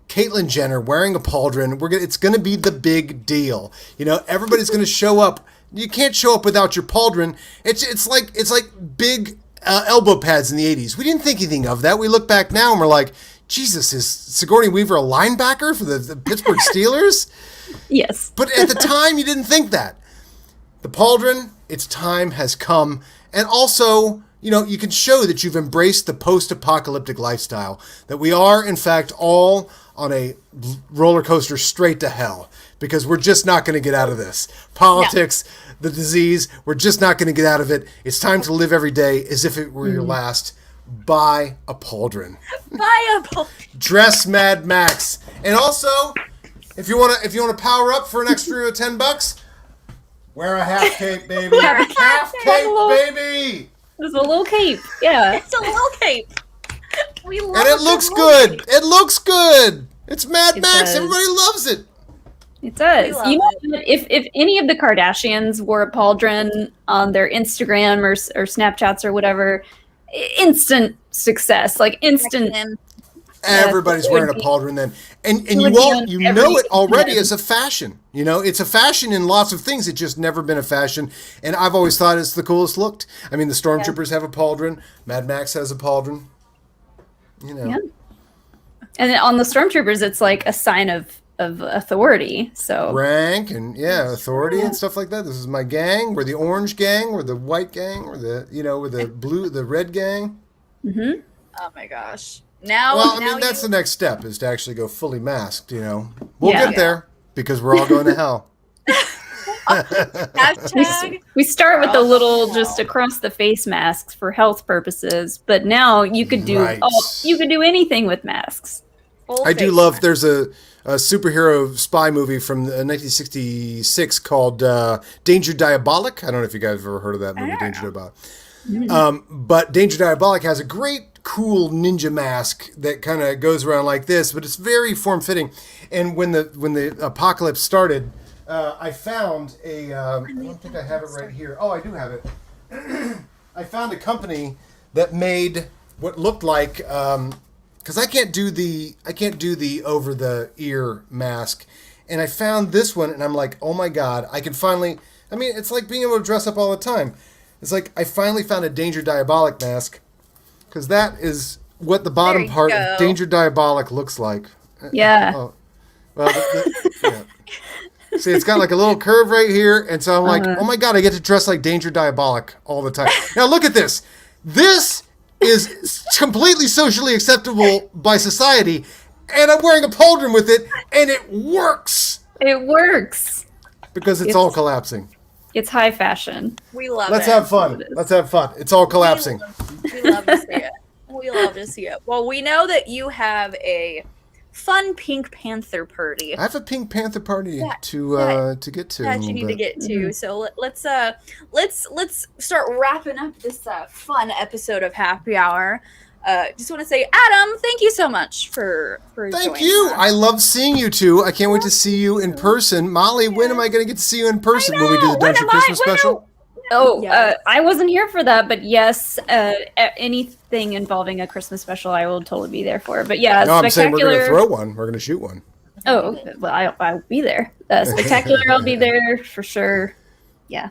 Caitlyn Jenner wearing a pauldron. It's going to be the big deal. You know, everybody's going to show up. You can't show up without your pauldron. It's like big elbow pads in the 80s. We didn't think anything of that. We look back now and we're like, Jesus, is Sigourney Weaver a linebacker for the Pittsburgh Steelers? Yes. But at the time, you didn't think that. The pauldron, its time has come. And also, you know, you can show that you've embraced the post-apocalyptic lifestyle, that we are, in fact, all on a roller coaster straight to hell, because we're just not going to get out of this. Politics, the disease, we're just not going to get out of it. It's time to live every day as if it were your last. Buy a pauldron. Buy a pauldron. Dress Mad Max. And also, if you want to power up for an extra $10, wear a half cape, baby. Half cape, baby. There's a little cape. Yeah. It's a little cape. We love and it looks good. Cape. It looks good. It's Mad Max. Does. Everybody loves it. It does. love You know, if any of the Kardashians wore a pauldron on their Instagram or Snapchats or whatever, instant success, like instant. Everybody's it wearing would a be- pauldron then. And it you would be all on you every know it already head. as a fashion. You know, it's a fashion in lots of things. It's just never been a fashion. And I've always thought it's the coolest looked. I mean, the Stormtroopers have a pauldron. Mad Max has a pauldron. You know. Yeah. And on the Stormtroopers, it's like a sign of authority. So Rank and authority and stuff like that. This is my gang. We're the orange gang. We're the white gang. We're the red gang. Mhm. Oh my gosh. Now, Well, I now mean, that's you- the next step, is to actually go fully masked, you know. We'll Yeah. get there, because we're all going to hell. hashtag. we start with the little just across the face masks for health purposes, but now you could do Right. you could do anything with masks. full I do face love, mask. there's a superhero spy movie from 1966 called Danger Diabolic. I don't know if you guys have ever heard of that movie, Danger Diabolic. But Danger Diabolic has a great, cool ninja mask that kind of goes around like this, but it's very form-fitting. And when the apocalypse started, I found a. I don't think I have it right here. Oh, I do have it. I found a company that made what looked like, because I can't do the over the ear mask, and I found this one, and I'm like, oh my god, I can finally. I mean, it's like being able to dress up all the time. It's like I finally found a Danger Diabolic mask, because that is what the bottom There you part go. of Danger Diabolic looks like. Yeah. Oh, well, yeah. See, it's got like a little curve right here, and so I'm like, oh my god, I get to dress like Danger Diabolic all the time. Now look at this. This is completely socially acceptable by society, and I'm wearing a pauldron with it, and it works It works. because it's all collapsing. It's high fashion. We love Let's it. have fun. Let's have fun. It's all collapsing. We love to see it. We love to see it. Well, we know that you have a fun Pink Panther party I have a Pink Panther party That- to get to. that you need to get to. So let's start wrapping up this fun episode of Happy Hour. Just want to say, Adam, thank you so much for Thank joining you. us. I love seeing you two. I can't wait to see you in person. Molly, when am I going to get to see you in person? When we do the When Dungeon am I? Christmas When special? Oh, Yes. I wasn't here for that, but yes, anything involving a Christmas special, I will totally be there for. But yeah, No, I'm saying we're going to spectacular. throw one. We're going to shoot one. Oh, well, I'll be there. Spectacular, I'll be there for sure. Yeah,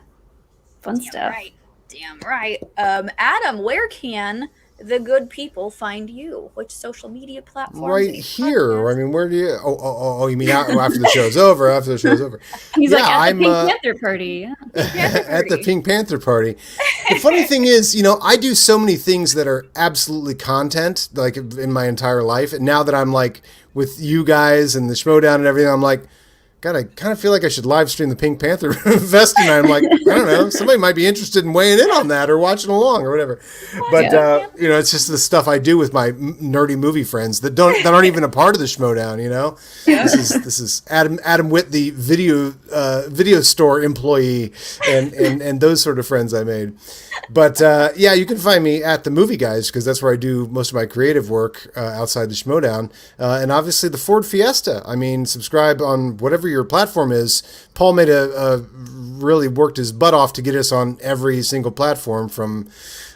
fun stuff. Right. Damn right. Adam, where can the good people find you? Which social media platforms? Right any here. podcasts? I mean, where do you? Oh! You mean after the show's over? After the show's over. He's like Yeah, at I'm, the Pink Panther party. Yeah. At the Pink Panther party. The funny thing is, I do so many things that are absolutely content, like in my entire life. And now that I'm like with you guys and the Schmoedown and everything, I'm like, God, I kind of feel like I should live stream the Pink Panther vest tonight. I'm like, I don't know, somebody might be interested in weighing in on that or watching along or whatever. But it's just the stuff I do with my nerdy movie friends that aren't even a part of the Schmoedown. This is Adam Witt, the video store employee, and those sort of friends I made. But you can find me at the Movie Guys because that's where I do most of my creative work outside the Schmoedown, and obviously the Ford Fiesta. I mean, subscribe on whatever your platform is. Paul made really worked his butt off to get us on every single platform from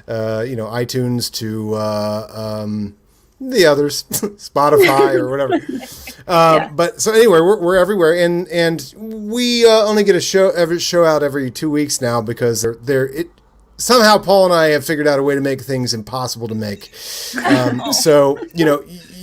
iTunes to the others, Spotify or whatever. But so anyway, we're everywhere, and we only get a show out every 2 weeks now because somehow Paul and I have figured out a way to make things impossible to make. So,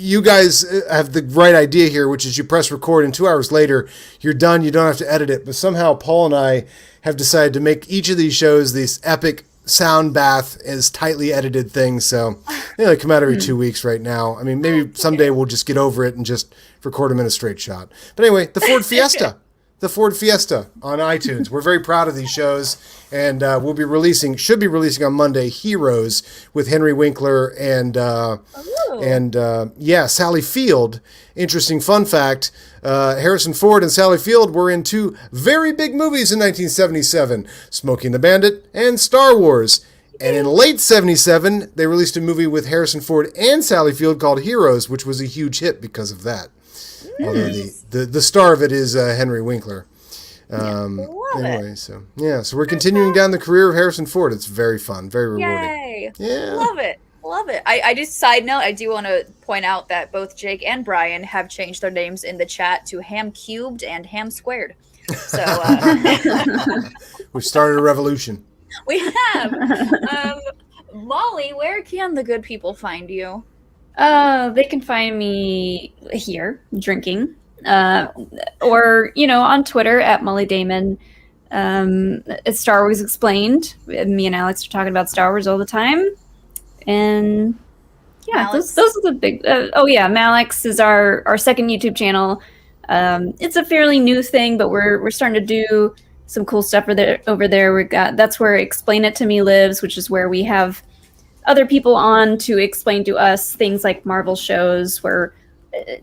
you guys have the right idea here, which is you press record and 2 hours later, you're done. You don't have to edit it. But somehow Paul and I have decided to make each of these shows this epic sound bath as tightly edited things. So they come out every 2 weeks right now. I mean, maybe someday we'll just get over it and just record them in a straight shot. But anyway, the Ford Fiesta. The Ford Fiesta on iTunes. We're very proud of these shows, and should be releasing on Monday, Heroes with Henry Winkler and Sally Field. Interesting fun fact, Harrison Ford and Sally Field were in 2 very big movies in 1977, Smokey and the Bandit and Star Wars. And in late 77, they released a movie with Harrison Ford and Sally Field called Heroes, which was a huge hit because of that. Although the star of it is Henry Winkler. So we're continuing down the career of Harrison Ford. It's very fun, very rewarding. Yay! Yeah, Love it. I just side note, I do want to point out that both Jake and Brian have changed their names in the chat to Ham Cubed and Ham Squared. So we've started a revolution. We have. Molly, where can the good people find you? They can find me here drinking, or on Twitter at Molly Damon. It's Star Wars Explained. Me and Alex are talking about Star Wars all the time, and those are the big. Malix is our second YouTube channel. It's a fairly new thing, but we're starting to do some cool stuff over there. That's where Explain It to Me lives, which is where we have other people on to explain to us things like Marvel shows, where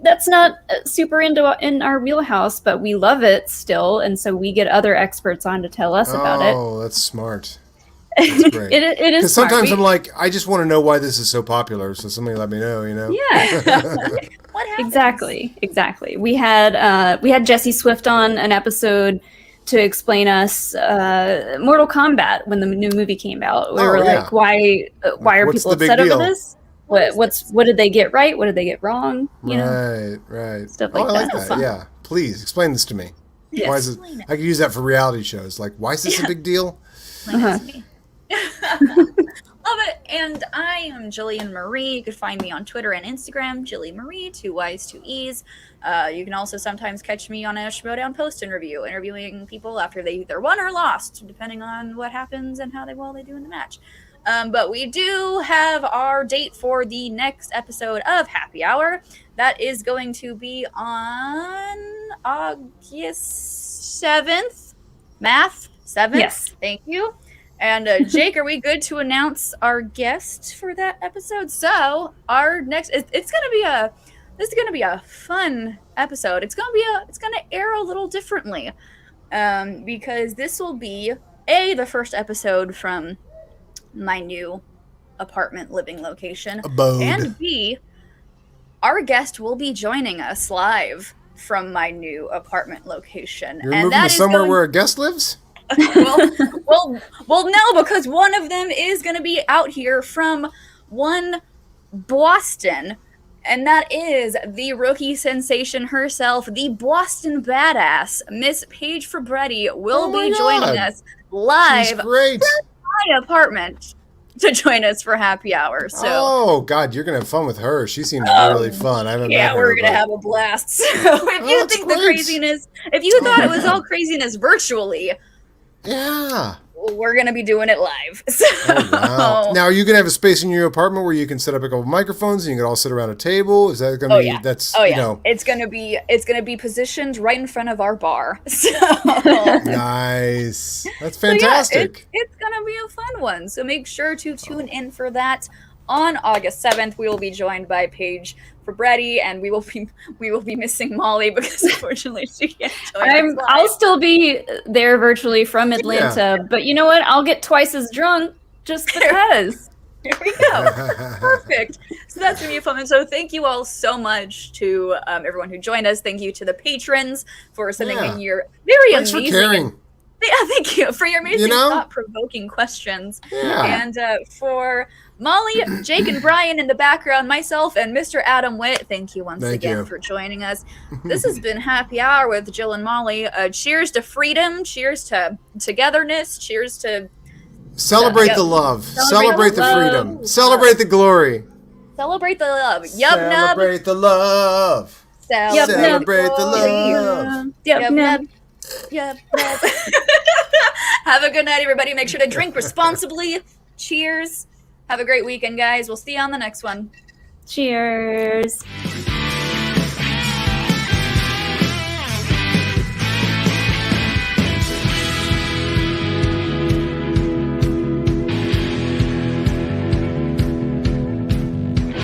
that's not super in our wheelhouse, but we love it still, and so we get other experts on to tell us about it. Oh, that's smart. That's great. It is. Because sometimes I'm like, I just want to know why this is so popular, so somebody let me know. Yeah. What happens? Exactly. We had Jesse Swift on an episode to explain us Mortal Kombat when the new movie came out. We were like, why are What's people the big upset deal? over this? What did they get right? What did they get wrong? Right. Stuff like I like that. that. Yeah. Please explain this to me. Yes. Why is it? I could use that for reality shows. Like, why is this a big deal? Love it. And I am Jillian Marie. You can find me on Twitter and Instagram, Jilly Marie, 2 Y's, 2 E's. You can also sometimes catch me on a Schmoedown post interviewing people after they either won or lost, depending on what happens and how well they do in the match. But we do have our date for the next episode of Happy Hour. That is going to be on August 7th. Math? 7th? Yes. Thank you. And Jake, are we good to announce our guest for that episode? So our next, this is gonna be a fun episode. It's gonna air a little differently, because this will be the first episode from my new apartment living location, Abode. and B, our guest will be joining us live from my new apartment location. You're and moving that to is somewhere going- where a guest lives? well, no, because one of them is going to be out here from Boston, and that is the rookie sensation herself, the Boston badass, Miss Paige Fabretti, will be joining us live She's great. from my apartment to join us for Happy Hour. So, oh God, you're gonna have fun with her. She seems really fun. I haven't met her, we're gonna but- have a blast. So, if you that's think great. the craziness, if you thought it was all craziness virtually. Yeah. we're gonna be doing it live. So Oh, wow. Now, are you gonna have a space in your apartment where you can set up a couple microphones and you can all sit around a table? Is that gonna be? yeah. That's oh you yeah, know. it's gonna be positioned right in front of our bar. So Nice. That's So, yeah, fantastic. it's gonna be a fun one. So make sure to tune in for that. On August 7th, we will be joined by Paige Fabretti, and we will be missing Molly because unfortunately she can't join us live. I'll still be there virtually from Atlanta, but you know what? I'll get twice as drunk just because. Here we go. Perfect. So that's gonna be a fun one. So thank you all so much to everyone who joined us. Thank you to the patrons for sending in your very Thanks amazing. for caring. Yeah, thank you for your amazing, You know? thought-provoking questions. Yeah. And for Molly, Jake, and Brian in the background, myself, and Mr. Adam Witt, thank you once Thank again you. for joining us. This has been Happy Hour with Jill and Molly. Cheers to freedom. Cheers to togetherness. Cheers to Celebrate Yep. the love. Celebrate Celebrate the the love. freedom. Celebrate the glory. celebrate the love. Yup, nub. Celebrate the love. Yup, nub. Celebrate the love. Yep, Yup, no. nub. Yup, nub. Have a good night, everybody. Make sure to drink responsibly. Cheers. Have a great weekend, guys. We'll see you on the next one. Cheers.